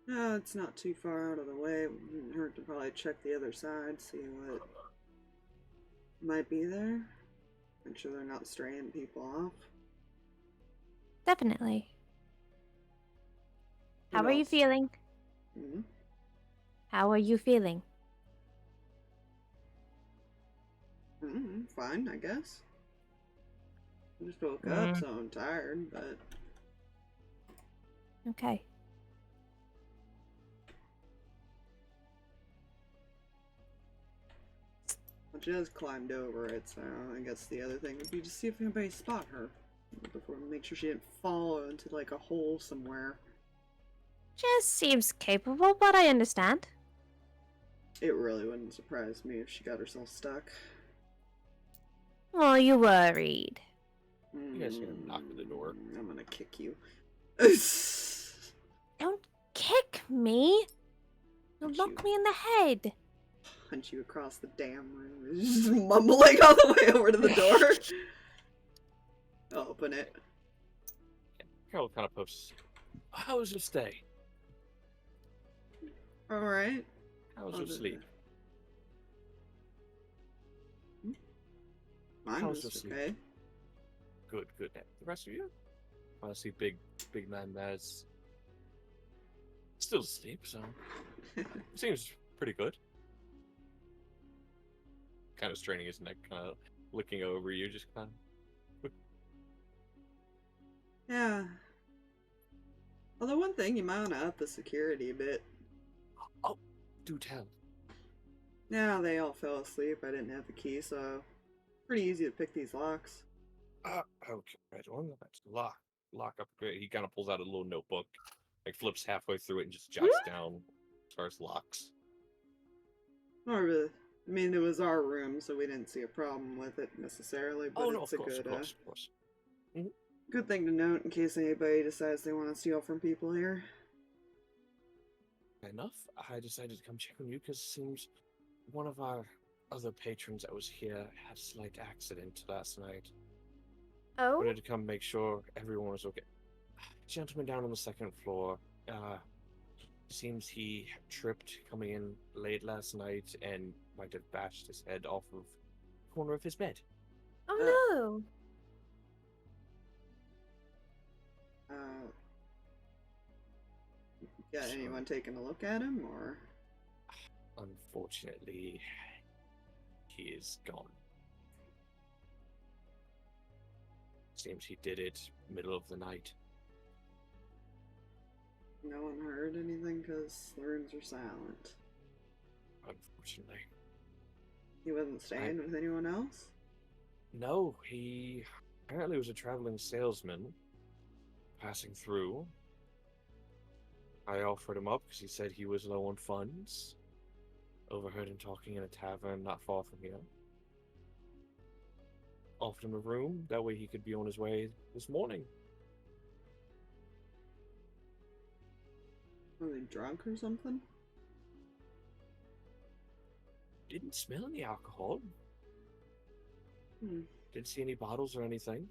No, it's not too far out of the way. It wouldn't hurt to probably check the other side, see what might be there. Make sure they're not straying people off. Definitely. How What are you else? feeling? Hmm? How are you feeling? Fine, I guess. I just woke up, so I'm tired, but Okay. I just climbed over it, so I guess the other thing would be to see if anybody spot her before make sure she didn't fall into like a hole somewhere. Just seems capable, but I understand. It really wouldn't surprise me if she got herself stuck. Oh, you worried. You guys hear him knock at the door. I'm gonna kick you. Don't kick me. You'll Punch knock you. me in the head. Punch you across the damn room. Just mumbling all the way over to the door. I'll open it. Carol kind of posts. How was your stay? Alright. How was How your did sleep? Mine How was was your okay. Good, good. The rest of you? I see big man Maz still asleep, so seems pretty good. Kind of straining his neck, kind of looking over you, just kind of. Yeah. Although one thing, you might want to up the security a bit. Oh, do tell. Now they all fell asleep. I didn't have the key, so pretty easy to pick these locks. Okay, right on. Let's lock up. He kind of pulls out a little notebook, Like flips halfway through it and just jots down as far as locks. Or, I mean, it was our room, so we didn't see a problem with it necessarily. But Oh no, it's of course, of course, of course. good thing to note in case anybody decides they want to steal from people here. Enough. I decided to come check on you because it seems one of our other patrons that was here had a slight accident last night. Oh? Wanted to come make sure everyone was okay. Gentleman down on the second floor. Seems he tripped coming in late last night and might have bashed his head off of the corner of his bed. Oh no! Got anyone taking a look at him, or? Unfortunately, he is gone. Seems he did it middle of the night. No one heard anything because the rooms are silent. Unfortunately. He wasn't staying with anyone else? No, he apparently was a traveling salesman passing through. I offered him up because he said he was low on funds. Overheard him talking in a tavern not far from here. Offered him a room, that way he could be on his way this morning. Are they drunk or something? Didn't smell any alcohol. Hmm. Didn't see any bottles or anything.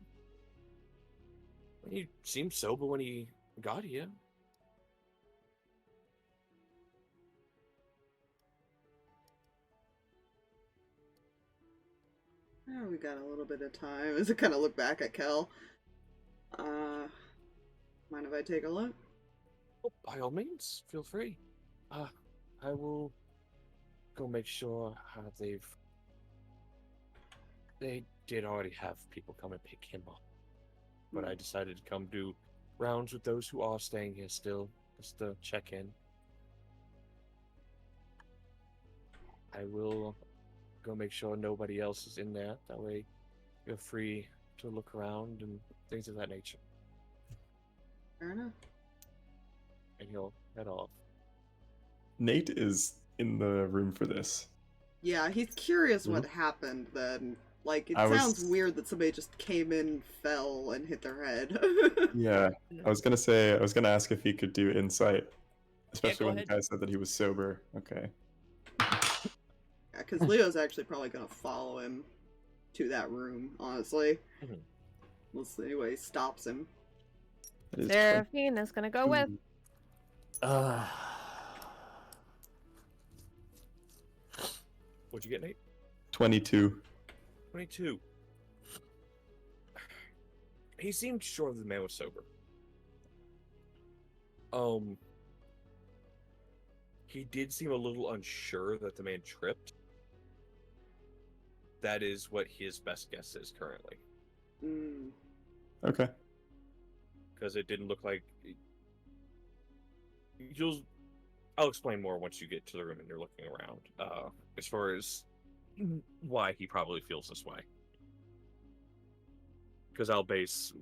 He seemed sober when he got here. Oh, we got a little bit of time. As I kind of look back at Kel. Mind if I take a look? Oh, by all means, feel free. I will go make sure they did already have people come and pick him up. But I decided to come do rounds with those who are staying here still, just to check in. I will go make sure nobody else is in there. That way you're free to look around and things of that nature. Fair enough. And he'll head off. Nate is in the room for this. Yeah, he's curious what happened then. Like, it I sounds was- weird that somebody just came in, fell, and hit their head. Yeah, I was gonna ask if he could do insight, especially go when the ahead. guy said that he was sober. Okay. Yeah, because Leo's actually probably gonna follow him to that room, honestly. Mhm. Unless anybody stops him. That is Seraphina's gonna go with. What'd you get, Nate? 22. 22. He seemed sure the man was sober. He did seem a little unsure that the man tripped. That is what his best guess is currently. Mm. Okay. Because it didn't look like... I'll explain more once you get to the room and you're looking around. As far as why he probably feels this way. Because I'll base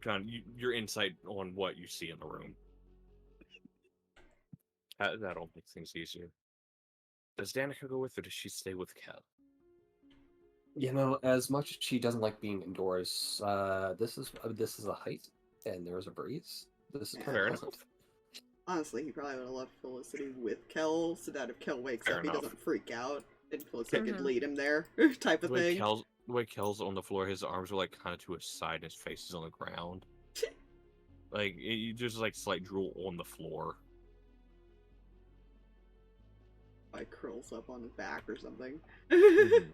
your insight on what you see in the room. That'll make things easier. Does Danika go with, or does she stay with Kel? You know, as much as she doesn't like being indoors, this is a height, and there's a breeze. This is Yeah. pretty Fair pleasant. enough. Honestly, he probably would have left Felicity with Kel, so that if Kel wakes Fair up, enough. he doesn't freak out, and Felicity could Mhm. lead him there, type The of way, thing. the way Kel's on the floor, his arms are like kind of to his side, and his face is on the ground. Like, there's like slight drool on the floor. Like, curls up on his back or something. Mhm.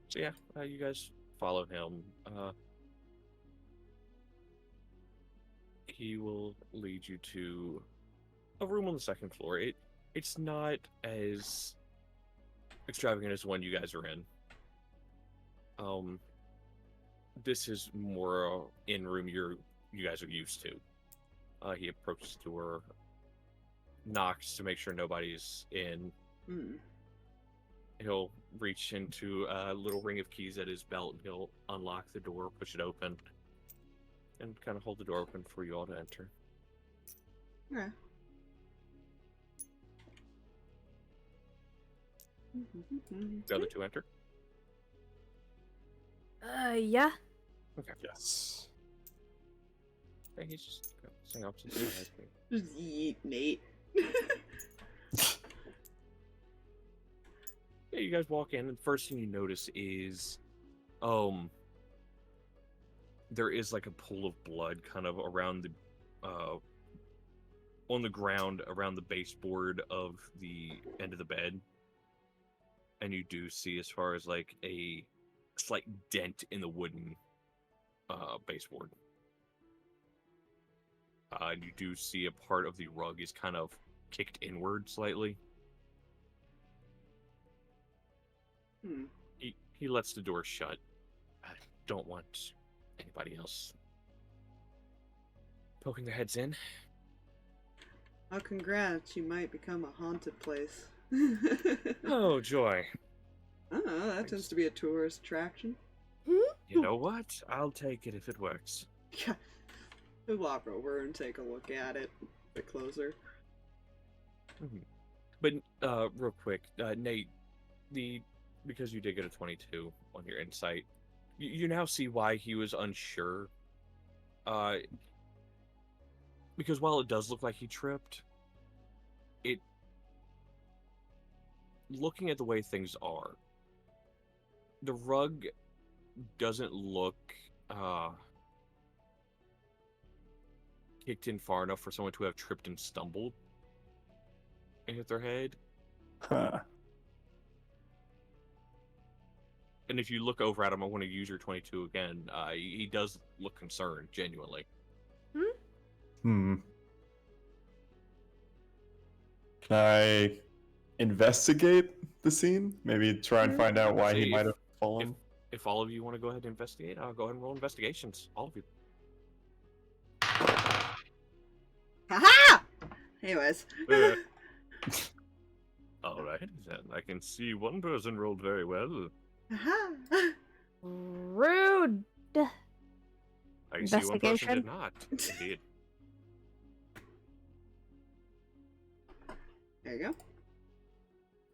So yeah, you guys follow him. He will lead you to a room on the second floor. It's not as extravagant as the one you guys are in. This is more in room you guys are used to. He approaches the door, knocks to make sure nobody's in. Hmm. He'll reach into a little ring of keys at his belt and he'll unlock the door, push it open, and kind of hold the door open for you all to enter. Okay. The other two enter. Yeah. Okay. Yes. Okay, he's just saying up to the side. Just eat, Nate. Yeah, you guys walk in, and the first thing you notice is, there is like a pool of blood kind of around the, on the ground around the baseboard of the end of the bed. And you do see, as far as like a slight dent in the wooden baseboard. And you do see a part of the rug is kind of kicked inward slightly. Hmm. He lets the door shut. I don't want anybody else poking their heads in. Oh, congrats, you might become a haunted place. Oh, joy. Oh, that tends to be a tourist attraction. You know what? I'll take it if it works. Yeah. We'll walk over and take a look at it a bit closer. But, real quick, Nate, because you did get a 22 on your insight, you now see why he was unsure. Because while it does look like he tripped, looking at the way things are, the rug doesn't look kicked in far enough for someone to have tripped and stumbled and hit their head. Huh. And if you look over at him, I want to use your 22 again. He does look concerned, genuinely. Hmm. Can I investigate the scene? Maybe try and find out why he might have fallen? If all of you want to go ahead and investigate, I'll go ahead and roll investigations. All of you. Haha! Anyways. All right, then. I can see one person rolled very well. Haha! Rude. I can see one person Investigation? did not. Indeed. There you go.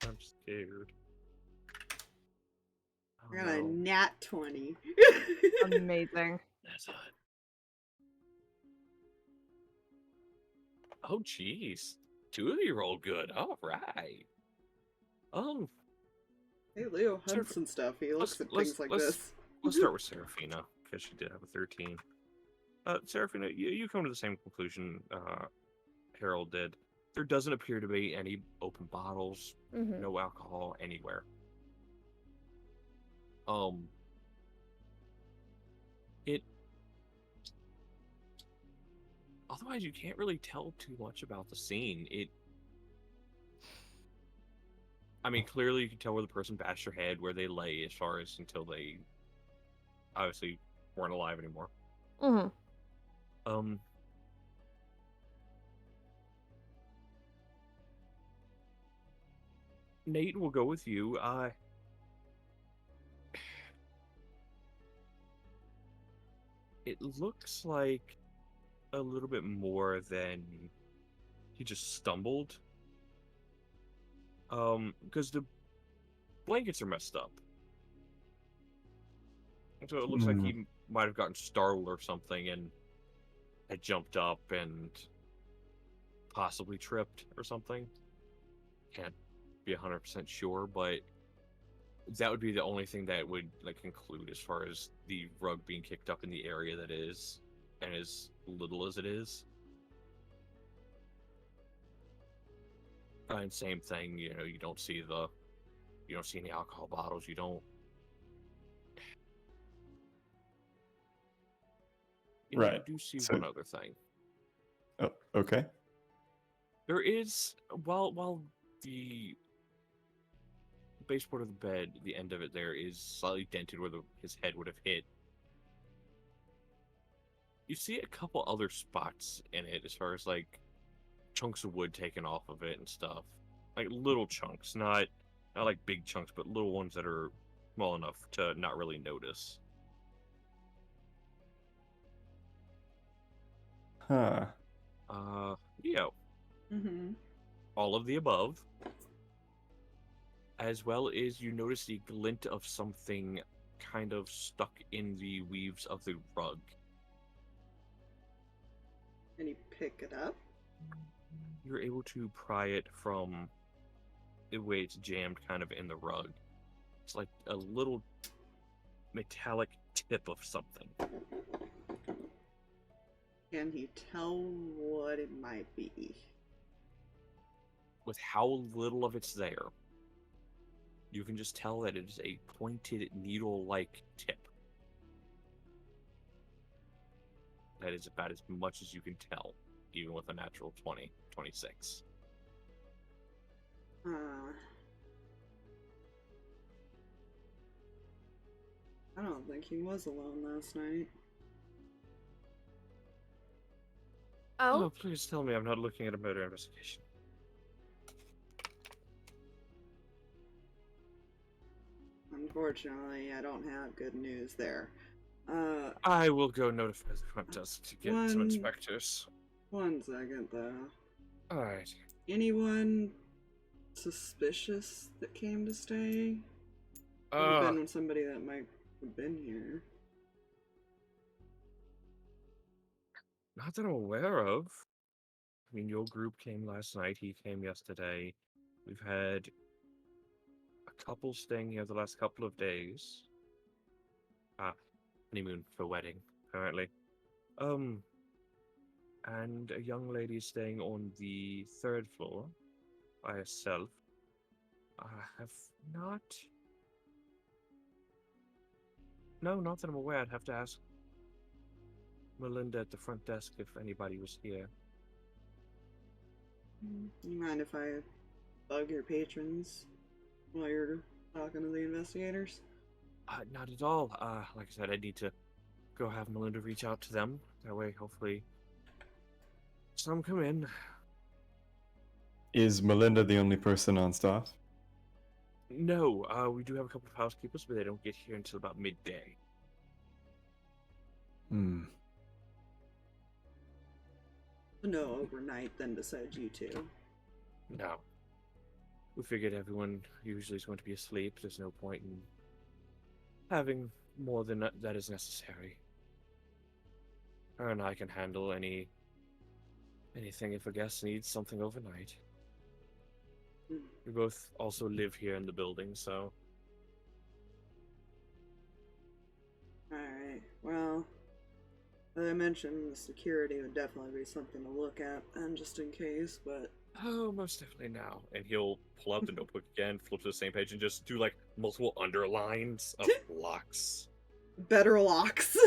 I'm scared. Oh, I got a no. nat 20. Amazing. That's hot. Oh, jeez. Two of you rolled good. All right. Hey, Leo Sir, hunts and stuff. He looks at let's- things like let's- this. Let's start with Seraphina, because she did have a 13. Seraphina, you come to the same conclusion Harold did. There doesn't appear to be any open bottles, no alcohol anywhere. Otherwise, you can't really tell too much about the scene. I mean, clearly you can tell where the person bashed their head, where they lay, as far as until they obviously weren't alive anymore. Nate, will go with you. It looks like a little bit more than he just stumbled. Because the blankets are messed up. So it looks like he might have gotten startled or something and had jumped up and possibly tripped or something. Can't be 100% sure, but that would be the only thing that would like conclude as far as the rug being kicked up in the area that is, and as little as it is. And same thing, you know, you don't see any alcohol bottles, you don't. You know, Right. You do see So- one other thing. Oh, okay. There is, while the baseboard of the bed, the end of it there is slightly dented where his head would have hit. You see a couple other spots in it as far as like chunks of wood taken off of it and stuff. Like little chunks, not like big chunks, but little ones that are small enough to not really notice. Huh. studio. Mm-hmm. All of the above. As well as you notice the glint of something kind of stuck in the weaves of the rug. Can you pick it up? You're able to pry it from the way it's jammed kind of in the rug. It's like a little metallic tip of something. Can he tell what it might be? With how little of it's there, you can just tell that it is a pointed needle-like tip. That is about as much as you can tell, even with a natural 20, 26. I don't think he was alone last night. Oh, Please tell me I'm not looking at a murder investigation. Unfortunately, I don't have good news there. I will go notify the front desk to get some One- inspectors. 1 second though. Alright. Anyone suspicious that came to stay? Could have been somebody that might have been here. Not that I'm aware of. I mean, your group came last night, he came yesterday. We've had a couple staying here the last couple of days. Honeymoon for wedding, apparently. And a young lady staying on the 3rd floor by herself. I have not... No, not that I'm aware. I'd have to ask Melinda at the front desk if anybody was here. You mind if I bug your patrons while you're talking to the investigators? Not at all. Like I said, I need to go have Melinda reach out to them. That way, hopefully, some come in. Is Melinda the only person on staff? No, we do have a couple of housekeepers, but they don't get here until about midday. No overnight then besides you two. No. We figured everyone usually is going to be asleep. There's no point in having more than that is necessary. Her and I can handle anything if a guest needs something overnight. We both also live here in the building, so... Alright, well, as I mentioned, the security would definitely be something to look at, and just in case, but... Oh, most definitely now. And he'll pull out the notebook again, flip to the same page, and just do, like, multiple underlines of locks. Better locks!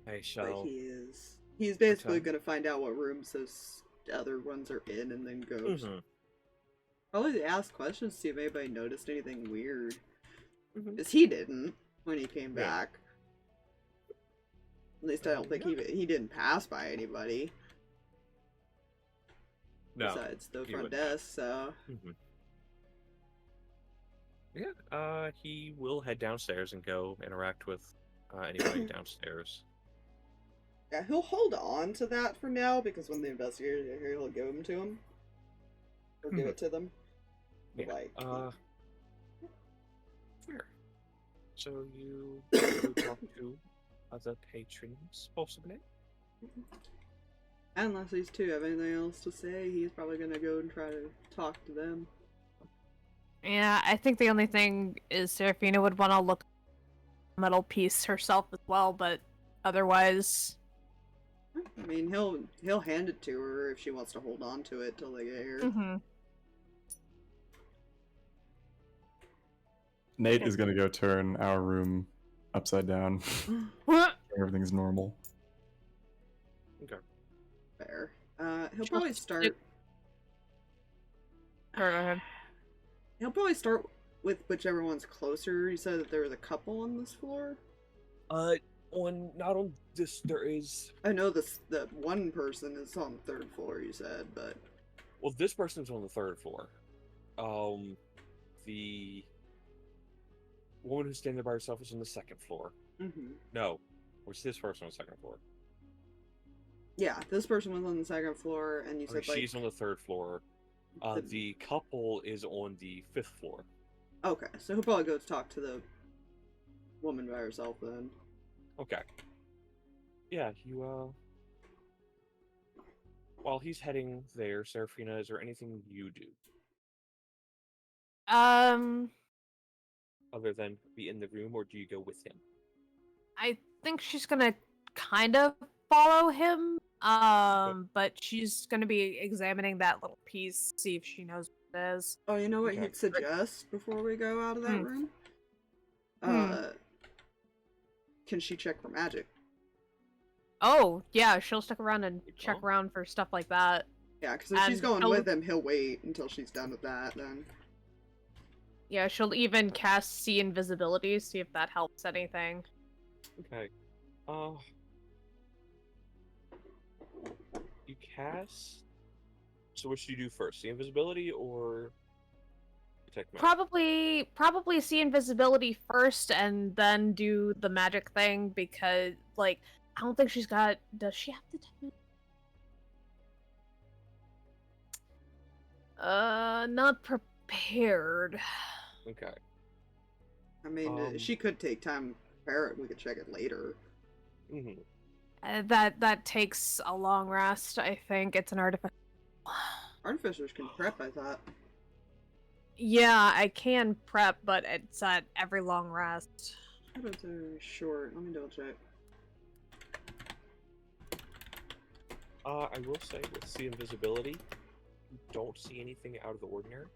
I shall... But he's basically gonna find out what rooms those other ones are in, and then go... Probably ask questions to see if anybody noticed anything weird. Because he didn't when he came back. At least I don't think he didn't pass by anybody. No, besides the he front wouldn't. desk, so... Yeah, he will head downstairs and go interact with anybody downstairs. Yeah, he'll hold on to that for now, because when the investigators are here, he'll give them to him. Or give it to them. Yeah. Like, Fair. So you will talk to other patrons, possibly? unless these two have anything else to say, he's probably gonna go and try to talk to them. Yeah, I think the only thing is Seraphina would want to look at the metal piece herself as well, but otherwise... I mean, he'll hand it to her if she wants to hold on to it till they get here. Nate is gonna go turn our room upside down. Everything's normal. Okay. Fair. He'll probably start... Go ahead. He'll probably start with whichever one's closer. You said that there was a couple on this floor? Not on this, there is... I know that one person is on the 3rd floor, you said, but... Well, this person's on the 3rd floor. The woman who's standing there by herself is on the 2nd floor. No, where's this person on the 2nd floor? Yeah, this person was on the second floor, and you Okay, said like she's on the third floor. The couple is on the 5th floor. okay, so he'll probably go talk to the woman by herself then. Okay. Yeah, while he's heading there, Seraphina, is there anything you do Um, other than be in the room, or do you go with him? I think she's gonna kind of follow him. But she's gonna be examining that little piece, see if she knows what it is. Oh, you know what Okay. he'd suggest before we go out of that room? Can she check for magic? Oh, yeah, she'll stick around and check Oh. around for stuff like that. Yeah, because if she's And going he'll- with him, he'll wait until she's done with that, then. Yeah, she'll even cast see invisibility, see if that helps anything. Okay. You cast. So what should you do first? The invisibility or detect magic? Probably see invisibility first and then do the magic thing because, like, I don't think she's got. Does she have detect? Not prepared. Okay. I mean, she could take time to prepare it. We could check it later. Mm-hmm. That takes a long rest. I think it's an artifact. Artificers can prep, I thought. Yeah, I can prep, but it's at every long rest. Shadows are short. Let me double check. I will say with see invisibility, you don't see anything out of the ordinary.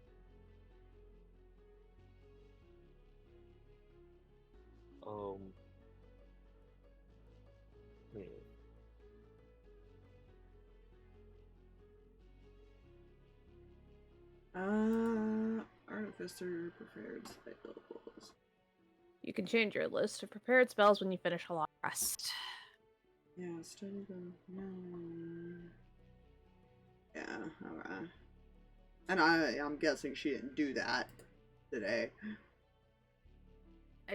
Artificer prepared spells. You can change your list of prepared spells when you finish a long rest. Yeah, study the. Yeah, alright. And I'm guessing she didn't do that today.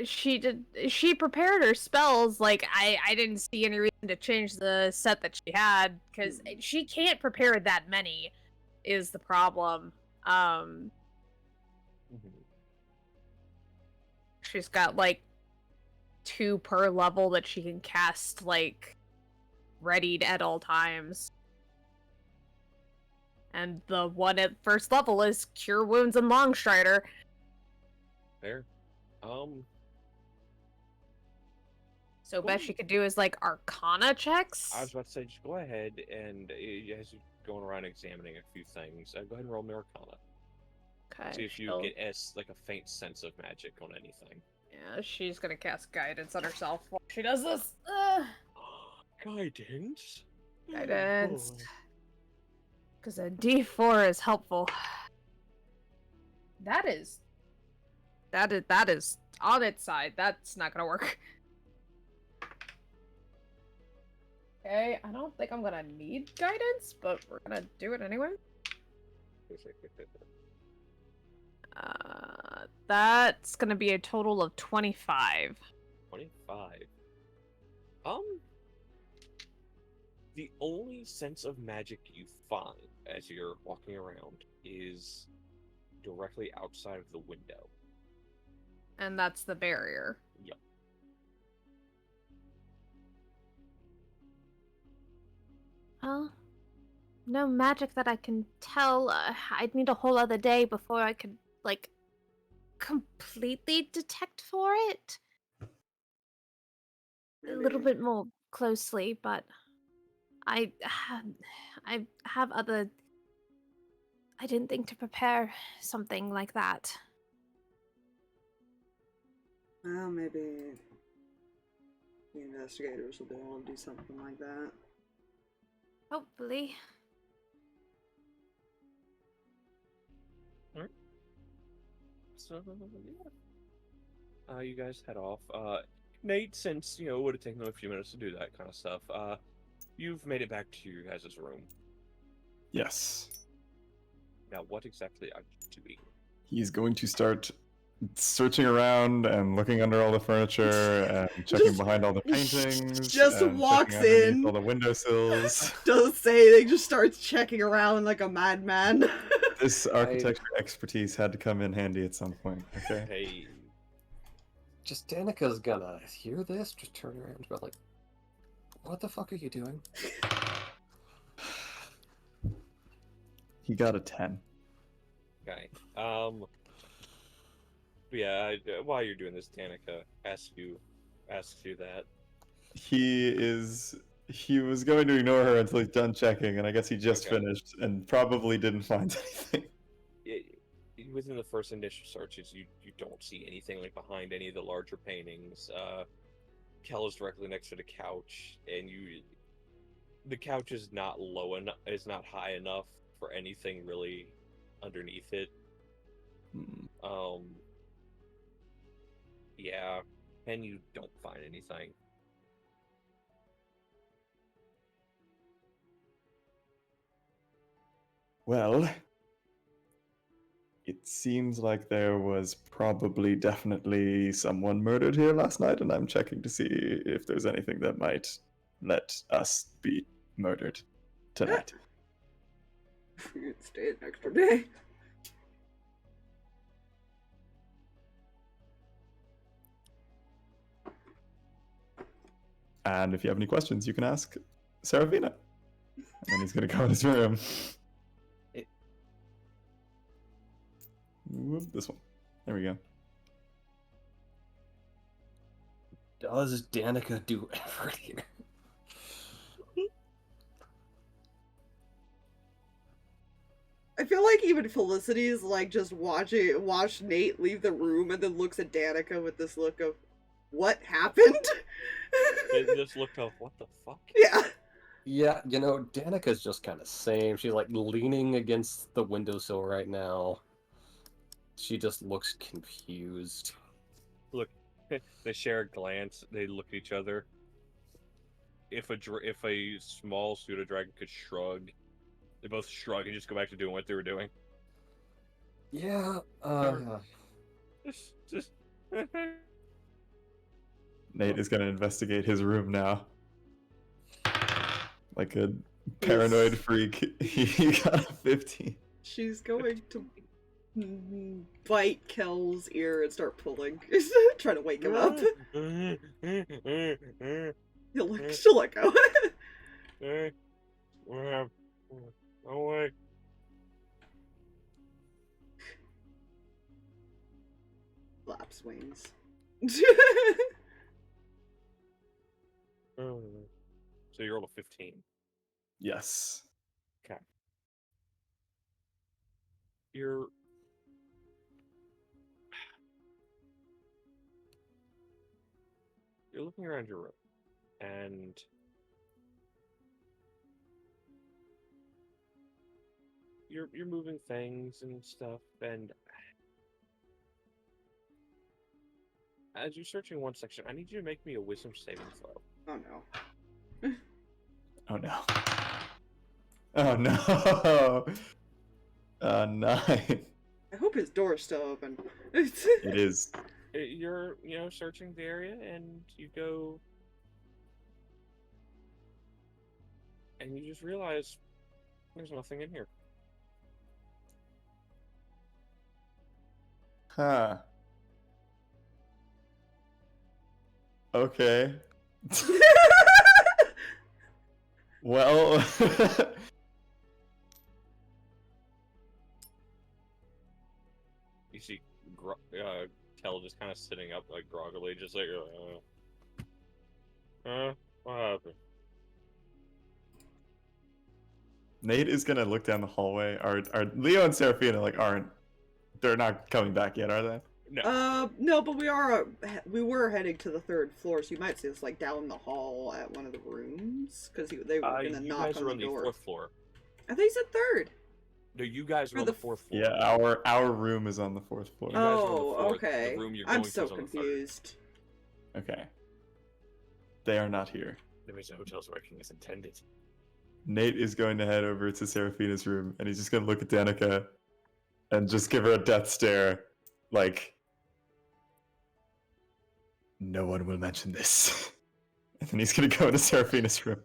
She prepared her spells. Like, I didn't see any reason to change the set that she had, because she can't prepare that many, is the problem. She's got, like, 2 per level that she can cast, like, readied at all times. And the one at first level is Cure Wounds and Longstrider. Fair. So best she could do is, like, Arcana checks. I was about to say, just go ahead and as you're going around examining a few things, go ahead and roll me Arcana. Okay. See if you get like a faint sense of magic on anything. Yeah, she's gonna cast Guidance on herself while she does this. Guidance? Guidance. Because a D4 is helpful. That is on its side. That's not gonna work. Okay, I don't think I'm gonna need guidance, but we're gonna do it anyway. That's gonna be a total of 25. 25. The only sense of magic you find as you're walking around is directly outside of the window. And that's the barrier. Yep. Well, no magic that I can tell. I'd need a whole other day before I could, like, completely detect for it. A little bit more closely, but I have other. I didn't think to prepare something like that. Well, maybe the investigators will be able to do something like that. Hopefully. Alright. So, yeah. You guys head off. Nate, since, it would have taken them a few minutes to do that kind of stuff, you've made it back to your guys' room. Yes. Now, what exactly are you doing? He's going to start searching around and looking under all the furniture and checking Just- behind all the paintings. just and walks checking underneath in. all the windowsills. Doesn't say anything, just starts checking around like a madman. This architecture expertise had to come in handy at some point. Okay. Hey, Just Danika's gonna hear this, just turn around and be like, what the fuck are you doing? He got a 10. okay. Yeah. While you're doing this, Danika asks you that. He was going to ignore her until he's done checking, and I guess he just Okay. finished and probably didn't find anything. Within the first initial searches, you don't see anything like behind any of the larger paintings. Kel is directly next to the couch, and the couch is not low enough, is not high enough for anything really underneath it. Yeah, and you don't find anything. Well, it seems like there was probably definitely someone murdered here last night, and I'm checking to see if there's anything that might let us be murdered tonight. You can stay an extra day. And if you have any questions, you can ask Seraphina. And then he's gonna go in his room. Whoop, this one. There we go. Does Danika do effort here? I feel like even Felicity's like just watch Nate leave the room and then looks at Danika with this look of, what happened? They just looked up, what the fuck? Yeah. Yeah, you know, Danika's just kind of same. She's like leaning against the windowsill right now. She just looks confused. Look, they share a glance. They look at each other. If a small pseudo dragon could shrug, they both shrug and just go back to doing what they were doing. Yeah, Just Nate is gonna investigate his room now. Like a paranoid freak. He got a 15. She's going to bite Kel's ear and start pulling. Trying to wake him up. She'll let go. No way. Flaps wings. So you rolled a 15. Yes. Okay. You're looking around your room, and you're moving things and stuff, and as you're searching one section, I need you to make me a wisdom saving throw. Oh no. Oh no. Oh no. 9. I hope his door's still open. It is. You're, searching the area, and you go, and you just realize there's nothing in here. Huh. Okay. Well, You see Kel just kind of sitting up, like, groggily, just like, what happened? Nate is gonna look down the hallway. Are Leo and Seraphina they're not coming back yet, are they? No. No, but we were heading to the 3rd floor, so you might see us like down the hall at one of the rooms because they were gonna You knock guys are on the door. 4th floor. I think he said 3rd. No, you guys are Or on the the 4th floor. Yeah, our room is on the 4th floor. You guys are on the Oh, 4th. okay. The room you're I'm going so to is on the 3rd. confused. Okay. They are not here. That means the hotel's working as intended. Nate is going to head over to Seraphina's room, and he's just gonna look at Danika and just give her a death stare, like, no one will mention this. And then he's gonna go into Seraphina's room.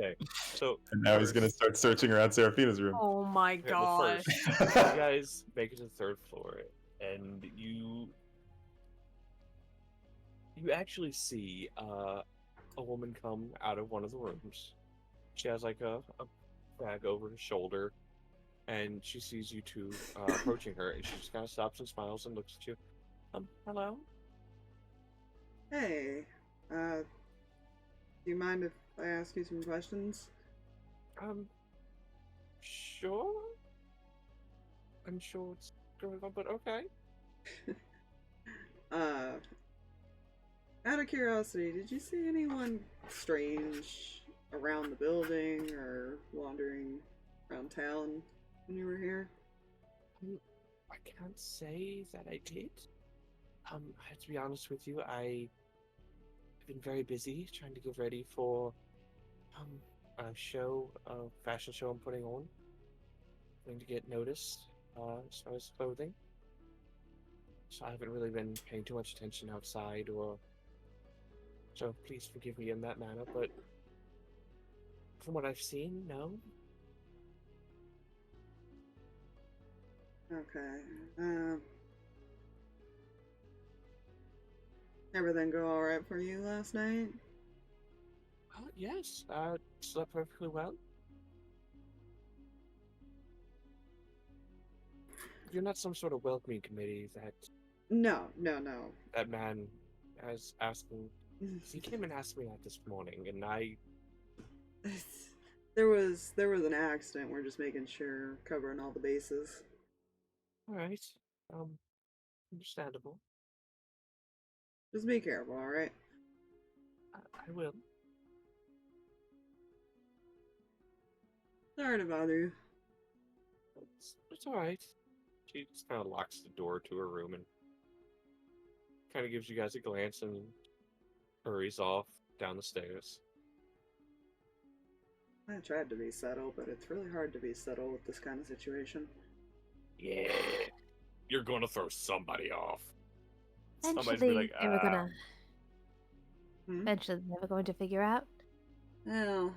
Okay, so And now he's gonna first- start searching around Seraphina's room. Oh my Okay, well, gosh. first, you guys make it to the third floor, and you actually see a woman come out of one of the rooms. She has like a bag over her shoulder, and she sees you two approaching her, and she just kind of stops and smiles and looks at you. Hello? Hey, do you mind if I ask you some questions? Sure? Unsure what's going on, but okay. Out of curiosity, did you see anyone strange around the building or wandering around town when you were here? I can't say that I did. I have to be honest with you, I've been very busy trying to get ready for a show, a fashion show I'm putting on. Going to get noticed as far as clothing. So I haven't really been paying too much attention outside, or so please forgive me in that manner, but from what I've seen, no. Okay. Everything go alright for you last night? Yes, slept perfectly well. You're not some sort of welcoming committee that No. that man has asking. He came and asked me that this morning, and I. There was an accident. We're just making sure, covering all the bases. All right, understandable. Just be careful, alright? I will. Sorry to bother you. It's all right. She just kind of locks the door to her room and kind of gives you guys a glance and hurries off down the stairs. I tried to be subtle, but it's really hard to be subtle with this kind of situation. Yeah, you're gonna throw somebody off. Somebody's Eventually, be like, they were gonna. Hmm? Eventually, they were going to figure out. Well,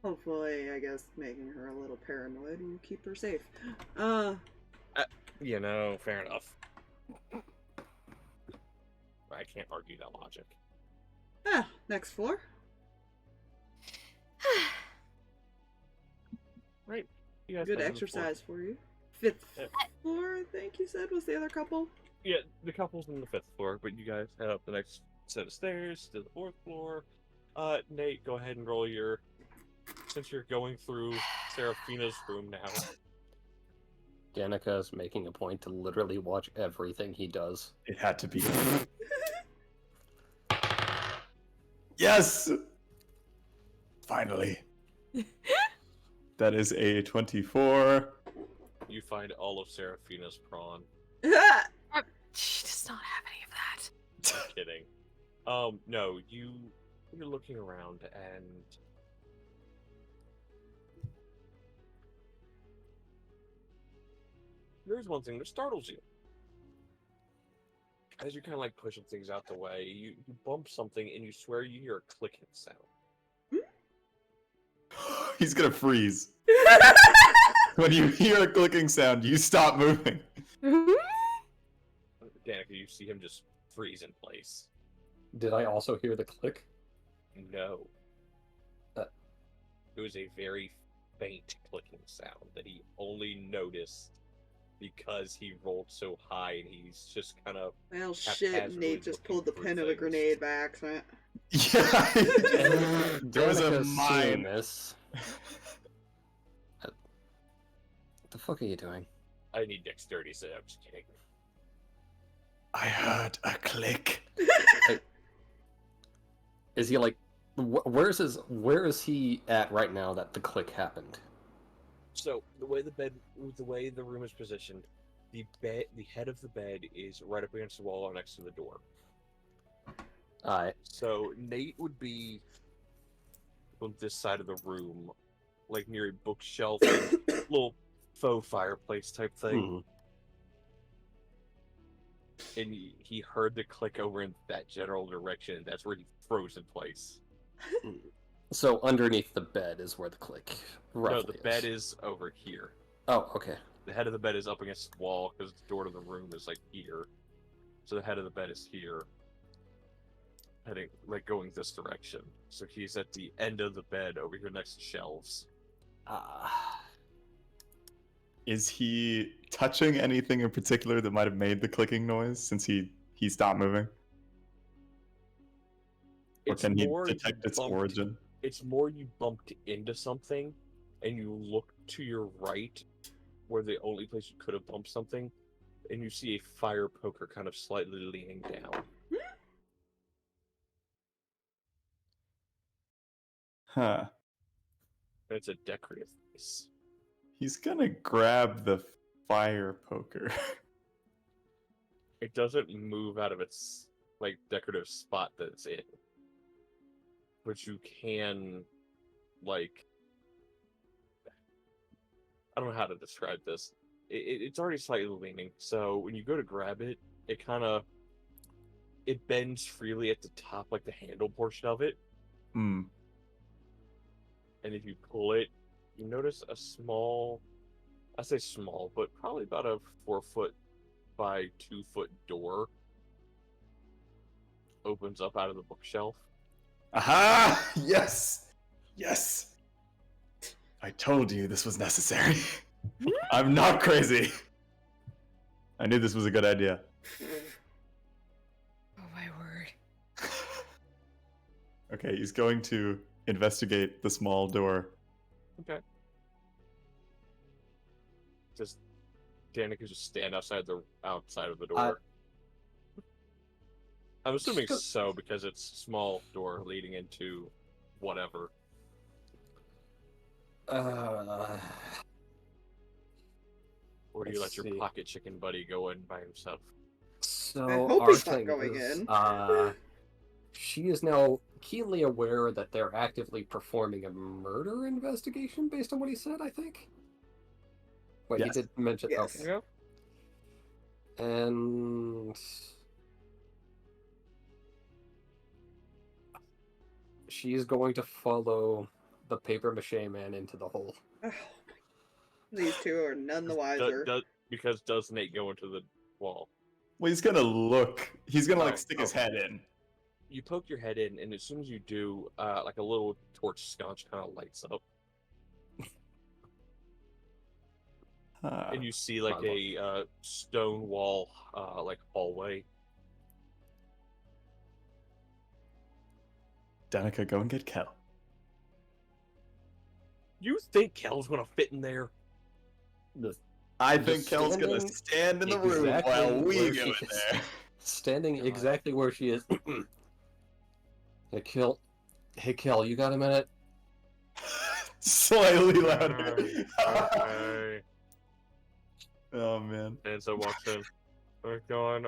hopefully, I guess making her a little paranoid will keep her safe. You know, fair enough. I can't argue that logic. Next floor? Right. You guys Good head to the floor. exercise for you. Fifth Yeah. floor, I think you said, was the other couple? Yeah, the couple's on the 5th floor, but you guys head up the next set of stairs to the 4th floor. Nate, go ahead and roll your... Since you're going through Seraphina's room now. Danika is making a point to literally watch everything he does. It had to be. Yes! Finally. That is a 24. You find all of Seraphina's prawn. She does not have any of that. Kidding. No, you're looking around and there's one thing that startles you. As you're kind of like pushing things out the way, you bump something and you swear you hear a clicking sound. He's gonna freeze. When you hear a clicking sound, you stop moving. Danika, you see him just freeze in place. Did I also hear the click? No. It was a very faint clicking sound that he only noticed because he rolled so high and he's just kind of... Well, shit, haphazardly Nate just pulled the looking for pin of a things. grenade by accident. Yeah. There was a Danika's seeing mine. this. What the fuck are you doing? I need dexterity, so I'm just kidding. I heard a click. Is he like, where is he at right now that the click happened? So the way the room is positioned, the head of the bed is right up against the wall or next to the door. Alright. So Nate would be on this side of the room, like near a bookshelf, little faux fireplace type thing. and he heard the click over in that general direction, and that's where he froze in place. So underneath the bed is where the click roughly No, the bed is over here. Oh, okay. The head of the bed is up against the wall because the door to the room is like here. So the head of the bed is here, heading like going this direction. So he's at the end of the bed over here next to shelves. Is he touching anything in particular that might have made the clicking noise since he stopped moving? Or It's can he more you detect its bumped- origin? It's more you bumped into something, and you look to your right, where the only place you could have bumped something, and you see a fire poker kind of slightly leaning down. Huh. And it's a decorative piece. He's gonna grab the fire poker. It doesn't move out of its like decorative spot that it's in, but you can, like, I don't know how to describe this. It's already slightly leaning, so when you go to grab it, it bends freely at the top, like the handle portion of it. Hmm. And if you pull it, you notice a small, I say small, but probably about a 4-foot by 2-foot door opens up out of the bookshelf. Aha! Yes! Yes! I told you this was necessary. I'm not crazy. I knew this was a good idea. Oh my word. Okay, he's going to investigate the small door. Okay. Just Danika just stand outside of the door. I'm assuming so because it's small door leading into whatever. Or do you let Let's your see. pocket chicken buddy go in by himself? So I hope our he's not thing going is, in. she is now keenly aware that they're actively performing a murder investigation based on what he said, I think. Wait, Yes. he did mention. Yes. Okay. And she's going to follow the paper mache man into the hole. Oh, these two are none the wiser. Does Nate go into the wall? Well, he's gonna look. He's gonna like Oh, stick his okay. head in. You poke your head in, and as soon as you do, like a little torch sconce kind of lights up, and you see like a stone wall, like hallway. Danika, go and get Kel. You think Kel's gonna fit in there? I Just think Kel's gonna standing stand in the room exactly while we where go she in is. there. Standing God. exactly where she is. Hey, Kel, you got a minute? Slightly louder. Okay. Oh man. And so walks in. We're going.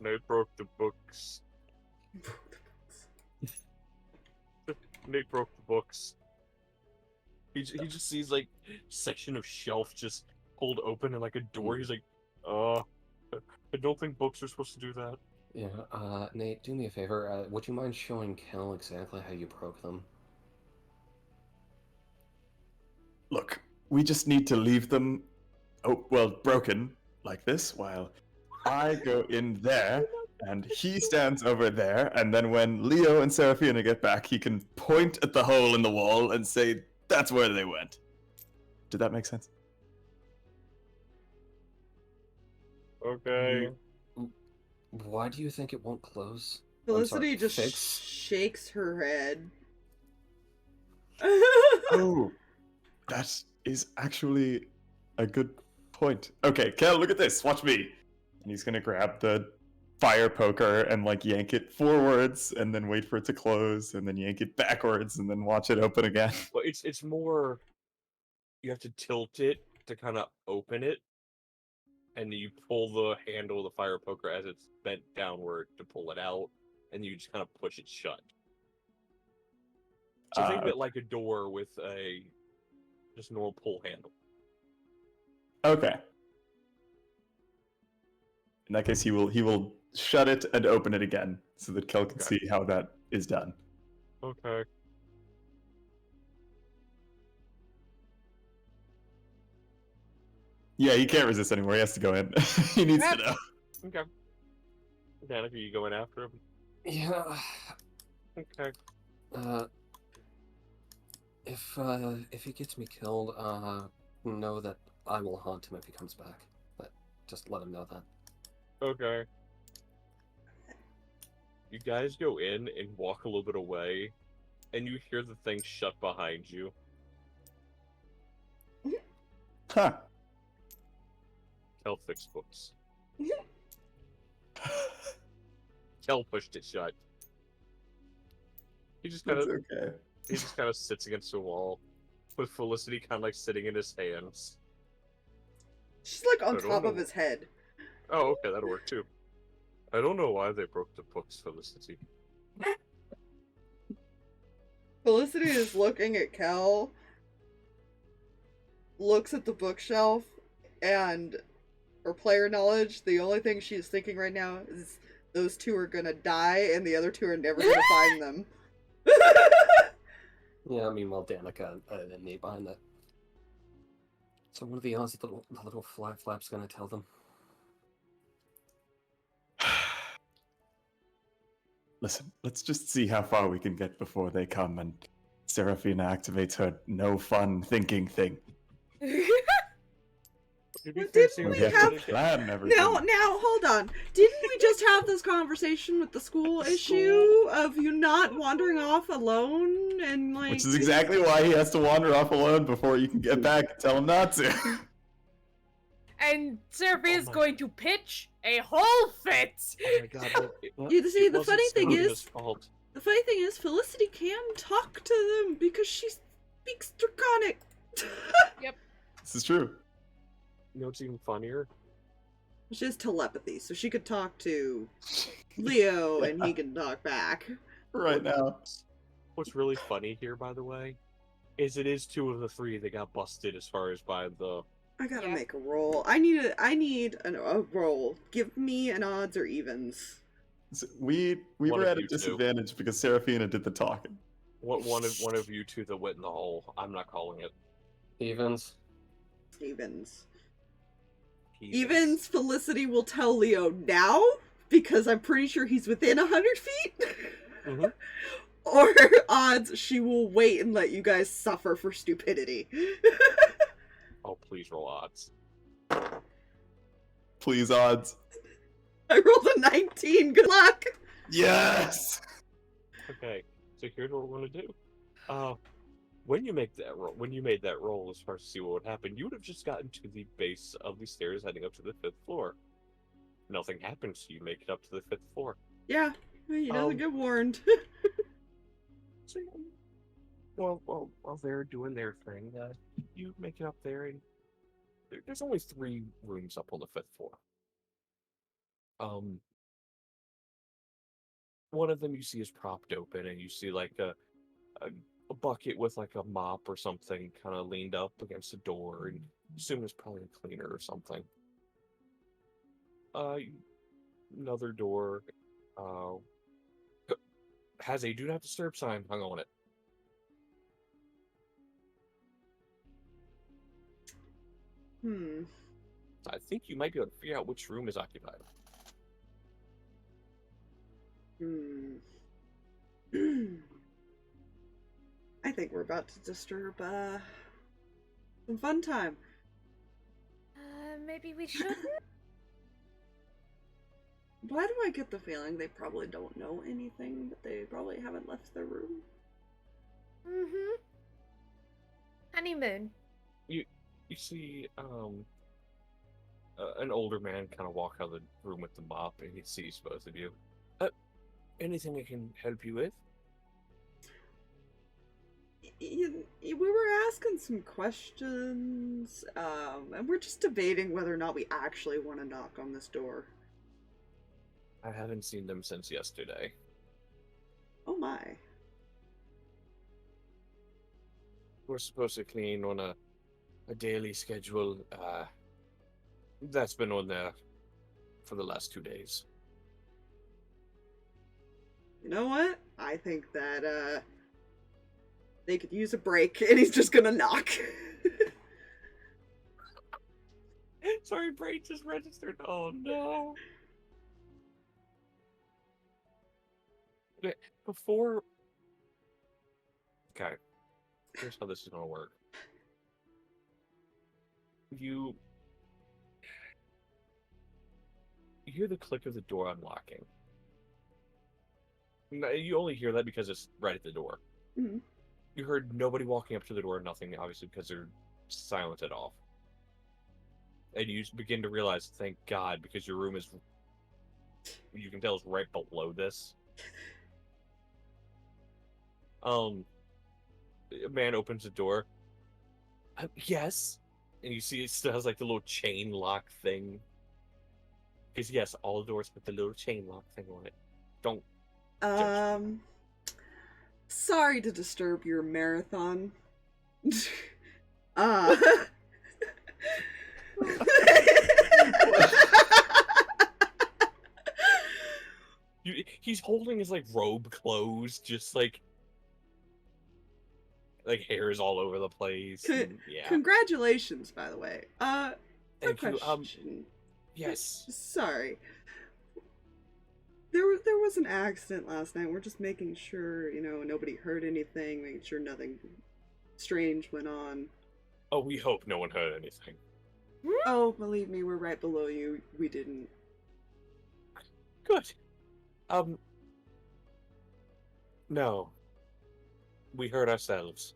Nate broke the books. Nate broke the books. He just sees like section of shelf just pulled open and like a door. He's like, I don't think books are supposed to do that. Yeah, Nate, do me a favor. Would you mind showing Kel exactly how you broke them? Look, we just need to leave them, broken like this, while I go in there and he stands over there, and then when Leo and Seraphina get back, he can point at the hole in the wall and say, that's where they went. Did that make sense? Okay. Why do you think it won't close? Felicity sorry, just fix? shakes her head. Oh, that is actually a good point. Okay, Kel, look at this. Watch me. And he's gonna grab the fire poker and like yank it forwards, and then wait for it to close, and then yank it backwards, and then watch it open again. Well, it's more. You have to tilt it to kind of open it, and you pull the handle of the fire poker as it's bent downward to pull it out, and you just kind of push it shut. So think of it like a door with a just normal pull handle. Okay. In that case, he will shut it and open it again so that Kel can Okay. see how that is done. Okay. Yeah, he can't resist anymore. He has to go in. He needs to Yep. know. Okay. Danika, are you going after him? Yeah. Okay. If he gets me killed, know that I will haunt him if he comes back. But just let him know that. Okay. You guys go in and walk a little bit away, and you hear the thing shut behind you. Huh. Kel fixed books. Kel pushed it shut. He just kind That's of okay. sits against the wall, with Felicity kind of like sitting in his hands. She's like on I don't top of know. his head. Oh, okay, that'll work too. I don't know why they broke the books, Felicity. Felicity is looking at Kel, looks at the bookshelf, and her player knowledge, the only thing she's thinking right now is those two are gonna die and the other two are never gonna find them. Yeah, meanwhile, Danika and Nate behind that. So what are the odds that the little flap's gonna tell them? Listen, let's just see how far we can get before they come and Seraphina activates her no fun thinking thing. To be Well, fair, didn't We we have have- to plan everything. Now, hold on. Didn't we just have this conversation with the school issue of you not wandering off alone and like? Which is exactly why he has to wander off alone before you can get back and tell him not to. And Seraphina's Oh my going to pitch a whole fit. Oh my god. You see, it the wasn't funny thing Seraphina's is- fault. The funny thing is, Felicity can talk to them because she speaks Draconic. This is true. You know what's even funnier? She has telepathy, so she could talk to Leo and he can talk back. Right now. What's really funny here, by the way, is it is 2 of the 3 that got busted as far as by the... I gotta Yeah. make a roll. I need a roll. Give me an odds or evens. So we One were of at a you two. disadvantage because Seraphina did the talking. One of you 2 that went in the hole. I'm not calling it. Evens. Evens. Evens. Evens, Felicity will tell Leo now because I'm pretty sure he's within 100 feet. Mhm. Or odds, she will wait and let you guys suffer for stupidity. Oh, please roll odds. Please, odds. I rolled a 19. Good luck. Yes! Okay, so here's what we're gonna do. When you made that roll, as far as to see what would happen, you would have just gotten to the base of the stairs heading up to the 5th floor. Nothing happens, so you make it up to the 5th floor. Yeah, he doesn't get warned. So, while they're doing their thing, you make it up there, and there's only 3 rooms up on the 5th floor. One of them you see is propped open, and you see like a bucket with like a mop or something kind of leaned up against the door, and you assume it's probably a cleaner or something. Another door has a do not disturb sign hung on it. I think you might be able to figure out which room is occupied. I think we're about to disturb some fun time. Maybe we shouldn't? Why do I get the feeling they probably don't know anything, but they probably haven't left their room? Mm-hmm. Honeymoon. You see an older man kind of walk out of the room with the mop, and he sees both of you. Anything I can help you with? We were asking some questions, and we're just debating whether or not we actually want to knock on this door. I haven't seen them since yesterday. Oh my. We're supposed to clean on a daily schedule. That's been on there for the last 2 days. You know what? I think that they could use a break, and he's just gonna knock. Sorry, brain just registered. Oh no. Okay, before. Okay, here's how this is gonna work. You hear the click of the door unlocking. You only hear that because it's right at the door. Mm-hmm. You heard nobody walking up to the door, nothing, obviously, because they're silented off. And you begin to realize, thank God, because your room is, you can tell, is right below this. A man opens the door. Yes. And you see it still has like the little chain lock thing. Because yes, all doors with the little chain lock thing on it. Don't. Sorry to disturb your marathon. He's holding his like robe closed, just like hairs all over the place. And, yeah. Congratulations, by the way. Thank you. Question. Yes. Sorry. There was an accident last night. We're just making sure, nobody heard anything, making sure nothing strange went on. Oh, we hope no one heard anything. Oh, believe me, we're right below you. We didn't. Good. No. We heard ourselves.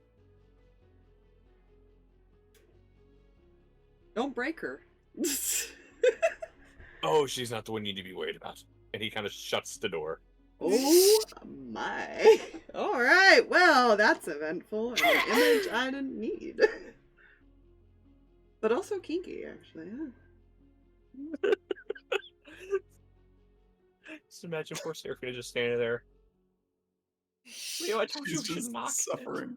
Don't break her. Oh, she's not the one you need to be worried about. And he kind of shuts the door. Oh my. Alright, well, that's eventful and an image I didn't need. But also kinky, actually, huh? Just imagine poor Seraphina just standing there. Leo, I told you She's she's just not suffering.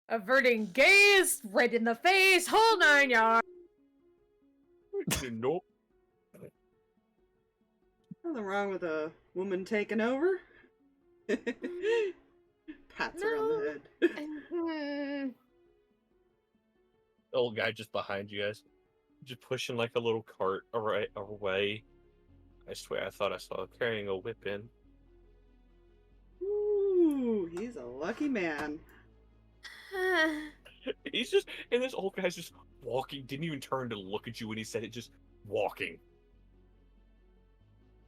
Averting gaze, red in the face, whole 9 yards. Nope. Nothing wrong with a woman taking over. Pats her on the head. The old guy just behind you guys. Just pushing like a little cart away. I swear I thought I saw carrying a whip in. Ooh, he's a lucky man. He's just, and this old guy's just walking, didn't even turn to look at you when he said it, just walking.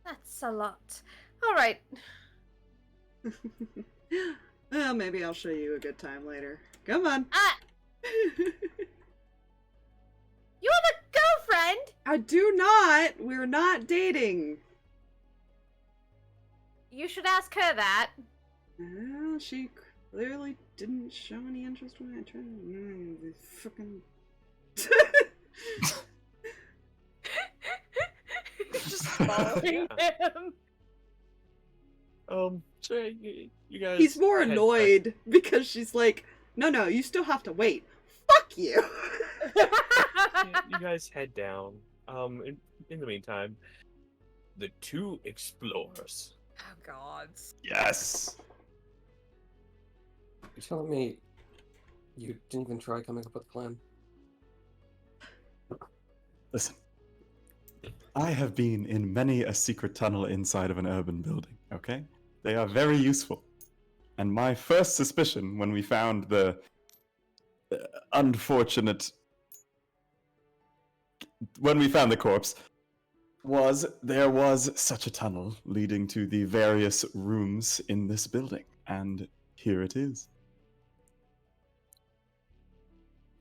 That's a lot. All right. Well, maybe I'll show you a good time later. Come on. You have a girlfriend? I do not. We're not dating. You should ask her that. Well, she clearly didn't show any interest when I tried to fucking. Just following him. So you guys. He's more annoyed because she's like, no, you still have to wait. Fuck you. You guys head down. In the meantime, the two explorers. Oh God. Yes. You're telling me you didn't even try coming up with a plan? Listen. I have been in many a secret tunnel inside of an urban building, okay? They are very useful. And my first suspicion when we found the when we found the corpse was there was such a tunnel leading to the various rooms in this building. And here it is.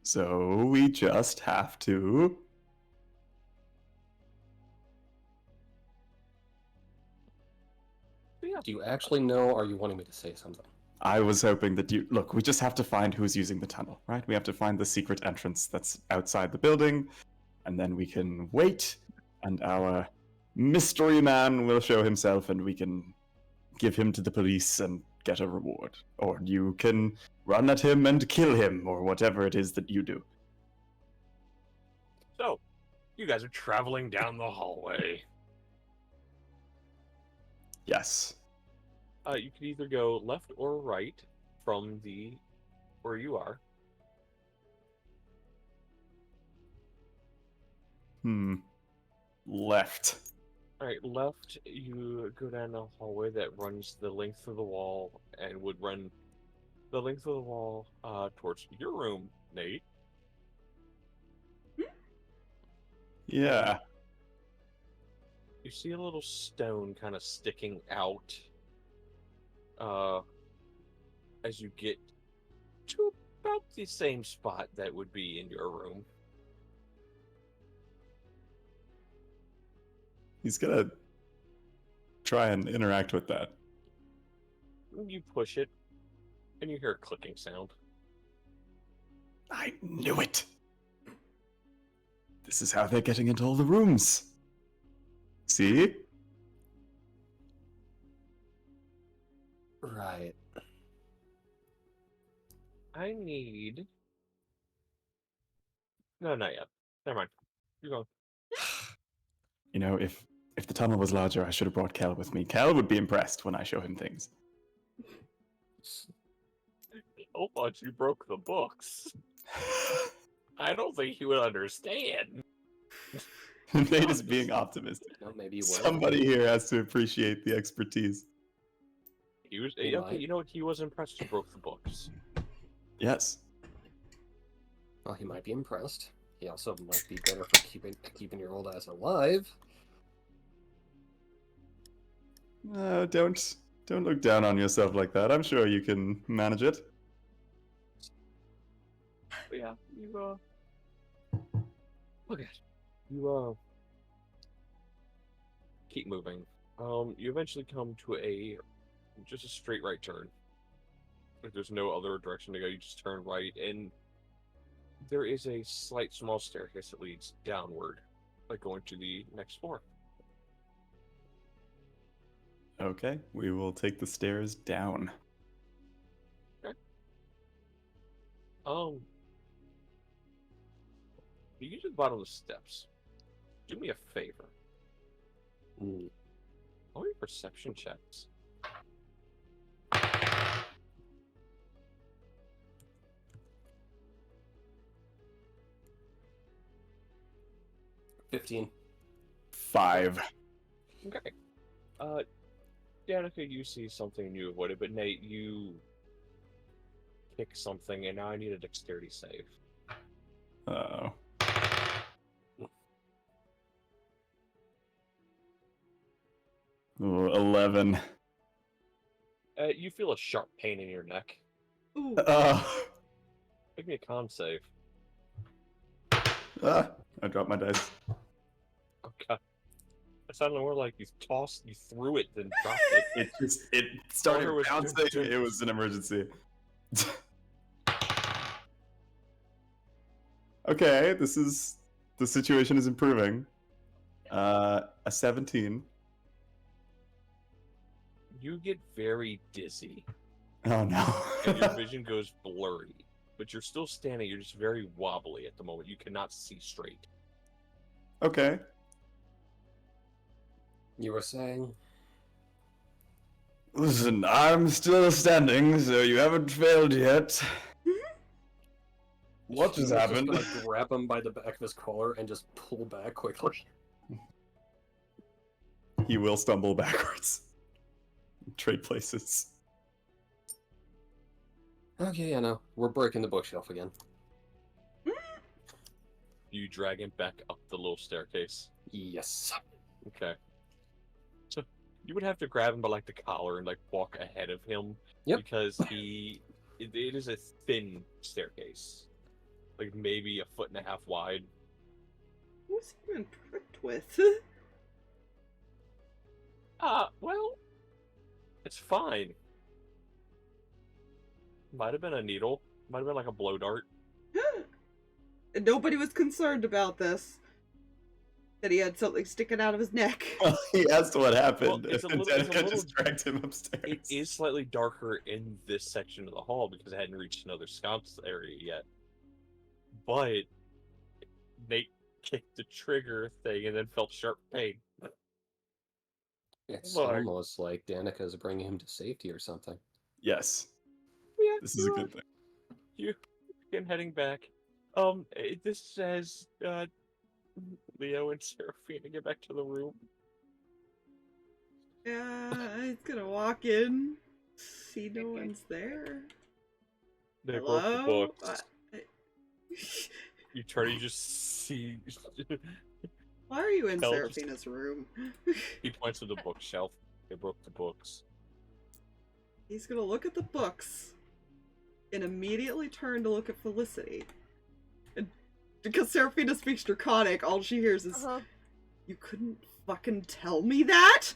So we just have to... Do you actually know, or are you wanting me to say something? I was hoping that you... Look, we just have to find who's using the tunnel, right? We have to find the secret entrance that's outside the building, and then we can wait, and our mystery man will show himself, and we can give him to the police and get a reward. Or you can run at him and kill him, or whatever it is that you do. So, You guys are traveling down the hallway. Yes. You can either go left or right from where you are. Left. All right, left. You go down a hallway that runs the length of the wall and would run the length of the wall towards your room, Nate. Yeah. You see a little stone kind of sticking out as you get to about the same spot that would be in your room. He's gonna try and interact with that. You push it, and you hear a clicking sound. I knew it! This is how they're getting into all the rooms. See? Right. I need... No, not yet. Never mind. You're going. You know, if the tunnel was larger, I should have brought Kel with me. Kel would be impressed when I show him things. Oh, but you broke the books. I don't think he would understand. Nate is being optimistic. No, maybe you will. Somebody here has to appreciate the expertise. He was He okay. might. You know what? He was impressed you broke the books. Yes. Well, he might be impressed. He also might be better for keeping your old ass alive. No, don't look down on yourself like that. I'm sure you can manage it. But yeah, you look at you keep moving. You eventually come to just a straight right turn. Like there's no other direction to go. You just turn right, and there is a slight small staircase that leads downward, like going to the next floor. Okay, we will take the stairs down. Okay. You get to the bottom of the steps. Do me a favor. All your perception checks. $15. 5. Okay. Danika, you see something and you avoid it, but Nate, you kick something, and now I need a dexterity save. Uh-oh. Ooh, 11. You feel a sharp pain in your neck. Ooh. Make me a con save. I dropped my dice. Okay. It sounded more like you threw it, then dropped it. It started Or it was- bouncing. It was an emergency. Okay, the situation is improving. A 17. You get very dizzy, Oh no. and your vision goes blurry. But you're still standing, you're just very wobbly at the moment. You cannot see straight. Okay. You were saying? Listen, I'm still standing, so you haven't failed yet. What just happened? Just gonna grab him by the back of his collar and just pull back quickly. He will stumble backwards. Trade places. Okay, I know. We're breaking the bookshelf again. You drag him back up the little staircase. Yes. Okay. So you would have to grab him by like the collar and like walk ahead of him. Yep. Because it is a thin staircase. Like maybe 1.5 feet wide. What's he been pricked with? Well, it's fine. Might have been a needle. Might have been like a blow dart. And nobody was concerned about this. That he had something sticking out of his neck. Well, he asked what happened, Well, it's a and little- Danika just dragged him upstairs. It is slightly darker in this section of the hall because it hadn't reached another sconce area yet. But Nate kicked the trigger thing and then felt sharp pain. It's Like- almost like Danica's bringing him to safety or something. Yes, Yeah, this is a good thing. You again heading back. This says Leo and Seraphina get back to the room. Yeah, he's gonna walk in, see no one's there. They broke the Hello? books. You turn, you just see. Why are you in Hell, just- Seraphina's room? He points to the bookshelf. They broke the books. He's gonna look at the books and immediately turn to look at Felicity. And because Seraphina speaks Draconic, all she hears is, "You couldn't fucking tell me that?"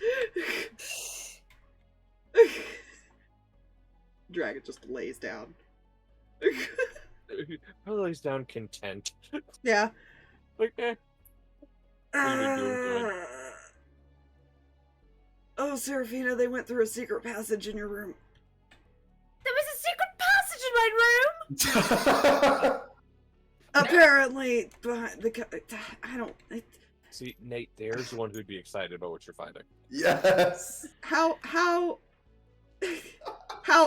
Dragon just lays down. Probably lays down content. Yeah. Like, eh. You've been doing good. Oh, Seraphina, they went through a secret passage in your room. There was a secret passage in my room! Apparently, behind the... I don't... See, Nate, there's the one who'd be excited about what you're finding. Yes. How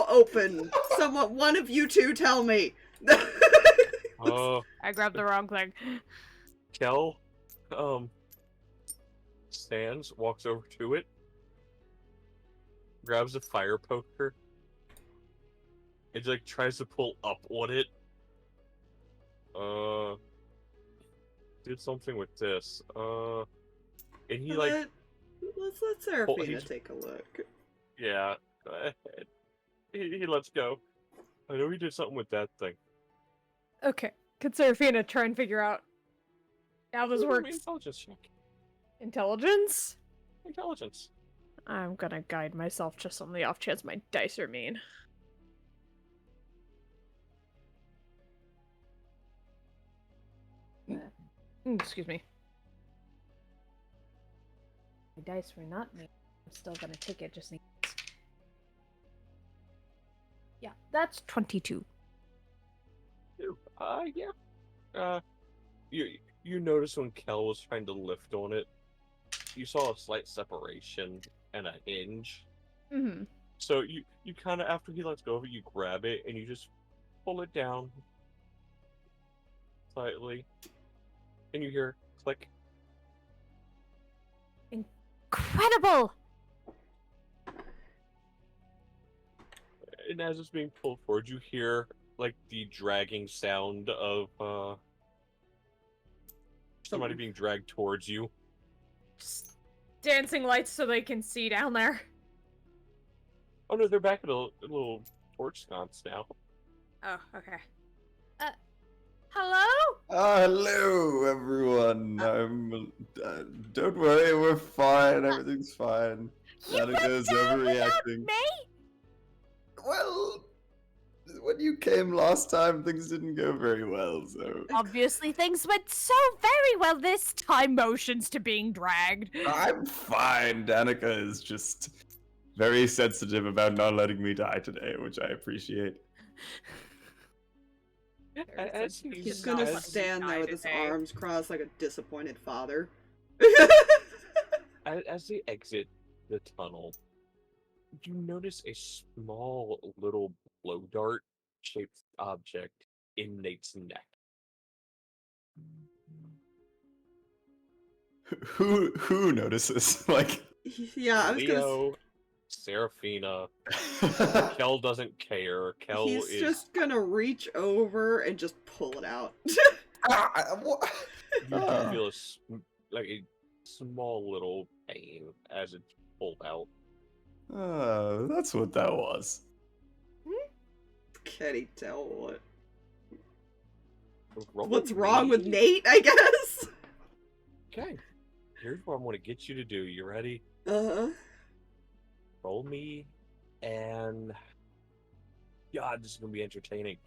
open? One of you two tell me. I grabbed the wrong thing. Kel, stands, walks over to it, grabs a fire poker, and like tries to pull up on it. Did something with this. And he like, Let's let Seraphina he's- take a look. yeah, go ahead. He lets go. I know he did something with that thing. Okay. Could Seraphina try and figure out how this Roll me works? Intelligence check. Intelligence? Intelligence. I'm gonna guide myself just on the off chance my dice are mean. Excuse me. My dice were not mean. I'm still gonna take it just in case. Yeah, that's 22. Yeah. You notice when Kel was trying to lift on it, you saw a slight separation and a hinge. Mm-hmm. So you kind of, after he lets go of it, you grab it and you just pull it down slightly, and you hear click. Incredible! And as it's being pulled forward, you hear like the dragging sound of somebody being dragged towards you. Just dancing lights so they can see down there. Oh no, they're back at a little torch sconce now. Oh, okay. Hello? Hello, everyone. Don't worry, we're fine. Everything's fine. You went Danica's down without overreacting. me? Well, when you came last time, things didn't go very well, so... Obviously things went so very well this time, motions to being dragged. I'm fine. Danika is just very sensitive about not letting me die today, which I appreciate. As He's gonna stand there with his arms crossed like a disappointed father. As they exit the tunnel, you notice a small little blow dart shaped object in Nate's neck. Who notices? Like, Yeah, I was gonna. Leo, Seraphina, Kel doesn't care. Kel He's is just gonna reach over and just pull it out. what? you do feel like a small little pain as it's pulled out. That's what that was. Can he tell what? Roll What's with wrong me. with Nate? I guess. Okay, here's what I'm going to get you to do. You ready? Uh-huh. Roll me, and God, this is going to be entertaining.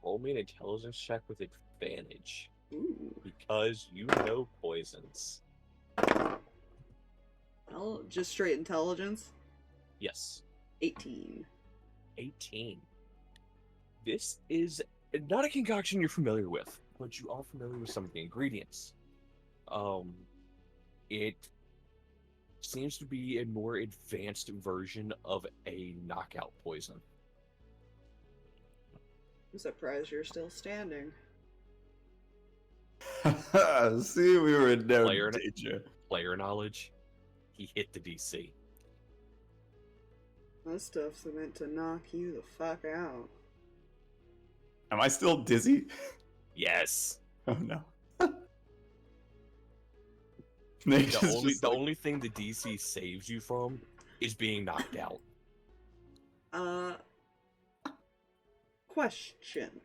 Roll me an intelligence check with advantage, Ooh. because you know poisons. Well, just straight intelligence. Yes. 18. 18. This is not a concoction you're familiar with, but you are familiar with some of the ingredients. It seems to be a more advanced version of a knockout poison. I'm surprised you're still standing. See, we were in no Player- danger. Player knowledge, he hit the DC. That stuff's meant to knock you the fuck out. Am I still dizzy? Yes. Oh no. The only thing the DC saves you from is being knocked out. Question.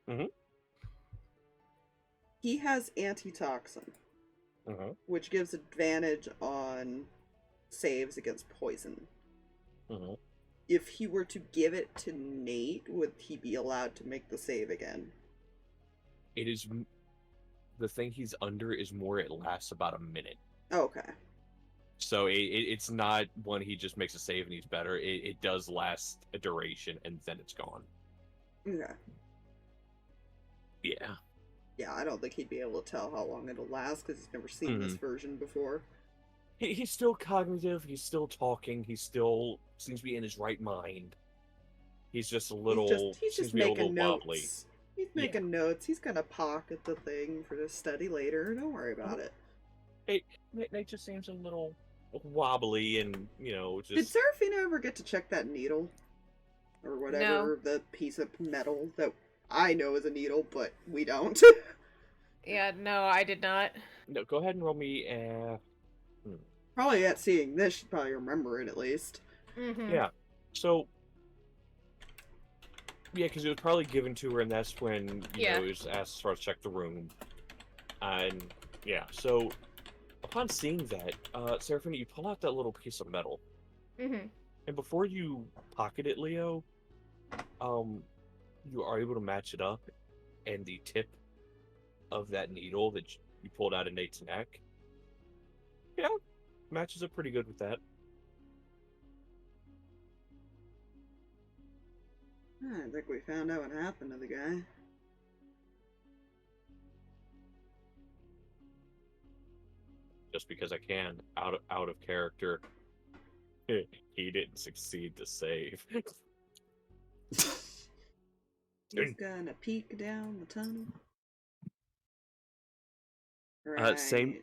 Mhm. He has antitoxin, Mhm. which gives advantage on saves against poison. Mhm. If he were to give it to Nate, would he be allowed to make the save again? It is the thing he's under is more. It lasts about a minute, Okay. so it's not one he just makes a save and he's better. It does last a duration and then it's gone. Okay. Yeah. Yeah, I don't think he'd be able to tell how long it'll last because he's never seen this version before. He's still cognitive. He's still talking. He still seems to be in his right mind. He's just a little. He's seems just to be a little making notes. wobbly. He's making notes. He's gonna pocket the thing for the study later. Don't worry about it. Nate just seems a little wobbly and just. Did Seraphina ever get to check that needle? Or whatever, the piece of metal that I know is a needle, but we don't. Yeah, no, I did not. No, go ahead and roll me. Probably at seeing this, she'd probably remember it at least. Mm-hmm. Yeah. So. Yeah, because it was probably given to her, and that's when it was asked as far as check the room. And yeah, so upon seeing that, Seraphina, you pull out that little piece of metal, Mm-hmm. and before you pocket it, Leo, you are able to match it up, and the tip of that needle that you pulled out of Nate's neck, matches up pretty good with that. I think we found out what happened to the guy. Just because I can, out of character, he didn't succeed to save. He's gonna peek down the tunnel. Right. Same.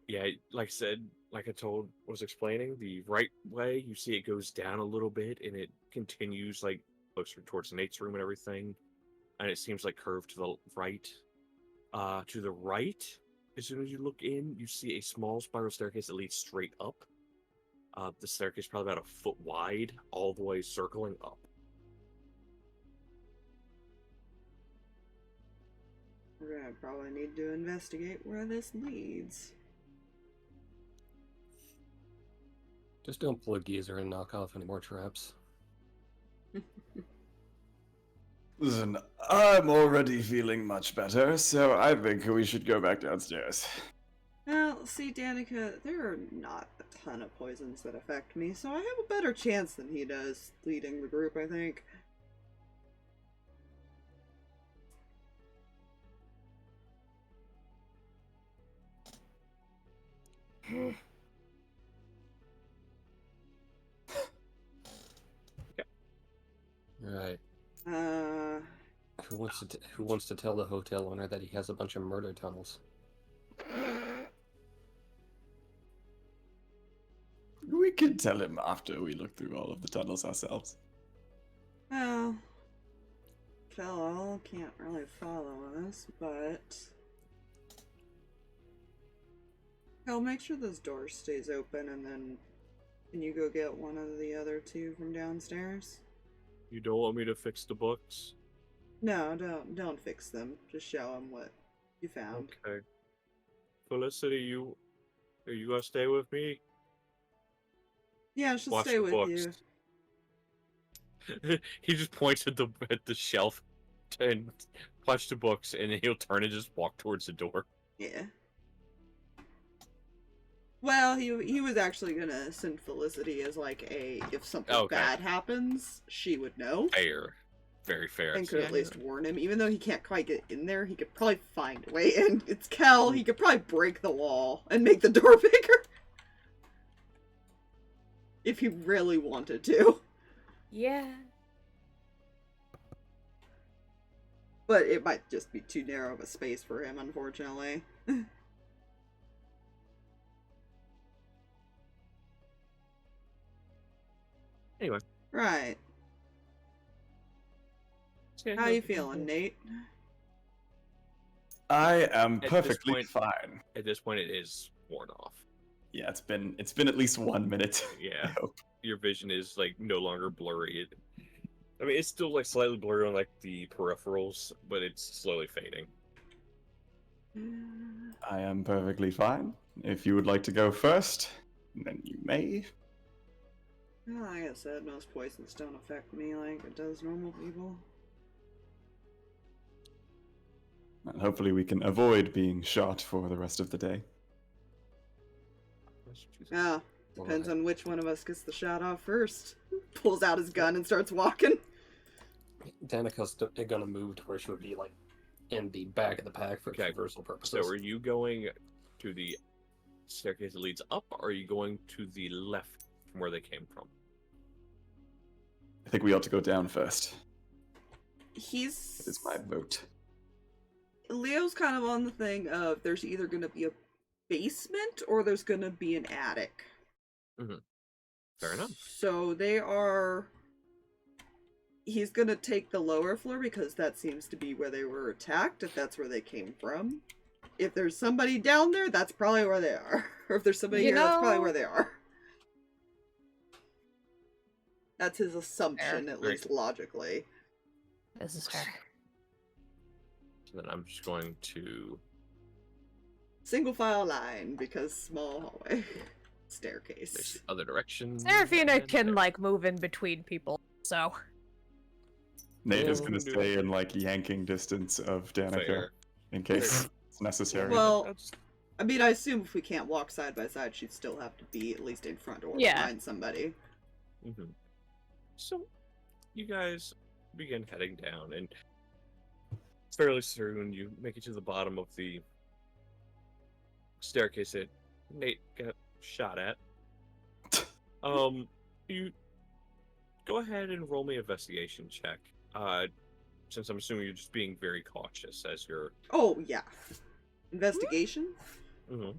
Yeah, like I said, like I was explaining, the right way, you see it goes down a little bit, and it continues, like, closer towards Nate's room and everything, and it seems like curved to the right. To the right, as soon as you look in, you see a small spiral staircase that leads straight up. The staircase probably about a foot wide, all the way circling up. We're gonna probably need to investigate where this leads. Just don't pull a geezer and knock off any more traps. Listen, I'm already feeling much better, so I think we should go back downstairs. Well, see, Danika, there are not a ton of poisons that affect me, so I have a better chance than he does leading the group, I think. Right. Uh, Who wants to tell the hotel owner that he has a bunch of murder tunnels? We can tell him after we look through all of the tunnels ourselves. well, fellow can't really follow us, but I'll make sure this door stays open, and then can you go get one of the other two from downstairs? You don't want me to fix the books? No, don't fix them. Just show them what you found. Okay. Felicity, are you gonna stay with me? Yeah, she'll Watch stay the with books. you. He just points at the shelf and watch the books, and then he'll turn and just walk towards the door. Yeah. Well, he was actually gonna send Felicity as like if something Okay. bad happens, she would know. very fair. And could Yeah, at least warn him. Even though he can't quite get in there, he could probably find a way in. It's Kel, he could probably break the wall and make the door bigger. If he really wanted to. Yeah. But it might just be too narrow of a space for him, unfortunately. Anyway. Right. How you feeling, Nate? I am At this perfectly point- fine. At this point, it is worn off. Yeah, it's been at least 1 minute. Yeah. I hope. Your vision is like no longer blurry. I mean, it's still like slightly blurry on like the peripherals, but it's slowly fading. I am perfectly fine. If you would like to go first, then you may. Well, like I said, most poisons don't affect me like it does normal people. And hopefully we can avoid being shot for the rest of the day. Ah, depends on which one of us gets the shot off first. Pulls out his gun and starts walking. Danica's gonna move to where she would be like in the back of the pack for Okay. traversal purposes. So, are you going to the staircase that leads up, or are you going to the left from where they came from? I think we ought to go down first. He's... It is my vote. Leo's kind of on the thing of there's either going to be a basement or there's going to be an attic. Fair enough. So they are... He's going to take the lower floor because that seems to be where they were attacked, if that's where they came from. If there's somebody down there, that's probably where they are. Or if there's somebody here, that's probably where they are. That's his assumption, at least logically. This is fair. So then I'm just going to... Single file line, because small hallway. There's Staircase. the other direction. Seraphina and can there. like move in between people, so Nate is Oh, going to no. stay in like yanking distance of Danika Fair. in case it's necessary. Well, That's- I mean, I assume if we can't walk side by side, she'd still have to be at least in front or Yeah. behind somebody. Mhm. So, you guys begin heading down, and fairly soon you make it to the bottom of the staircase that Nate got shot at. You go ahead and roll me an investigation check. Since I'm assuming you're just being very cautious as you're. Oh, yeah. Investigation? Mhm.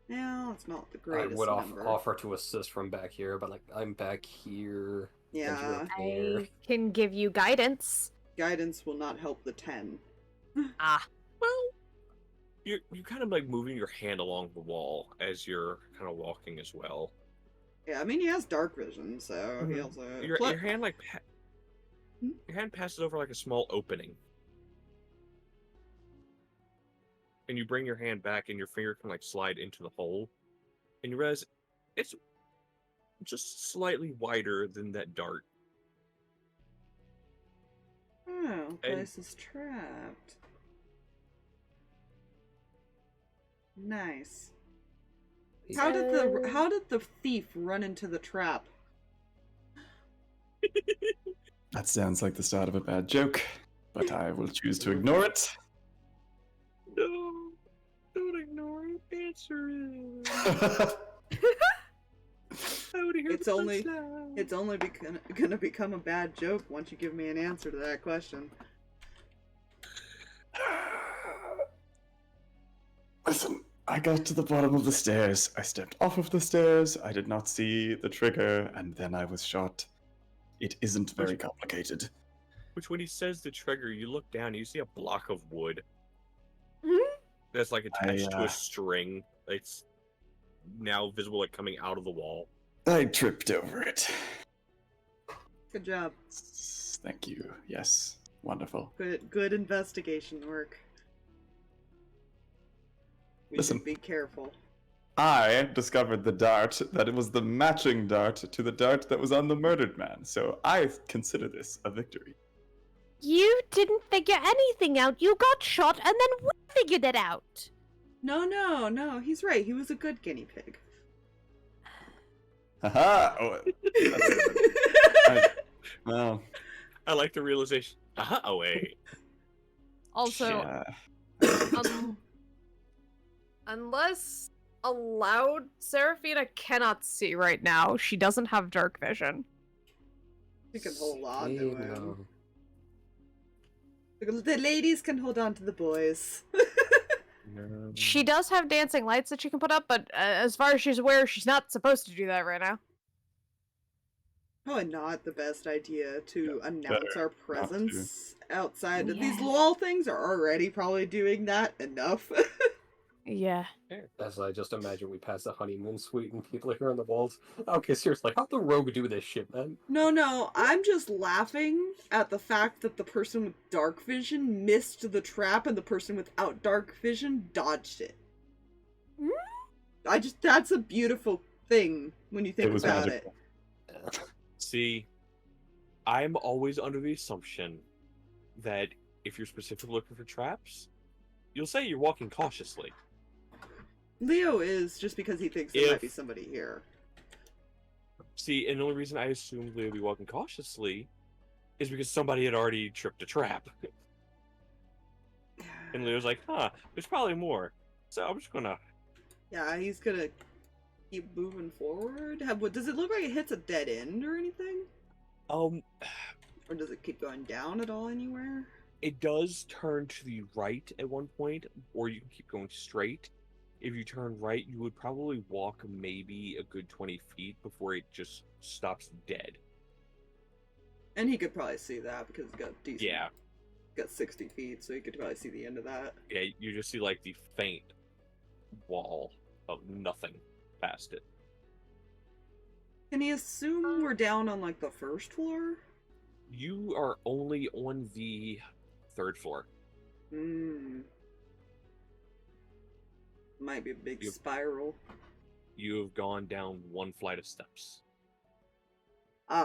Yeah, it's not the I greatest would number. offer to assist from back here, but like I'm back here. and you're Yeah, up there. I can give you guidance. guidance will not help the 10. Ah, Well, you're kind of like moving your hand along the wall as you're kind of walking as well. Yeah, I mean, he has dark vision, so he Mhm. also... Your hand like Hmm? your hand passes over like a small opening, and you bring your hand back, and your finger can like slide into the hole, and you realize it's just slightly wider than that dart. Oh, place is trapped. Nice. How did the thief run into the trap? That sounds like the start of a bad joke, but I will choose to ignore it. No, don't ignore it. Answer it. I wanna hear It's the only- punchline. It's only gonna become a bad joke once you give me an answer to that question. Listen, I got to the bottom of the stairs. I stepped off of the stairs. I did not see the trigger, and then I was shot. It isn't very complicated. Which, when he says the trigger, you look down and you see a block of wood Mhm. that's like attached to I, a string. It's now visible, like coming out of the wall. I tripped over it. Good job. Thank you. Yes. Wonderful. Good investigation work. We Listen. should be careful. I discovered the dart that it was the matching dart to the dart that was on the murdered man, so I consider this a victory. You didn't figure anything out. You got shot and then we figured it out. No, he's right. He was a good guinea pig. Haha! Oh, well, I like the realization. Oh wait. Also, unless allowed, Seraphina cannot see right now. She doesn't have dark vision. We can hold on Hey, to him. no. The ladies can hold on to the boys. She does have dancing lights that she can put up, but as far as she's aware, she's not supposed to do that right now. Probably not the best idea to announce our not to. presence outside. Yeah. These LOL things are already probably doing that enough. Yeah. As I just imagine we pass the honeymoon suite and people are here on the walls. Okay, seriously, how'd the rogue do this shit, man? No, I'm just laughing at the fact that the person with dark vision missed the trap and the person without dark vision dodged it. That's a beautiful thing when you think was about magical. it. See, I'm always under the assumption that if you're specifically looking for traps, you'll say you're walking cautiously. Leo is just because he thinks there might be somebody here. See, and the only reason I assumed Leo would be walking cautiously is because somebody had already tripped a trap. And Leo's like, there's probably more. So I'm just gonna... Yeah, he's gonna keep moving forward. Does it look like it hits a dead end or anything? Or does it keep going down at all anywhere? It does turn to the right at one point, or you can keep going straight. If you turn right, you would probably walk maybe a good 20 feet before it just stops dead. And he could probably see that because he's got decent. Yeah. Got 60 feet, so he could probably see the end of that. Yeah, you just see like the faint wall of nothing past it. Can he assume we're down on like the first floor? You are only on the 3rd floor. Might be a big spiral. You have gone down 1 flight of steps.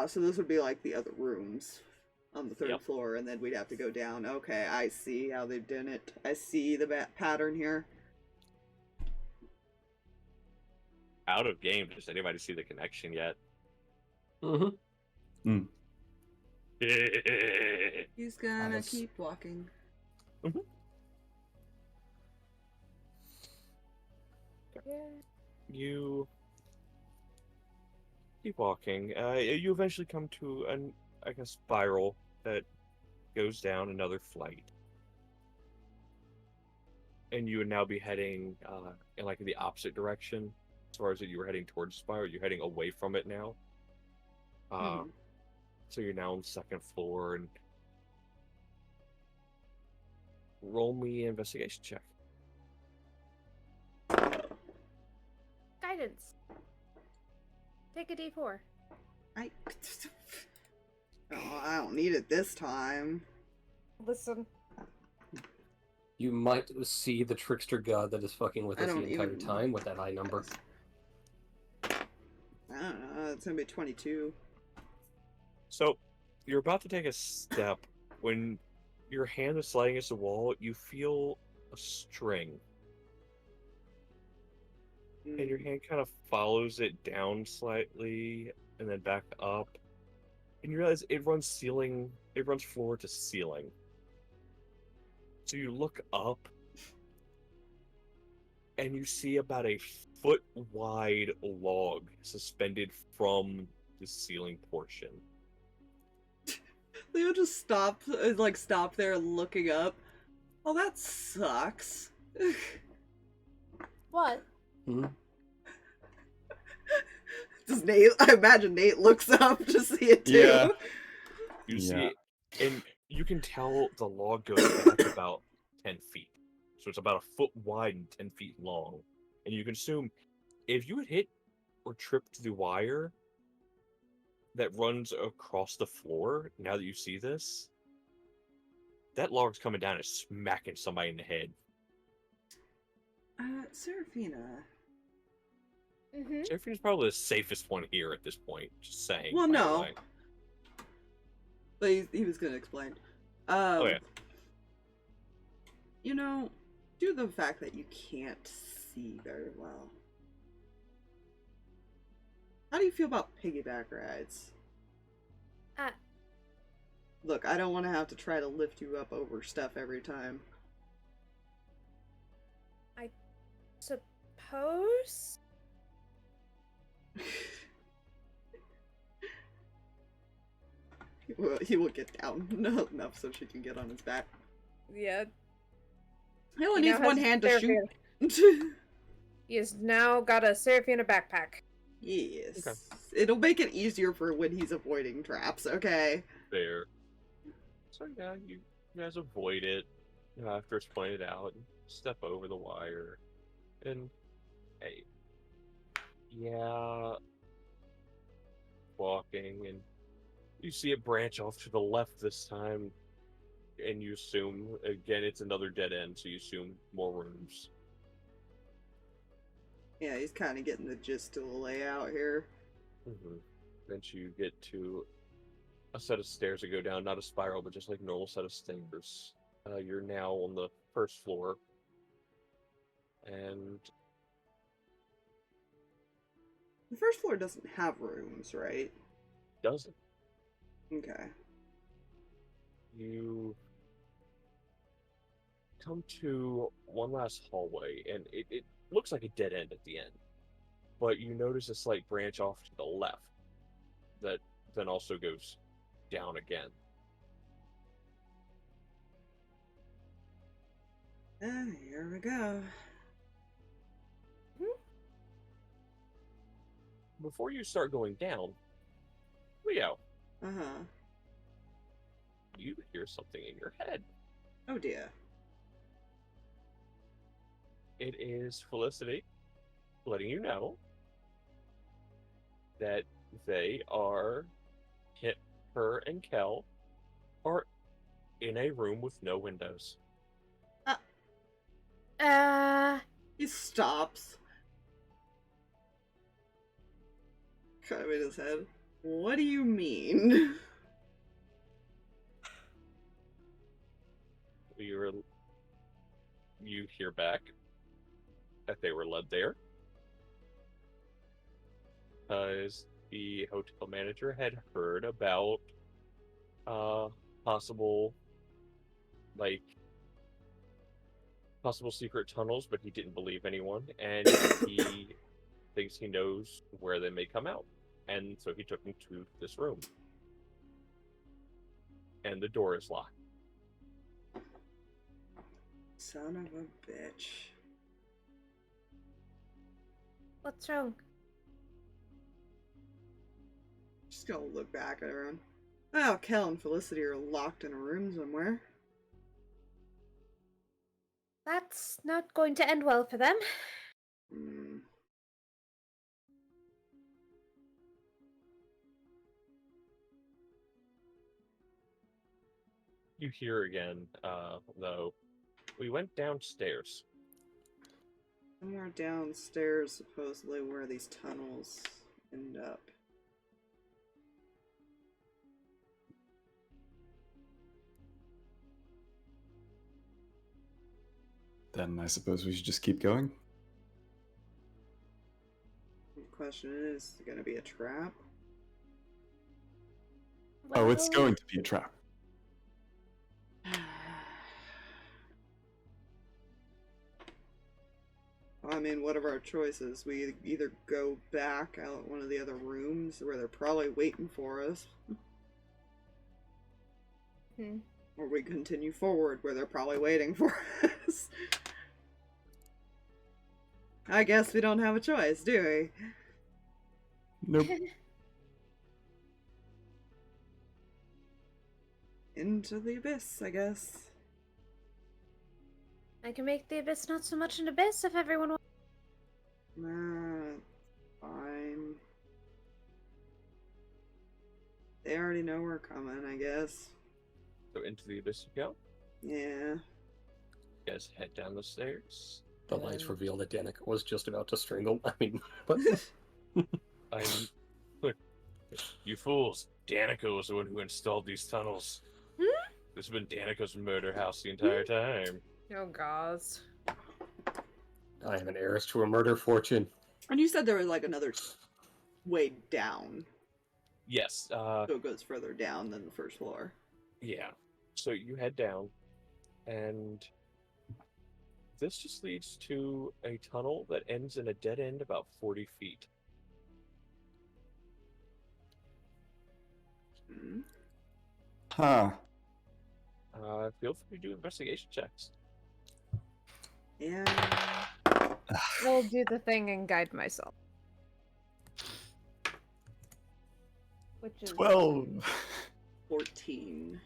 So this would be like the other rooms on the 3rd Yep. floor, and then we'd have to go down. Okay, I see how they've done it. I see the pattern here. Out of game. Does anybody see the connection yet? Mm-hmm. He's gonna Nice. keep walking. You keep walking. You eventually come to a spiral that goes down another flight, and you would now be heading in like the opposite direction. As far as you were heading towards the spiral, you're heading away from it now. So you're now on the 2nd floor, and roll me an investigation check. Guidance. Take a D4. I don't need it this time. Listen. You might see the trickster god that is fucking with I us the don't entire even- time with that high number. I don't know. It's gonna be 22. So, you're about to take a step when your hand is sliding against the wall. You feel a string, and your hand kind of follows it down slightly and then back up, and you realize it runs floor to ceiling. So you look up, and you see about a foot-wide log suspended from the ceiling portion. Leo just stopped there looking up. Oh, that sucks. What? Does Nate? I imagine Nate looks up to see it too. Yeah. You see Yeah. it, and you can tell the log goes back about 10 feet. So it's about a foot wide and 10 feet long. And you can assume if you had hit or tripped the wire that runs across the floor, now that you see this, that log's coming down and smacking somebody in the head. Seraphina. Mm-hmm. Seraphina's probably the safest one here at this point. Just saying. Well, by the no. way. But he was gonna explain. Oh, yeah. You know, due to the fact that you can't see very well, how do you feel about piggyback rides? Look, I don't want to have to try to lift you up over stuff every time. I suppose? He will get down enough so she can get on his back. Yeah. He only He needs now one has hand to Seraphina. shoot. He has now got a Seraphina backpack. Yes. Okay. It'll make it easier for when he's avoiding traps, okay? There. So yeah, you guys avoid it after it's pointed out and step over the wire. And hey, yeah, walking, and you see it branch off to the left this time, and you assume again it's another dead end, so you assume more rooms. Yeah, he's kind of getting the gist of the layout here. Then you get to a set of stairs that go down, not a spiral, but just like a normal set of stairs. You're now on the first floor, and The first floor doesn't have rooms, right? doesn't. Okay. You come to one last hallway, and it looks like a dead end at the end. But you notice a slight branch off to the left that then also goes down again. Here we go. Before you start going down, Leo, Uh-huh. you hear something in your head. Oh dear. It is Felicity letting you know that her and Kel are in a room with no windows. He stops. Kind of in his head. What do you mean? You hear back that they were led there because the hotel manager had heard about possible secret tunnels, but he didn't believe anyone, and he thinks he knows where they may come out, and so he took them to this room, and the door is locked. Son of a bitch. What's wrong? Just gonna look back at everyone. Oh, Kel and Felicity are locked in a room somewhere. That's not going to end well for them. Hmm. You hear again, though, we went downstairs. Somewhere downstairs, supposedly, where these tunnels end up. Then I suppose we should just keep going. The question is it gonna be a trap? Oh, it's Well, going to be a trap. I mean, what are our choices? We either go back out one of the other rooms where they're probably waiting for us, or we continue forward where they're probably waiting for us. I guess we don't have a choice, do we? Nope. Into the abyss, I guess. I can make the abyss not so much an abyss if everyone wants. Nah, fine. They already know we're coming, I guess. So into the abyss you go. Yeah. You guys head down the stairs. The lights reveal that Danika was just about to strangle. I mean, but Look, you fools! Danika was the one who installed these tunnels. This has been Danika's murder house the entire time. Oh, God. I am an heiress to a murder fortune. And you said there was like another way down. Yes. So it goes further down than the first floor. Yeah. So you head down, and this just leads to a tunnel that ends in a dead end about 40 feet. Hmm. Huh. Feel free to do investigation checks. Yeah. I'll do the thing and guide myself. Which is 12. 14.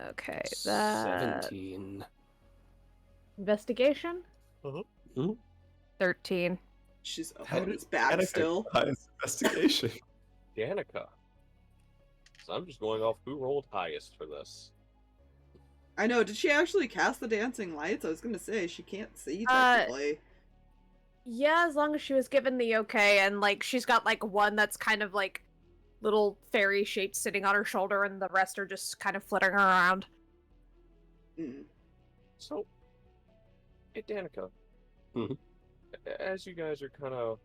okay. That 17. investigation. Mhm. 13. She's up How on did his back Danika still. highest investigation? Danika. So I'm just going off who rolled highest for this. I know, did she actually cast the dancing lights? I was gonna say, she can't see Uh, technically. Yeah, as long as she was given the okay, and like she's got like one that's kind of like little fairy shaped sitting on her shoulder, and the rest are just kind of flittering around. Mm. So, hey Danika. Mhm. As you guys are kind of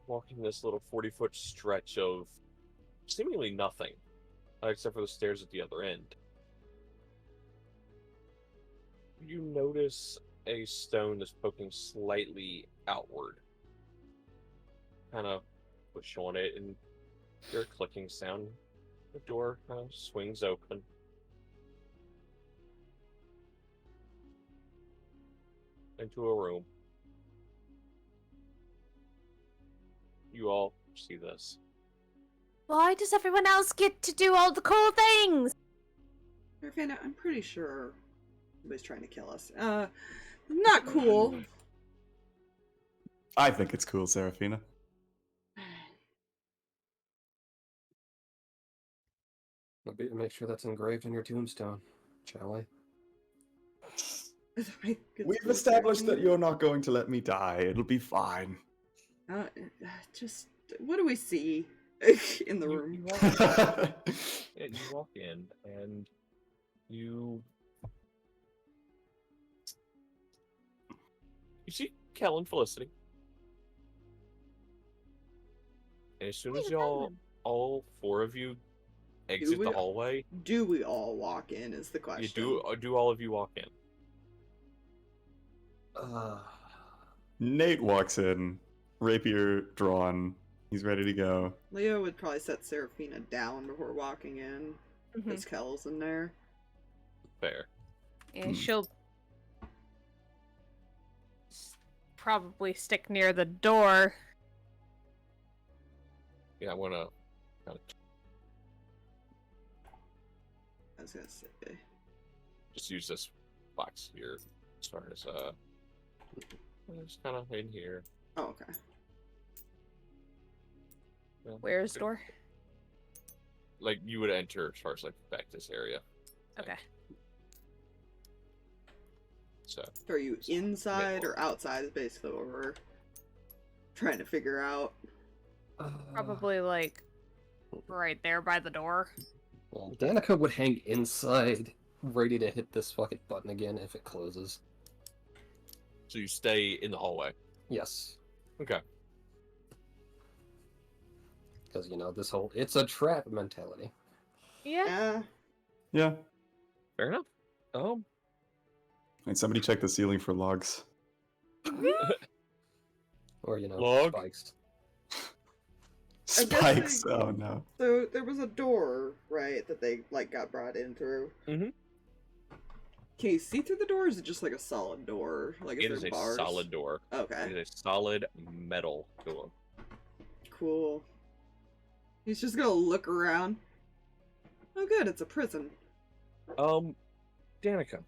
walking this little 40-foot stretch of seemingly nothing, except for the stairs at the other end, you notice a stone that's poking slightly outward. Kind of push on it, and your clicking sound. The door kind of swings open. Into a room. You all see this. Why does everyone else get to do all the cool things? Seraphina, I'm pretty sure somebody's trying to kill us. Not cool. I think it's cool, Seraphina. Make sure that's engraved in your tombstone, shall I? We've established that you're not going to let me die. It'll be fine. Just, what do we see in the room? You walk in, and you see Kel and Felicity. And as soon as all four of you exit the hallway, Do we all walk in is the question. do all of you walk in? Nate walks in, rapier drawn. He's ready to go. Leo would probably set Seraphina down before walking in, because Kel's in there. Fair. And she'll probably stick near the door. Yeah, I want to kind of I was gonna say. just use this box here as far as just kind of in here. Oh, okay. Where's the door? Like you would enter as far as like back this area. Okay. So Are you inside or outside is basically what we're trying to figure out. Probably like right there by the door. Well, Danika would hang inside, ready to hit this fucking button again if it closes. So you stay in the hallway. Yes. Okay. Because, you know, this whole it's a trap mentality. Yeah. Yeah. Fair enough. And somebody check the ceiling for logs. Or, you know, Log? spikes. Spikes. Oh no. So there was a door, right, that they like got brought in through. Mhm. Can you see through the door? Or is it just like a solid door? Like It is a bars? solid door. Okay. It is a solid metal door. Cool. He's just gonna look around. Oh, good, it's a prison. Danika,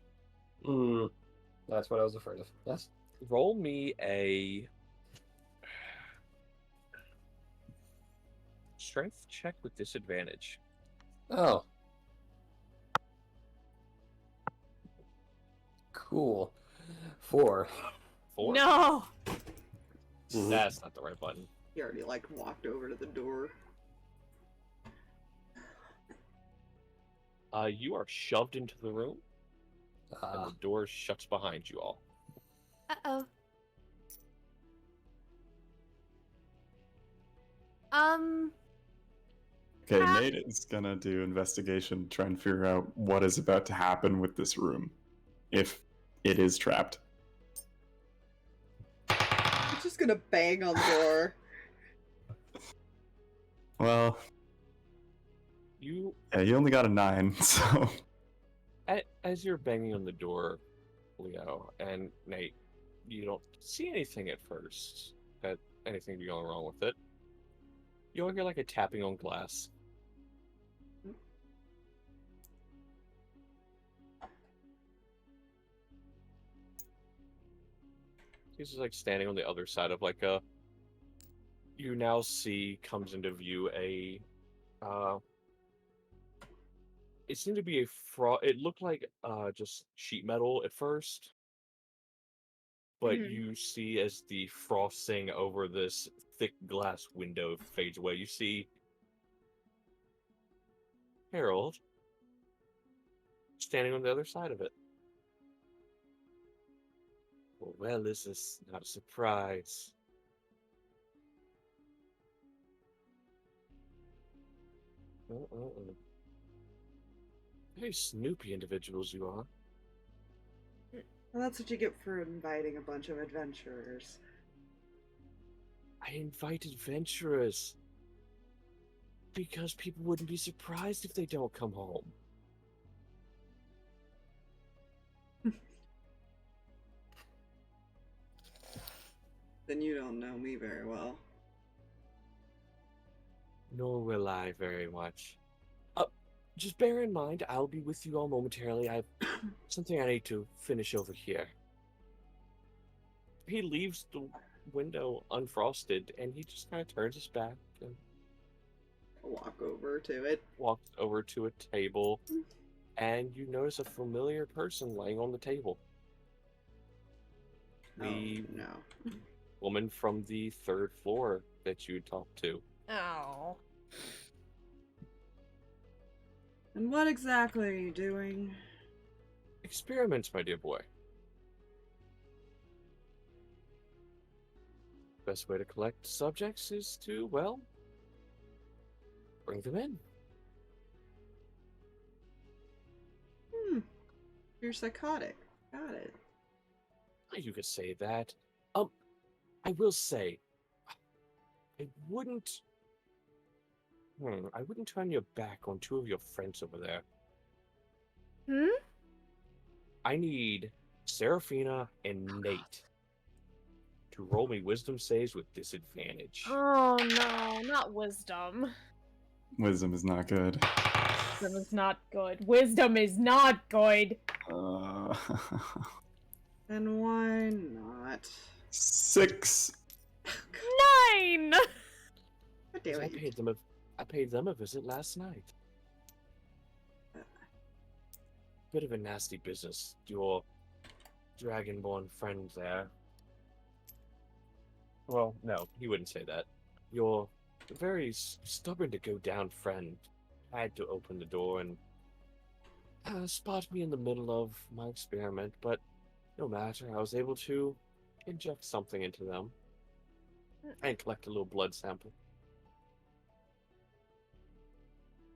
That's what I was afraid of. Yes? roll me a strength check with disadvantage. Oh. Cool. 4. 4? No. That's not the right button. He already like walked over to the door. You are shoved into the room, and the door shuts behind you all. Uh-oh. Okay, Ah. Nate is gonna do investigation, try and figure out what is about to happen with this room, if it is trapped. I'm just gonna bang on the door. Well, You, yeah, you only got a 9, so as you're banging on the door, Leo and Nate, you don't see anything at first. That anything be going wrong with it. You'll hear like a tapping on glass. He's just like standing on the other side of like a. You now see comes into view a. It seemed to be a It looked like just sheet metal at first, but Mhm. you see as the frosting over this thick glass window fades away, you see Harold standing on the other side of it. Well, this is not a surprise. Very snoopy individuals you are. Well, that's what you get for inviting a bunch of adventurers. I invite adventurers because people wouldn't be surprised if they don't come home. Then you don't know me very well. Nor will I very much. Just bear in mind, I'll be with you all momentarily. I have something I need to finish over here. He leaves the window unfrosted, and he just kind of turns his back and Walk over to it. walks over to a table, and you notice a familiar person laying on the table. The Oh, no. woman from the 3rd floor that you talked to. Oh. And what exactly are you doing? Experiments, my dear boy. Best way to collect subjects is to, well, bring them in. You're psychotic. Got it. You could say that. I will say, I wouldn't turn your back on 2 of your friends over there. Hmm? I need Seraphina and Nate to roll me wisdom saves with disadvantage. Oh no, not wisdom. wisdom is not good. Wisdom is not good. Wisdom is not good. Then why not? 6. 9! God damn So it. I paid them a visit last night. Bit of a nasty business. Your dragonborn friend there. Well, no, he wouldn't say that. Your very stubborn to go down friend had to open the door and spot me in the middle of my experiment, but no matter, I was able to inject something into them and collect a little blood sample.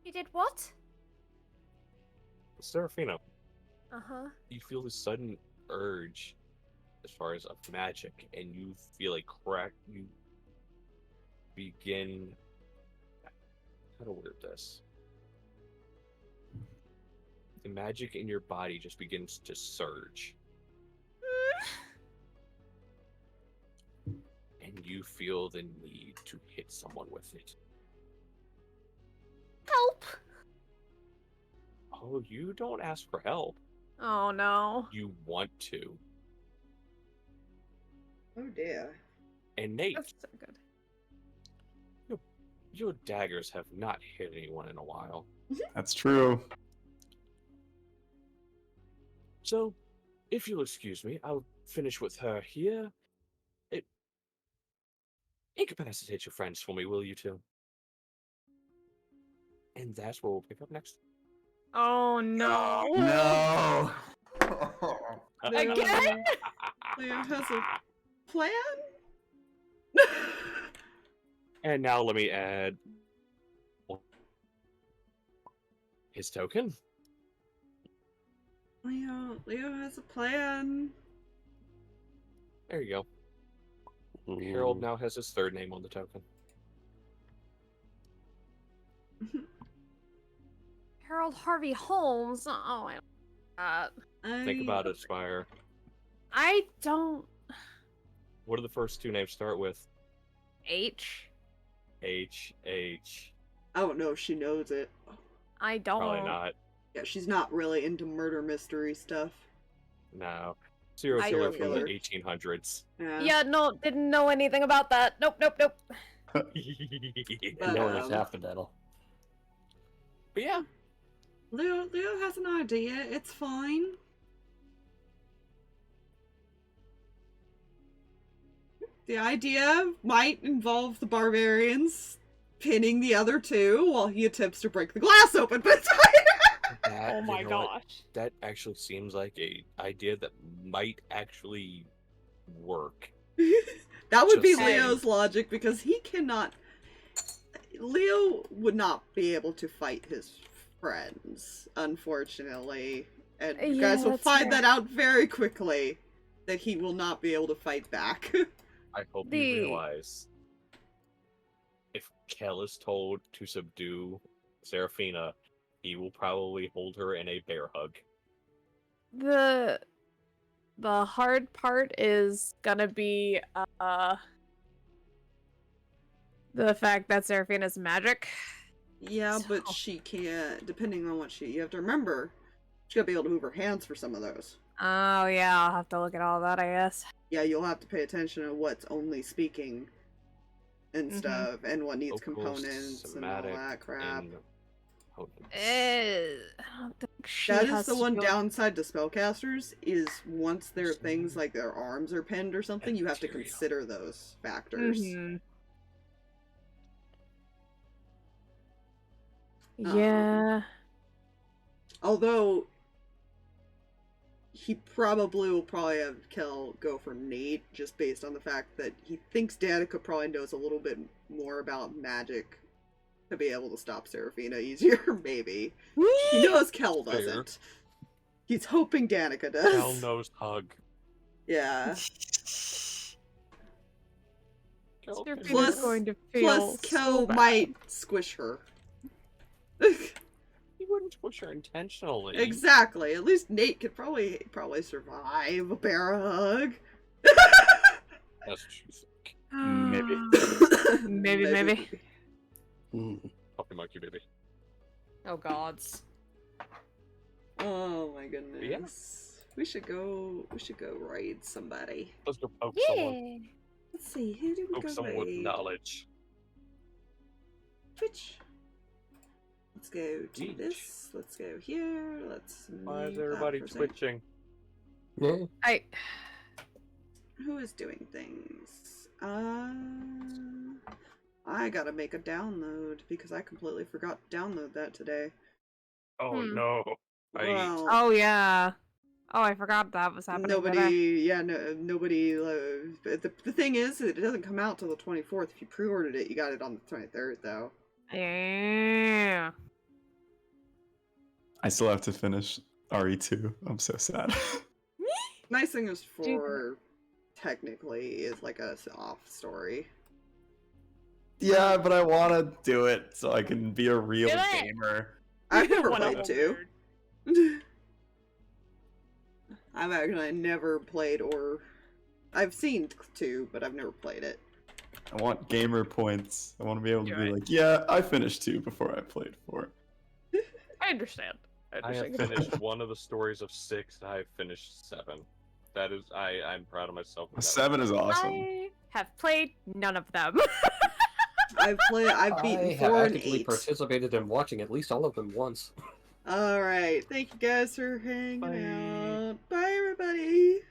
You did what? Seraphina, Uh-huh. you feel this sudden urge as far as of magic, and you feel a crack. You begin. How to word this? The magic in your body just begins to surge. And you feel the need to hit someone with it. Help! Oh, you don't ask for help. Oh no. You want to. Oh dear. And Nate, That's so good. your daggers have not hit anyone in a while. That's true. So, if you'll excuse me, I'll finish with her here. Incapacitate your friends for me, will you two? And that's where we'll pick up next. Oh no. No. Again? Leo has a plan? And now let me add his token. Leo has a plan. There you go. Harold now has his third name on the token. Harold Harvey Holmes. Oh, I don't. Think about it, Spire. I don't. What do the first two names start with? H. H. I don't know if she knows it. I don't. Probably not. Yeah, she's not really into murder mystery stuff. No. Serial killer from the killer. 1800s. Yeah, no, didn't know anything about that. Nope. But, Knowing is half the battle. But yeah. Leo has an idea. It's fine. The idea might involve the barbarians pinning the other two while he attempts to break the glass open, but it's fine. That, Oh my you know what? gosh. That actually seems like a idea that might actually work. That would be Just saying. Leo's logic because he cannot. Leo would not be able to fight his friends, unfortunately. And you Yeah, guys will that's find fair. that out very quickly that he will not be able to fight back. I hope The- you realize if Kel is told to subdue Seraphina, he will probably hold her in a bear hug. The hard part is gonna be the fact that Seraphina's magic. Yeah, but So- she can't, depending on what you have to remember, she's gotta be able to move her hands for some of those. Oh yeah, I'll have to look at all that, I guess. Yeah, you'll have to pay attention to what's only speaking and Mhm. stuff, and what needs Vocal, components and all somatic, that crap. and potent. I don't think she That is has the one to- downside to spellcasters, is once their things like their arms are pinned or something, you have to Material. consider those factors. Mhm. Um, Yeah. Although he probably will have Kel go for Nate just based on the fact that he thinks Danika probably knows a little bit more about magic to be able to stop Seraphina easier, maybe. He knows Kel Fair. doesn't. He's hoping Danika does. Kel knows hug. Yeah. Kel Seraphina's Plus- going to feel Plus, Kel so bad. might squish her. He wouldn't push her intentionally. Exactly. At least Nate could probably survive a bear hug. That's what you think. Maybe. Maybe. Puppy monkey baby. Oh gods. Oh my goodness. We should go raid somebody. Let's go poke someone. Let's see, who do we Poke go someone with raid? knowledge. Twitch. Let's go to Yeesh. this. Let's go here. Let's Why is make that everybody person. twitching? Yeah. Who is doing things? I gotta make a download because I completely forgot to download that today. Oh Hmm. no. Well, Oh yeah. Oh, I forgot that was happening. nobody. But the thing is, it doesn't come out till the 24th. If you pre-ordered it, you got it on the 23rd, though. Yeah. I still have to finish RE2. I'm so sad. Nice thing is technically is like a off story. Yeah, but I want to do it so I can be a real Do it! gamer. I've never What a played 2. weird- I've actually never played or I've seen 2, but I've never played it. I want gamer points. I want to be able to Do be it. like, yeah, I finished 2 before I played 4. I understand. I have finished one of the stories of 6, and I have finished 7. That is, I'm proud of myself. with that 7 is awesome. I have played none of them. I've beaten I have 4 and actively 8. participated in watching at least all of them once. Alright, thank you guys for hanging Bye. out. Bye everybody!